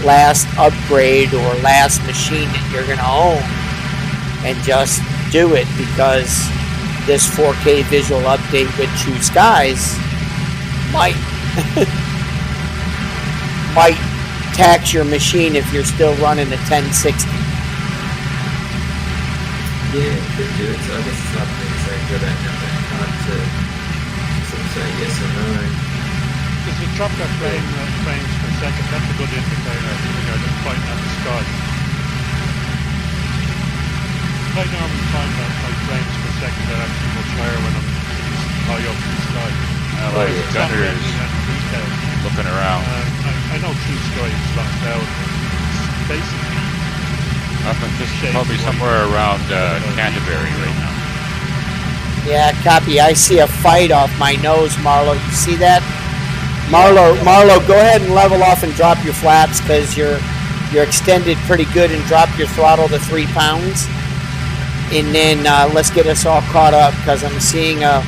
last upgrade or last machine that you're going to own and just do it, because this 4K visual update with True Skies might might tax your machine if you're still running a 1060. Yeah, it could do it. So I guess it's not being so good at that card to sort of say yes or no. If you drop that frames per second, that's a good indicator when you're fighting at the sky. I normally find that my frames per second are actually much higher when I'm high up in the sky. Like gunners looking around. I know True Sky is locked out. It's basically I'm just probably somewhere around Canterbury right now. Yeah, copy. I see a fight off my nose, Marlo. You see that? Marlo, go ahead and level off and drop your flaps, because you're extended pretty good, and drop your throttle to 3 pounds. And then let's get us all caught up, because I'm seeing a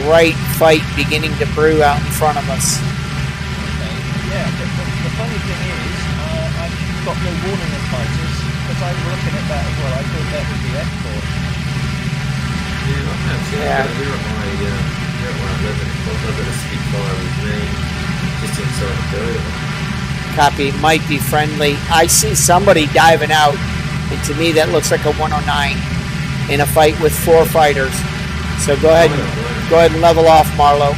right fight beginning to brew out in front of us. Okay. Yeah, the funny thing is, I've got no warning of fighters, because I was looking at that as well. I thought that was the export. Yeah, we're at my 11 o'clock. I've got a Spitfire with me just inside the building. Copy. Might be friendly. I see somebody diving out, and to me that looks like a 109 in a fight with 4 fighters. So go ahead and level off, Marlo.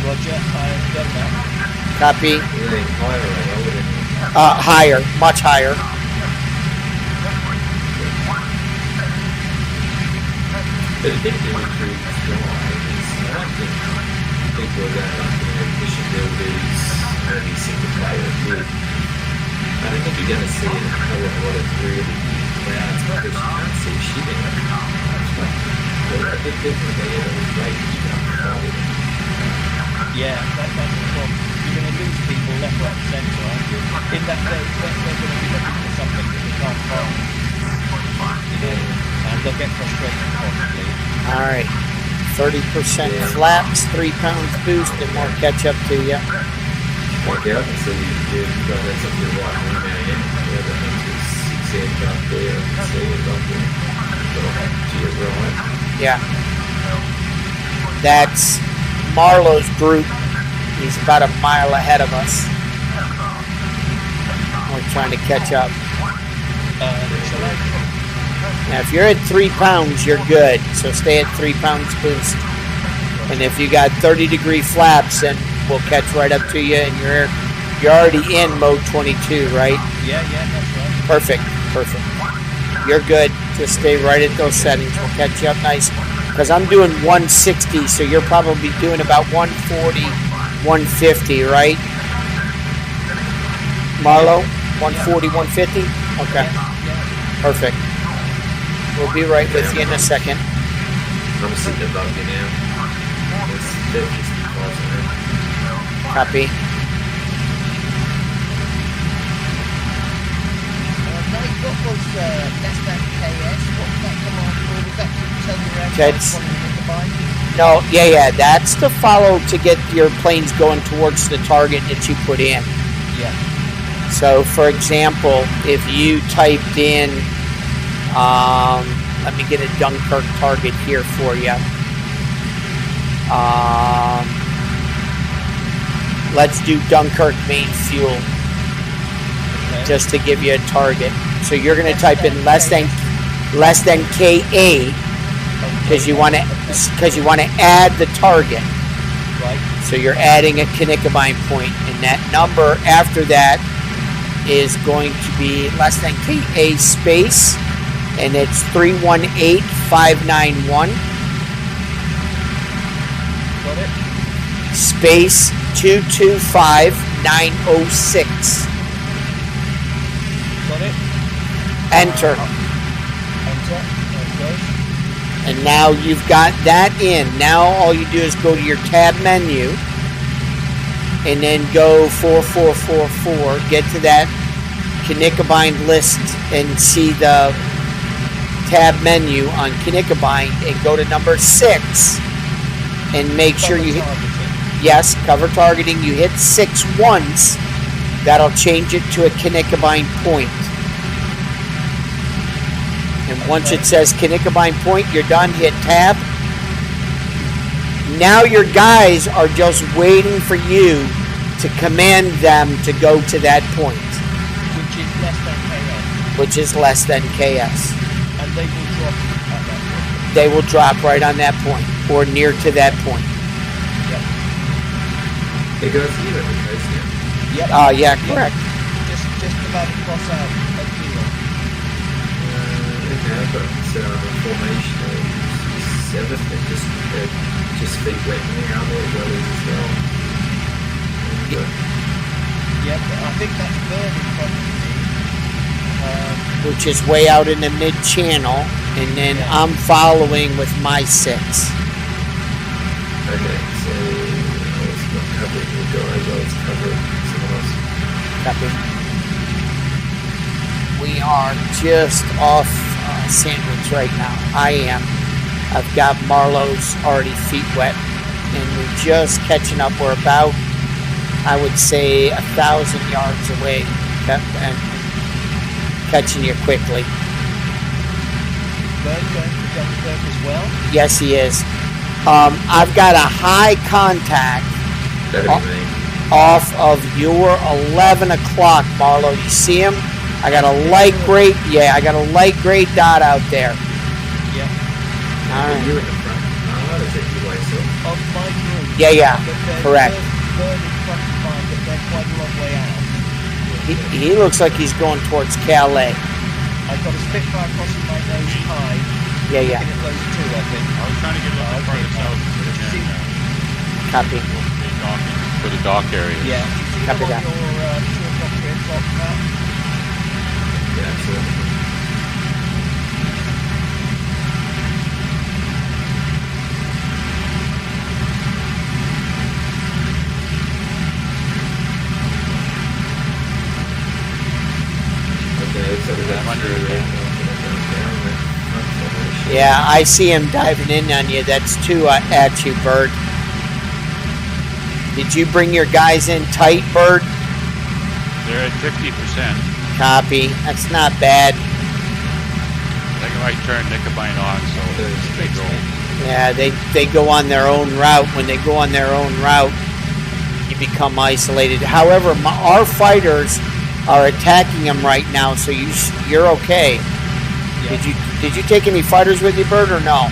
Roger, I've done that. Copy. Higher, higher, much higher. But I think the entry is I don't think people are going to mission builders, only single player good. I don't think you're going to see a lot of really big crowds, because you can't see shit in it. I think people are going to be great. Yeah, that's the problem. You're going to lose people left, right, and centre, aren't you? In that they're going to be looking for something that they can't find. You know, and they'll get frustrated possibly. All right, 30% flaps, 3 pounds boost, and more catch up to you. Okay, I can see you've got that up your right wing there, yeah. Yeah, that means there's 6 aircraft there, I can see it up there. To your right. Yeah. That's Marlo's group. He's about a mile ahead of us. We're trying to catch up. Now, if you're at 3 pounds, you're good. So stay at 3 pounds boost. And if you got 30-degree flaps, then we'll catch right up to you. And you're already in mode 22, right? Yeah, that's right. Perfect. You're good. Just stay right at those settings. We'll catch you up nice. Because I'm doing 160, so you're probably doing about 140, 150, right? Marlo? 140, 150? Okay. Perfect. We'll be right with you in a second. I'm sitting above you now. It's 55. Copy. Mate, what was less than KS? What that That's One of the combined? no, yeah. That's to follow to get your planes going towards the target that you put in. Yeah. So, for example, if you typed in, let me get a Dunkirk target here for you. Let's do Dunkirk main fuel, Okay. just to give you a target. So you're going to type in less than KA because you want to add the target. Right. So you're adding a Knickerbein point, and that number after that is going to be less than KA space, and it's 318591 Got it? space 225906. Got it? Enter. Enter. There it goes. And now you've got that in. Now all you do is go to your tab menu and then go 4444, get to that Knickerbein list and see the tab menu on Knickerbein and go to number 6 and make sure you hit, yes, cover targeting. You hit 6 once. That'll change it to a Knickerbein point. And once it says Knickerbein point, you're done. Hit tab. Now your guys are just waiting for you to command them to go to that point, Which is less than KS. which is less than KS. And they will drop at that point. They will drop right on that point or near to that point. Yep. It goes even because Yep. Yeah, correct. Just about to cross out at zero. okay, I've got a formation of 7 that just feet wet me out there well as well. Yep, I think that's Bird in front of me. Which is way out in the mid channel, and then I'm following with my 6. Okay, so it's not covering your guys, it's covering someone else. Copy. We are just off Sandwich right now. I am. I've got Marlowe's already feet wet, and we're just catching up. We're about, I would say, 1,000 yards away, and catching you quickly. Bird going for Dunkirk as well. Yes, he is. I've got a high contact That'd be me. off of your 11 o'clock, Marlowe. You see him? I got a light gray, I got a light gray dot out there. Yep. All right. You in the front. That's it, you like so. Of my group. Yeah, But they're correct. Bird in front of mine, but they're quite a long way out. He looks like he's going towards Calais. I've got a Spitfire crossing my nose high. Yeah. Looking at those two, I think. I was trying to get a little farther south Copy. for the dock area. Yeah. Copy On that. your 2 o'clock here, top map. Yeah, absolutely. Yeah, I see him diving in on you. That's 2 at you, Bird. Did you bring your guys in tight, Bird? They're at 50%. Copy. That's not bad. I think I might turn Knickerbein on so they go. Yeah, they go on their own route. When they go on their own route, you become isolated. However, our fighters are attacking them right now, so you're okay. Yeah. Did you take any fighters with you, Bird, or no?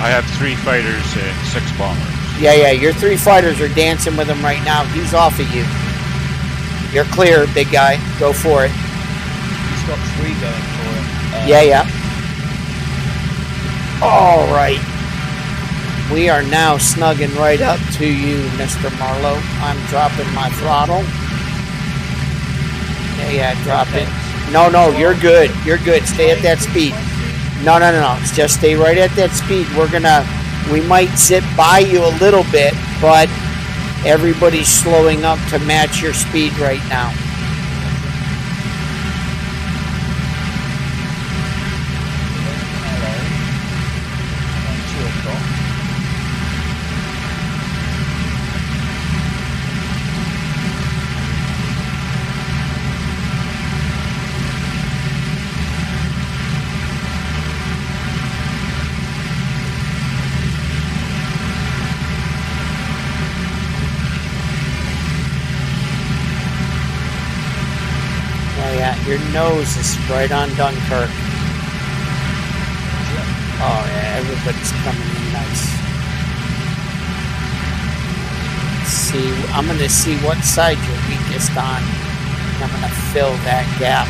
I have 3 fighters and 6 bombers. Yeah, your 3 fighters are dancing with him right now. He's off of you. You're clear, big guy. Go for it. He's got 3 going for him. Yeah. All right. We are now snugging right up to you, Mr. Marlowe. I'm dropping my throttle. Yeah, drop it. No, you're good. You're good. Stay at that speed. No. Just stay right at that speed. We might zip by you a little bit, but everybody's slowing up to match your speed right now. Your nose is right on Dunkirk. Oh yeah, everybody's coming in nice. See, I'm gonna see what side you're weakest on. I'm gonna fill that gap.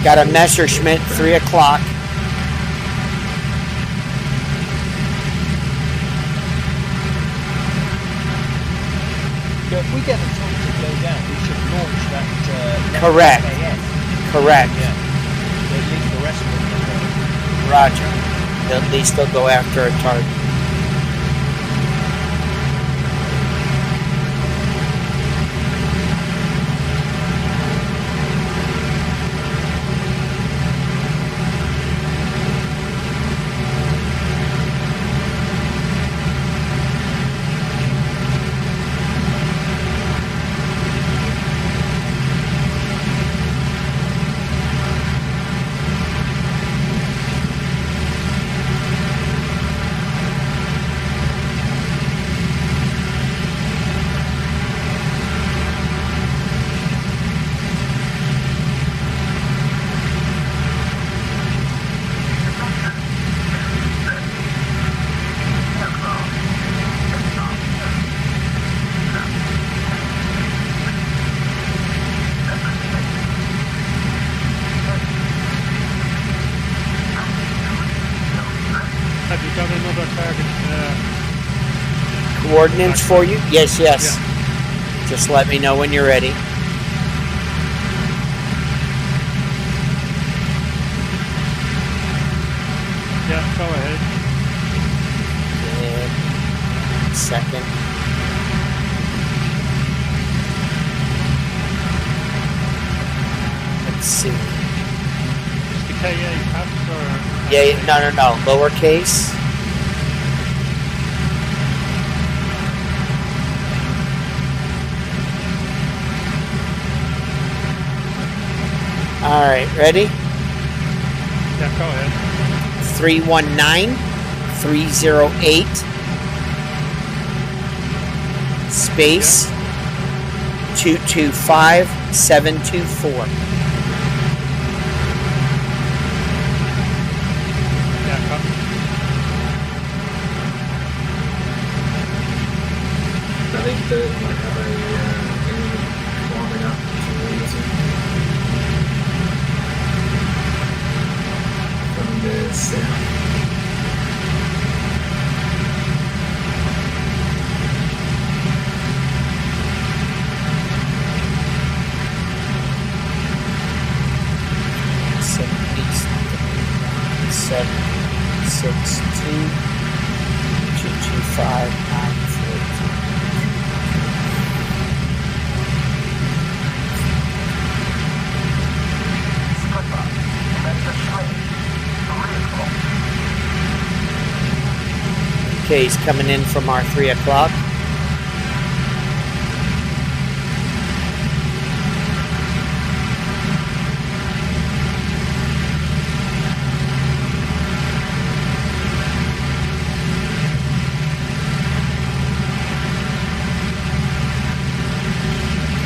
Got a Messerschmitt, 3 o'clock. So if we get the time to blow down, we should launch that. Correct. SAS. Correct. Yeah. At least the rest of them will go. Roger. At least they'll go after a target. Have you got another target? Coordinates for you? Yes, yes. Yeah. Just let me know when you're ready. Yeah, go ahead. Second. Let's see. Is the KA caps or? Yeah, no. Lowercase. All right, ready? Yeah, go ahead. 319-308 space 225724. Yeah, copy. I think that might have a enemy warming up for no reason. From the south. East 762 225 Okay, he's coming in from our 3 o'clock.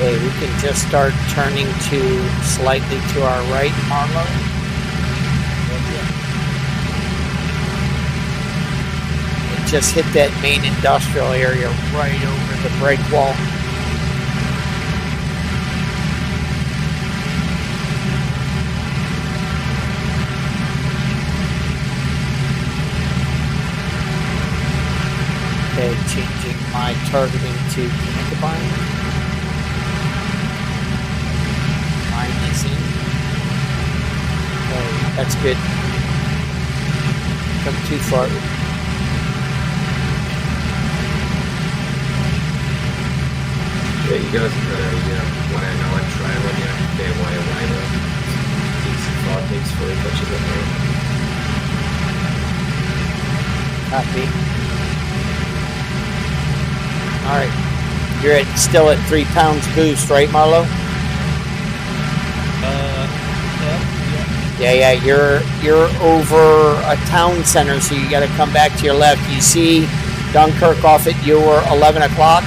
Okay, we can just start turning to slightly to our right, Marlo. And just hit that main industrial area right over the break wall. Okay, changing my targeting to Connectabine. Is in. Oh, that's good. Come too far. Yeah, you guys have got a one and nine trailer, fair way away though. Decent 5 mix for it, but you got there. Copy. Alright. You're still at 3 pounds boost, right, Marlo? Yeah. Yeah, you're over a town center, so you got to come back to your left. You see Dunkirk off at your 11 o'clock?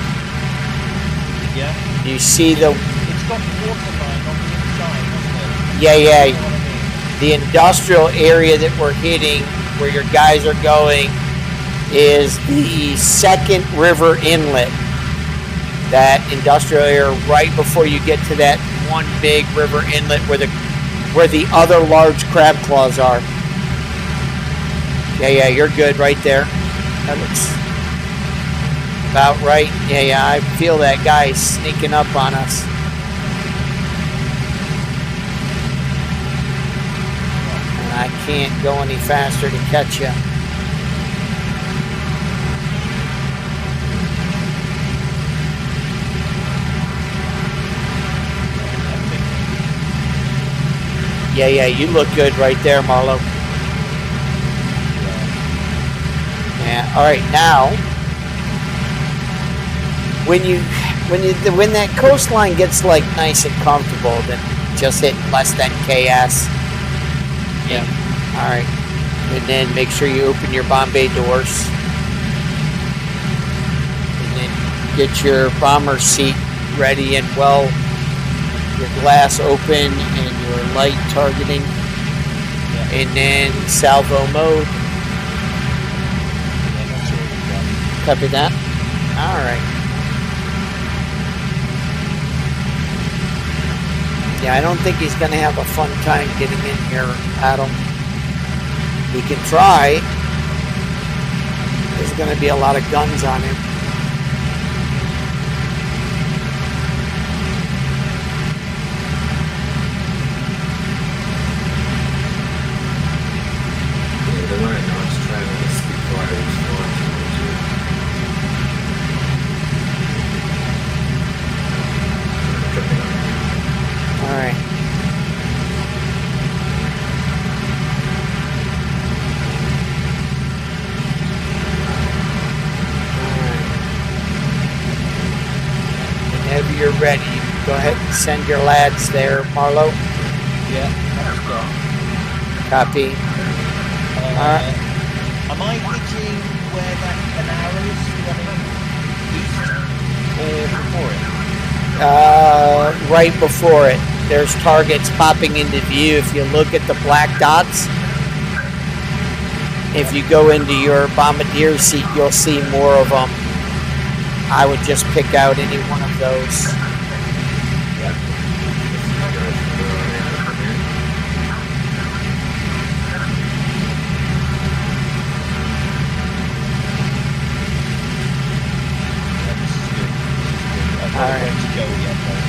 Yeah. You see the... It's got the water line on the inside, doesn't it? Yeah. You know what I mean? The industrial area that we're hitting, where your guys are going, is the second river inlet. That industrial area right before you get to that one big river inlet where the other large crab claws are. Yeah, you're good right there. That looks about right. Yeah, I feel that guy sneaking up on us. And I can't go any faster to catch you. Yeah, you look good right there, Marlo. Yeah. All right, now when that coastline gets like nice and comfortable, then just hit less than KS. Yeah. All right, and then make sure you open your bomb bay doors, and then get your bomber seat ready and well. Your glass open and your light targeting, and then salvo mode. Copy that. All right. Yeah, I don't think he's going to have a fun time getting in here, Adam. He can try. There's going to be a lot of guns on him. Whenever you're ready, you can go ahead and send your lads there, Marlo. Yeah, let's go. Copy. Alright. Am I hitting where that an arrow is running east or before it? Right before it. There's targets popping into view. If you look at the black dots, if you go into your bombardier seat, you'll see more of them. I would just pick out any one of those.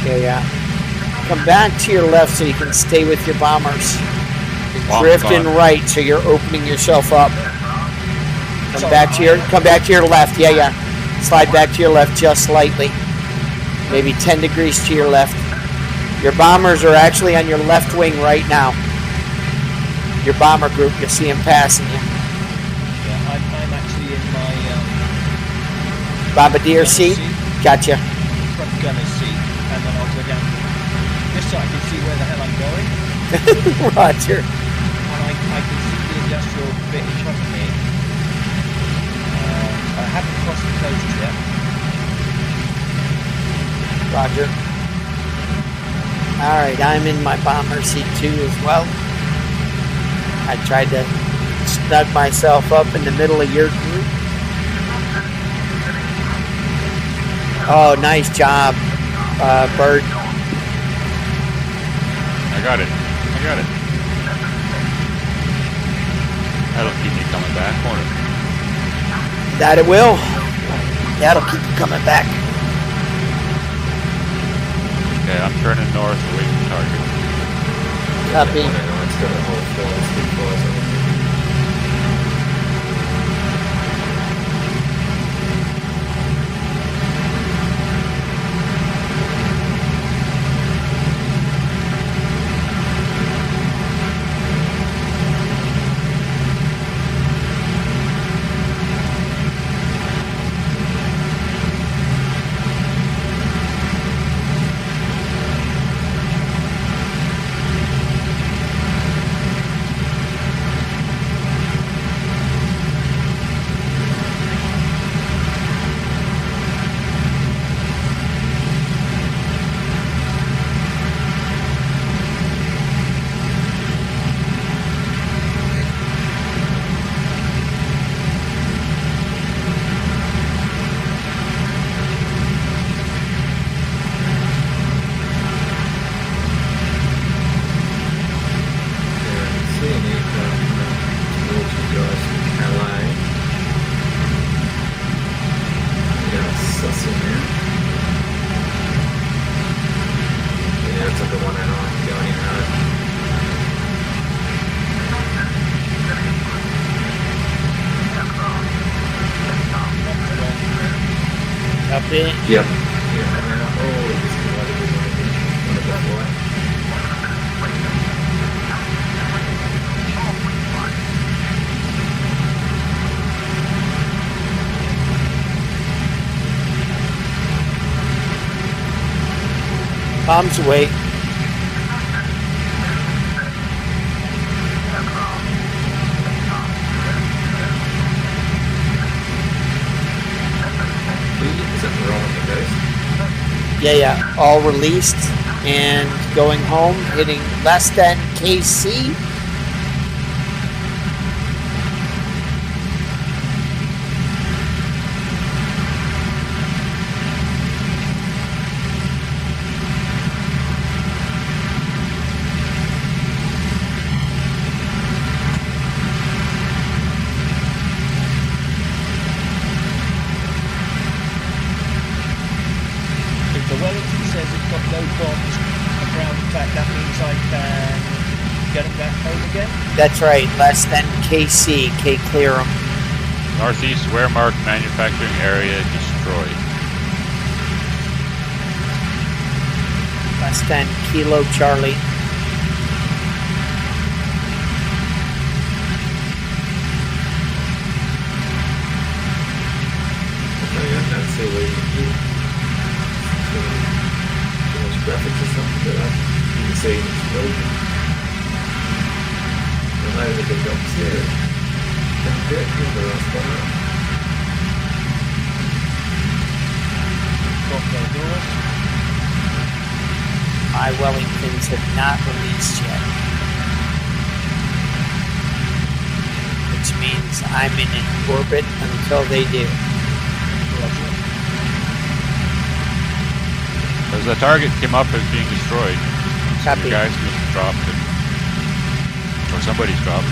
Yeah. Come back to your left so you can stay with your bombers. You're drifting right, so you're opening yourself up. Come back to your left. Yeah. Slide back to your left just slightly. Maybe 10 degrees to your left. Your bombers are actually on your left wing right now. Your bomber group, you'll see them passing you. Yeah, I'm actually in my bombardier seat. Gotcha. Front gunner seat, and then I'll go down this side. I can see where the hell I'm going. Roger. And I can see the industrial bit in front of me. I haven't crossed the coast yet. Roger. Alright, I'm in my bomber seat too as well. I tried to snug myself up in the middle of your group. Oh, nice job, Bird. I got it. That'll keep me coming back, won't it? That it will. That'll keep you coming back. Okay, I'm turning north away from target. Copy. Copy. Yep. Yeah. Oh, this is what it is. One of the four. Bombs away. Is that for all of you guys? Yeah. All released and going home, hitting less than KC. The Wellington says it's got no bombs and ground attack. That means I can get them back home again. That's right, less than KC. K clear 'em. Northeast Wehrmacht manufacturing area destroyed. Less than Kilo Charlie. I'd say waiting. Too much graphics or something, but I'm even saying it's broken. And I would look upstairs. Down there, the last one. Got their doors. My Wellingtons have not released yet. Which means I'm in an orbit until they do. As the target came up as being destroyed, some Copy. guys must have dropped it. Or somebody's dropped.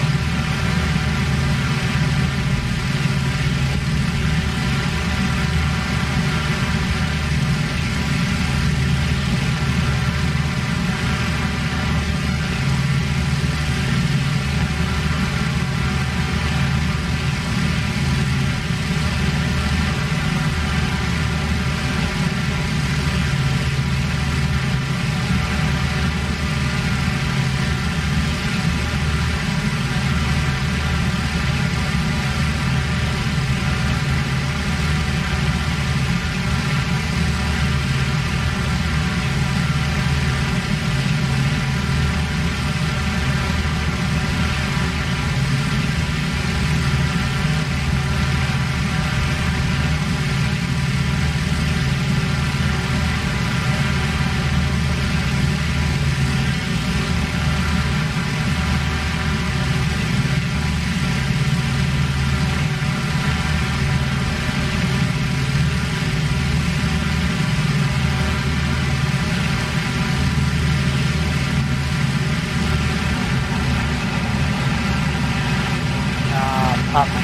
Pop my.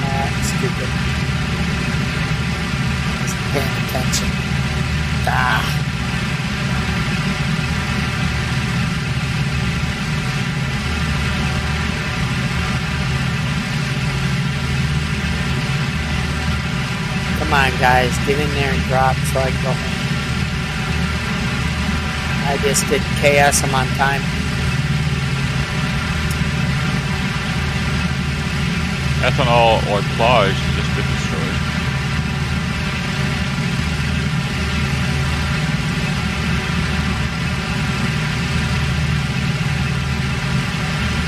That's stupid. Wasn't paying attention. Ah. Come on, guys, get in there and drop so I can go home. I just did chaos. I'm on time. Ethanol or plage has just been destroyed.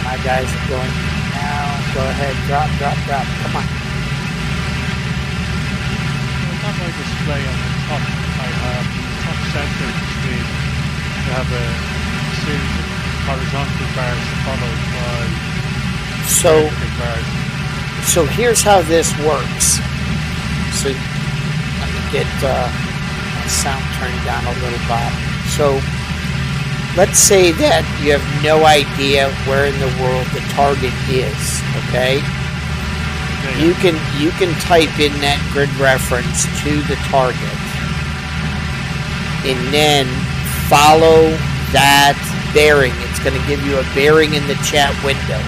My guys are going now. Go ahead, drop. Come on. On my display on the top, I have the top center of the screen. I have a series of horizontal bars followed by vertical bars. So here's how this works. So let me get my sound turned down a little bit. So let's say that you have no idea where in the world the target is, okay? You can type in that grid reference to the target and then follow that bearing. It's going to give you a bearing in the chat window.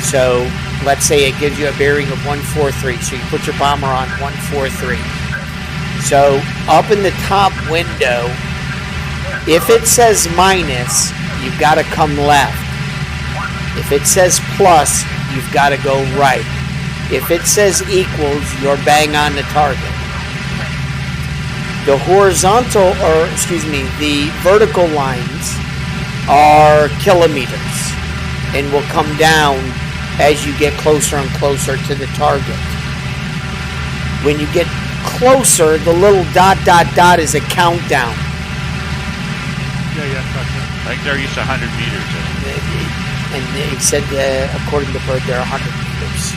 So let's say it gives you a bearing of 143. So you put your bomber on 143. So up in the top window, if it says minus, you've got to come left. If it says plus, you've got to go right. If it says equals, you're bang on the target. The the vertical lines are kilometers and will come down as you get closer and closer to the target. When you get closer, the little dot, dot, dot is a countdown. Yeah, gotcha. I think they're used to 100 meters. And they said, according to Bird, they're 100 meters.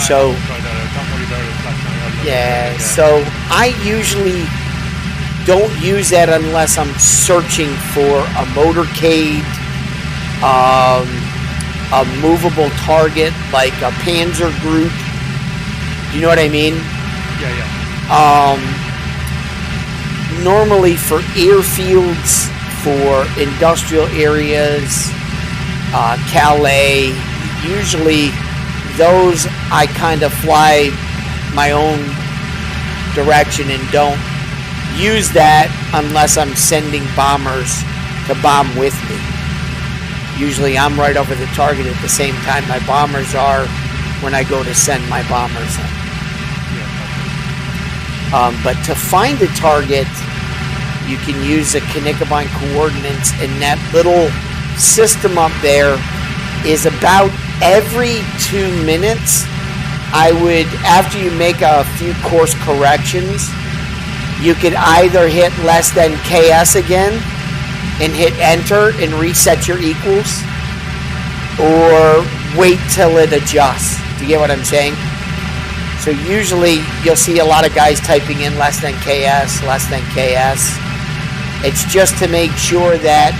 So, yeah, so I usually don't use that unless I'm searching for a motorcade, a movable target like a Panzer group. Do you know what I mean? Yeah. Normally for airfields, for industrial areas, Calais, usually those I kind of fly my own direction and don't use that unless I'm sending bombers to bomb with me. Usually I'm right over the target at the same time my bombers are when I go to send my bombers in. But to find a target, you can use the Knickerbein coordinates, and that little system up there is about every 2 minutes. I would, after you make a few course corrections, you could either hit less than KS again and hit enter and reset your equals, or wait till it adjusts. Do you get what I'm saying? So usually you'll see a lot of guys typing in less than KS, less than KS. It's just to make sure that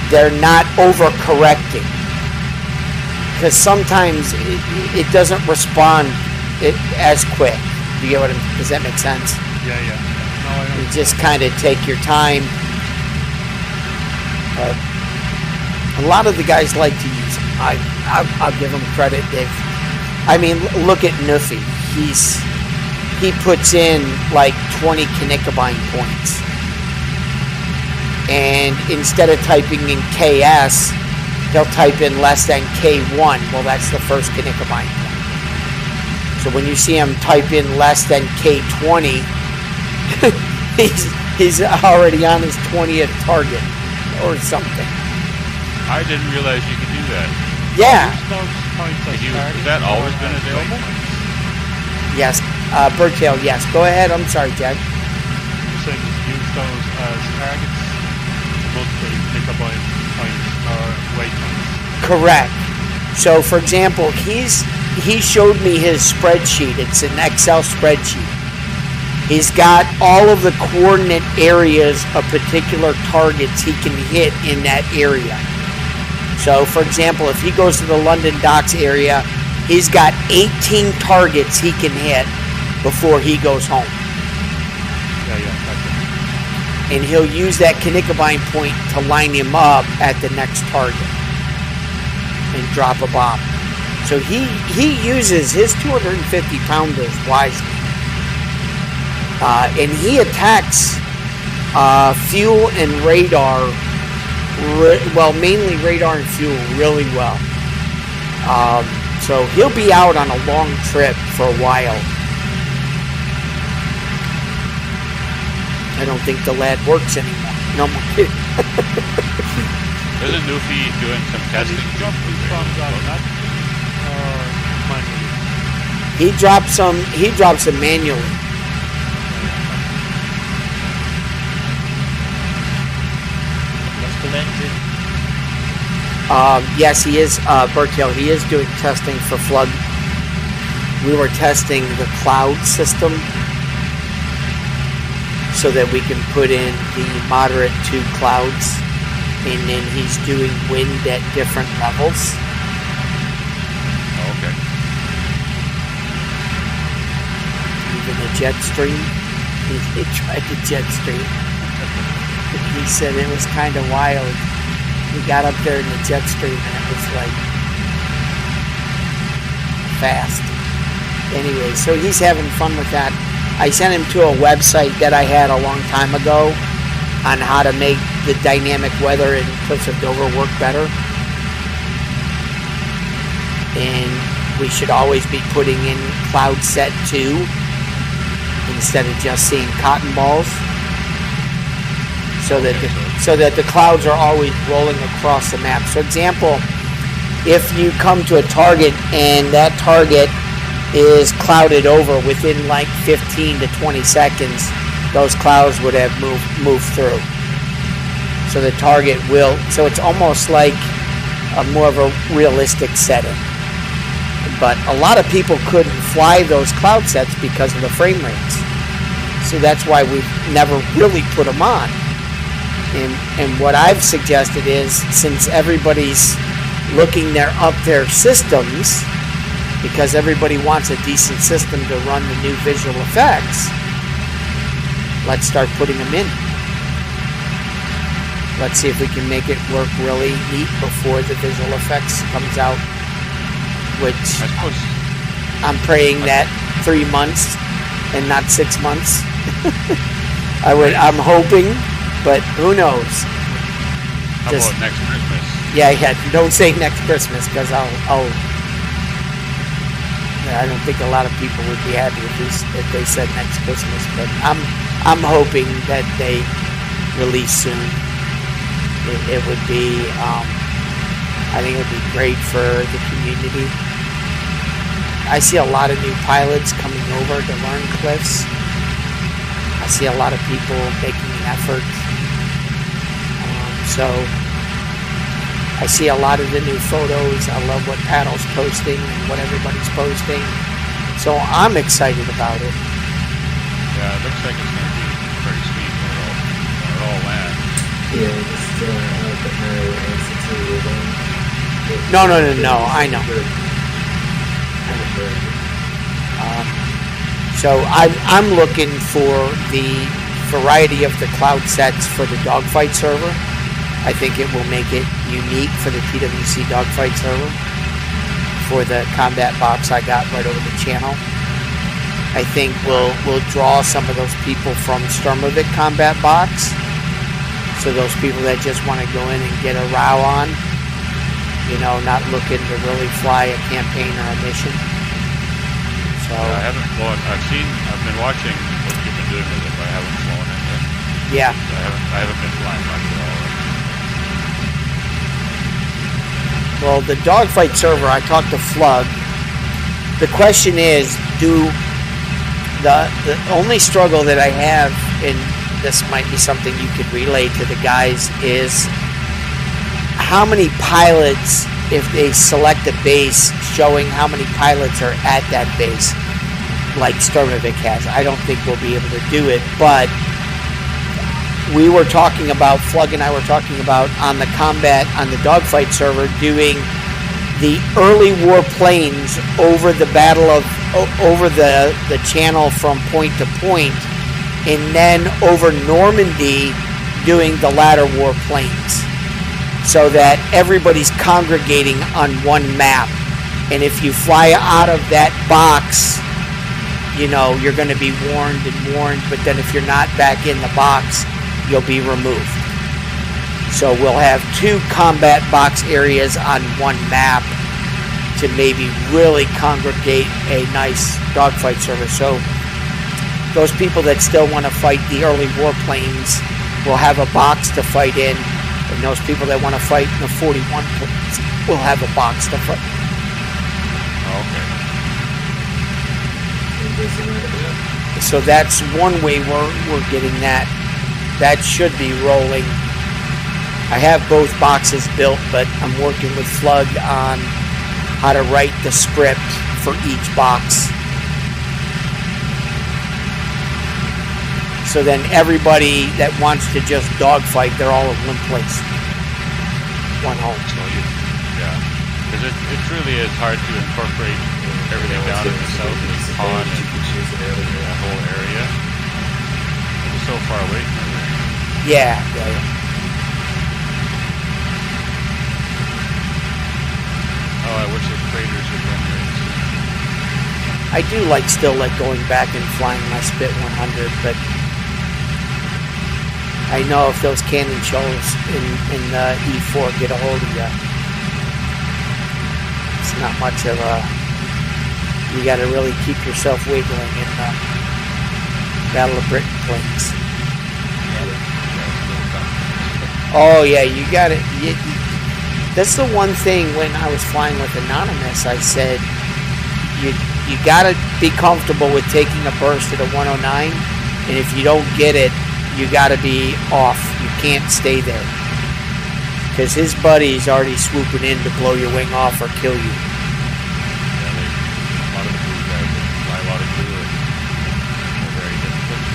they're not overcorrecting. Because sometimes it doesn't respond as quick. Do you get what does that make sense? Yeah. No, I you just kind of take your time. A lot of the guys like to use them. I'll give them credit. Look at Nuffy. He puts in like 20 Knickerbein points. And instead of typing in KS, he'll type in less than K1. Well, that's the first Knickerbein point. So when you see him type in less than K20, he's already on his 20th target or something. I didn't realize you could do that. Yeah. Has that always been available? Yes. Birdtail, yes. Go ahead. I'm sorry, Jack. You're saying use those as targets? Multiple Knickerbein points or waypoints. Correct. So, for example, he showed me his spreadsheet. It's an Excel spreadsheet. He's got all of the coordinate areas of particular targets he can hit in that area. So, for example, if he goes to the London Docks area, he's got 18 targets he can hit before he goes home. Yeah. And he'll use that Knickerbein point to line him up at the next target and drop a bomb. So he uses his 250 pounders wisely. And he attacks fuel and radar, mainly radar and fuel, really well. So he'll be out on a long trip for a while. I don't think the lad works anymore. No more kidding. Isn't Nuffy doing some testing? Drop these bombs out of that, or manually? He drops them manually. Engine. Yes, he is, Bertel. He is doing testing for flood. We were testing the cloud system so that we can put in the moderate to clouds, and then he's doing wind at different levels. Oh, okay. Even the jet stream. He tried the jet stream. He said it was kind of wild. We got up there in the jet stream and it was like fast. Anyway, so he's having fun with that. I sent him to a website that I had a long time ago on how to make the dynamic weather in Cliffs of Dover work better. And we should always be putting in cloud set 2 instead of just seeing cotton balls, so that the clouds are always rolling across the map. So example, if you come to a target and that target is clouded over within like 15 to 20 seconds, those clouds would have moved through. So the target will, so it's almost like a more of a realistic setting. But a lot of people couldn't fly those cloud sets because of the frame rates. So that's why we've never really put them on. And what I've suggested is, since everybody's looking up their systems, because everybody wants a decent system to run the new visual effects, let's start putting them in. Let's see if we can make it work really neat before the visual effects comes out, which I'm praying that 3 months and not 6 months. I'm hoping, but who knows? How about next Christmas? Yeah, don't say next Christmas, because I don't think a lot of people would be happy if they said next Christmas. But I'm hoping that they release soon. It would be, I think it would be great for the community. I see a lot of new pilots coming over to learn Cliffs. I see a lot of people making an effort. So I see a lot of the new photos. I love what Paddle's posting and what everybody's posting. So I'm excited about it. Yeah, it looks like it's going to be pretty sweet when it all lands. Yeah, just out the high altitude. No, I know. So I'm looking for the variety of the cloud sets for the dogfight server. I think it will make it unique for the TWC dogfight server. For the combat box I got right over the channel, I think we'll draw some of those people from Sturmovik combat box. So those people that just want to go in and get a row on, not looking to really fly a campaign or a mission. So I haven't flown. I've been watching what you've been doing with it, but I haven't flown it yet. Yeah. So I haven't been flying much at all. Well, the dogfight server, I talked to Flug. The question is, the only struggle that I have, and this might be something you could relay to the guys, is how many pilots, if they select a base showing how many pilots are at that base, like Sturmovik has. I don't think we'll be able to do it, but we were talking about, Flug and I were talking about on the dogfight server, doing the early war planes over the over the channel from point to point, and then over Normandy doing the latter war planes, so that everybody's congregating on one map. And if you fly out of that box, you're going to be warned, but then if you're not back in the box, you'll be removed. So we'll have 2 combat box areas on one map to maybe really congregate a nice dogfight server. So those people that still want to fight the early war planes will have a box to fight in, and those people that want to fight in the 41 planes will have a box to fight. Okay. So that's one way we're getting that. That should be rolling. I have both boxes built, but I'm working with Flug on how to write the script for each box. So then everybody that wants to just dogfight, they're all in one place. One home. So yeah. Because it really is hard to incorporate everything down in the south of the pond and that whole area. It's so far away from everything. Yeah. Oh, I wish those craters would run right. I do still like going back and flying my Spit 100, but I know if those cannon shells in the E4 get a hold of you, it's not much of a. You got to really keep yourself wiggling in the Battle of Britain planes. Oh yeah, you got it. That's the one thing when I was flying with Anonymous, I said you got to be comfortable with taking a burst at a 109, and if you don't get it, you got to be off. You can't stay there because his buddy's already swooping in to blow your wing off or kill you. A lot of the crew guys that fly a lot of crew are very disciplined.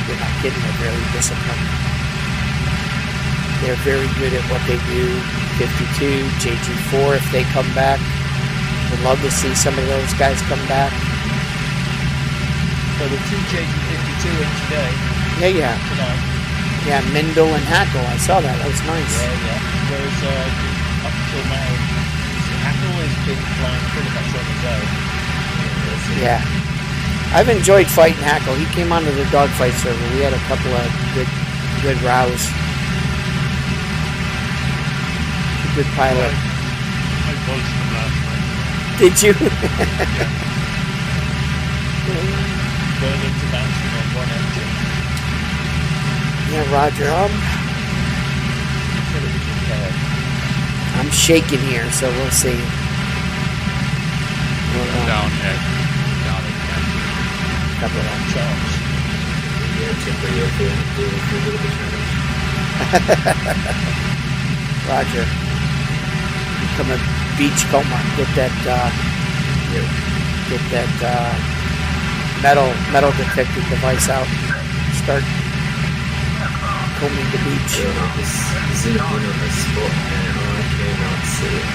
You're not kidding. They're very disciplined. They're very good at what they do. 52, JG4 if they come back. Would love to see some of those guys come back. So the 2 JG52 in today. Yeah. Tonight. Yeah, Mindel and Hackle. I saw that. That was nice. Yeah. Whereas up until now, Hackle has been flying pretty much on his own. Yeah. I've enjoyed fighting Hackle. He came onto the dogfight server. We had a couple of good rows. Good pilot. I buzzed him last night. Did you? Going into bouncing on one engine. Yeah, Roger. I'm shaking here, so we'll see. Down at Couple of chance. Roger. Become a beachcomber. Get that metal detecting device out. Start combing the beach. Zoom in on the spot and I cannot see it.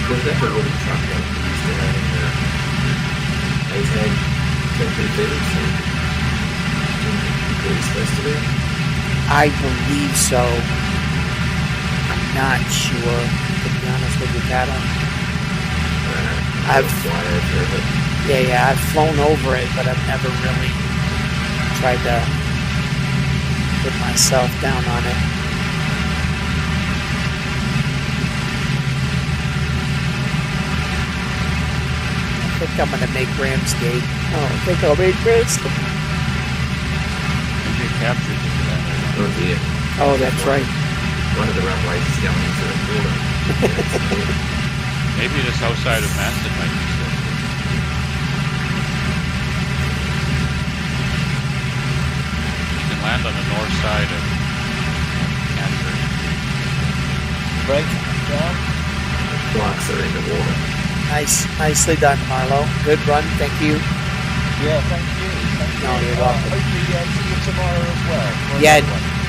Was that the wooden truck that we used to have in the A-tag temporary fittings? What are you supposed to do? I believe so. I'm not sure, to be honest with you, Pat. I've flown over it, but I've never really tried to put myself down on it. I think I'm gonna make Ramsgate. Oh, I think I'll make Ramsgate. You get captured into that. Oh dear. Oh, that's right. One of the runways is going into the water. Maybe the south side of Manson might be still. You can land on the north side of Canterbury. Break down. Blocks are in the water. Nicely done, Marlo. Good run, thank you. Yeah, thank you. No, you're welcome. Hopefully, see you tomorrow as well. Yeah,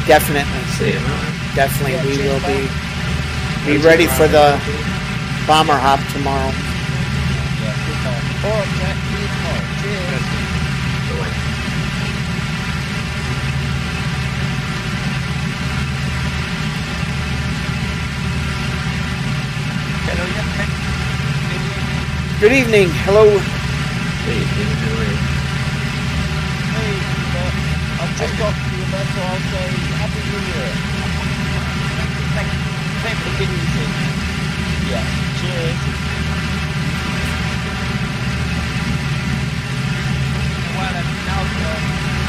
definitely. See you, man. Definitely, Yeah, we cheers, will man. be ready for the bomber hop tomorrow. Yeah, good man. All right, Jack. See you tomorrow. Cheers. Bye. Hello, yeah. Good evening. Hello. Hey, how are you? Hey, I've just got to you, man, so I'll say Happy New Year. Thanks for being easy. Yeah, cheers. Well, now,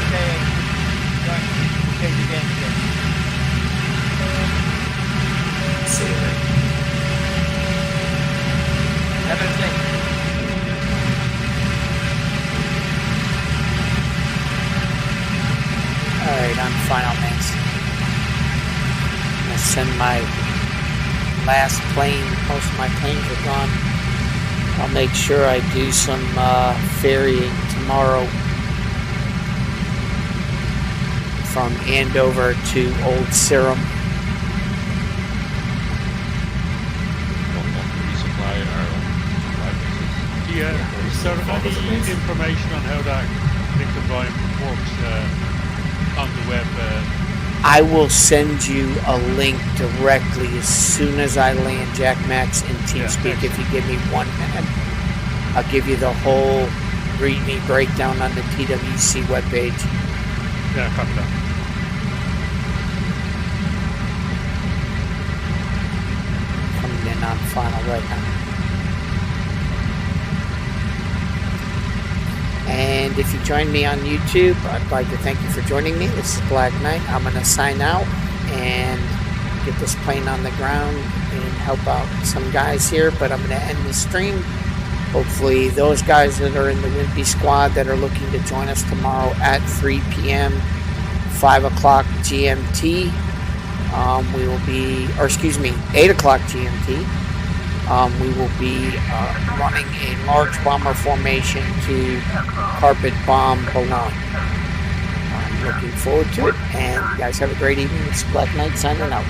okay, again. See you, mate. Have a good day. Alright, I'm final, mates. I'm gonna send my last plane. Most of my planes are gone. I'll make sure I do some ferrying tomorrow from Andover to Old Sarum. Resupply our supply bases. Yeah, is there any information on how that nickel volume works on the web? I will send you a link directly as soon as I land Jack Max in TeamSpeak. If you give me 1 minute, I'll give you the whole README breakdown on the TWC webpage. Yeah, copy that. Coming in on final right now. And if you join me on YouTube, I'd like to thank you for joining me. This is Black Knight. I'm going to sign out and get this plane on the ground and help out some guys here. But I'm going to end the stream. Hopefully those guys that are in the Wimpy squad that are looking to join us tomorrow at 3 p.m., 5 o'clock GMT, we will be, or excuse me, 8 o'clock GMT. We will be running a large bomber formation to carpet bomb Boulogne. I'm looking forward to it, and you guys have a great evening. It's Black Knight signing out.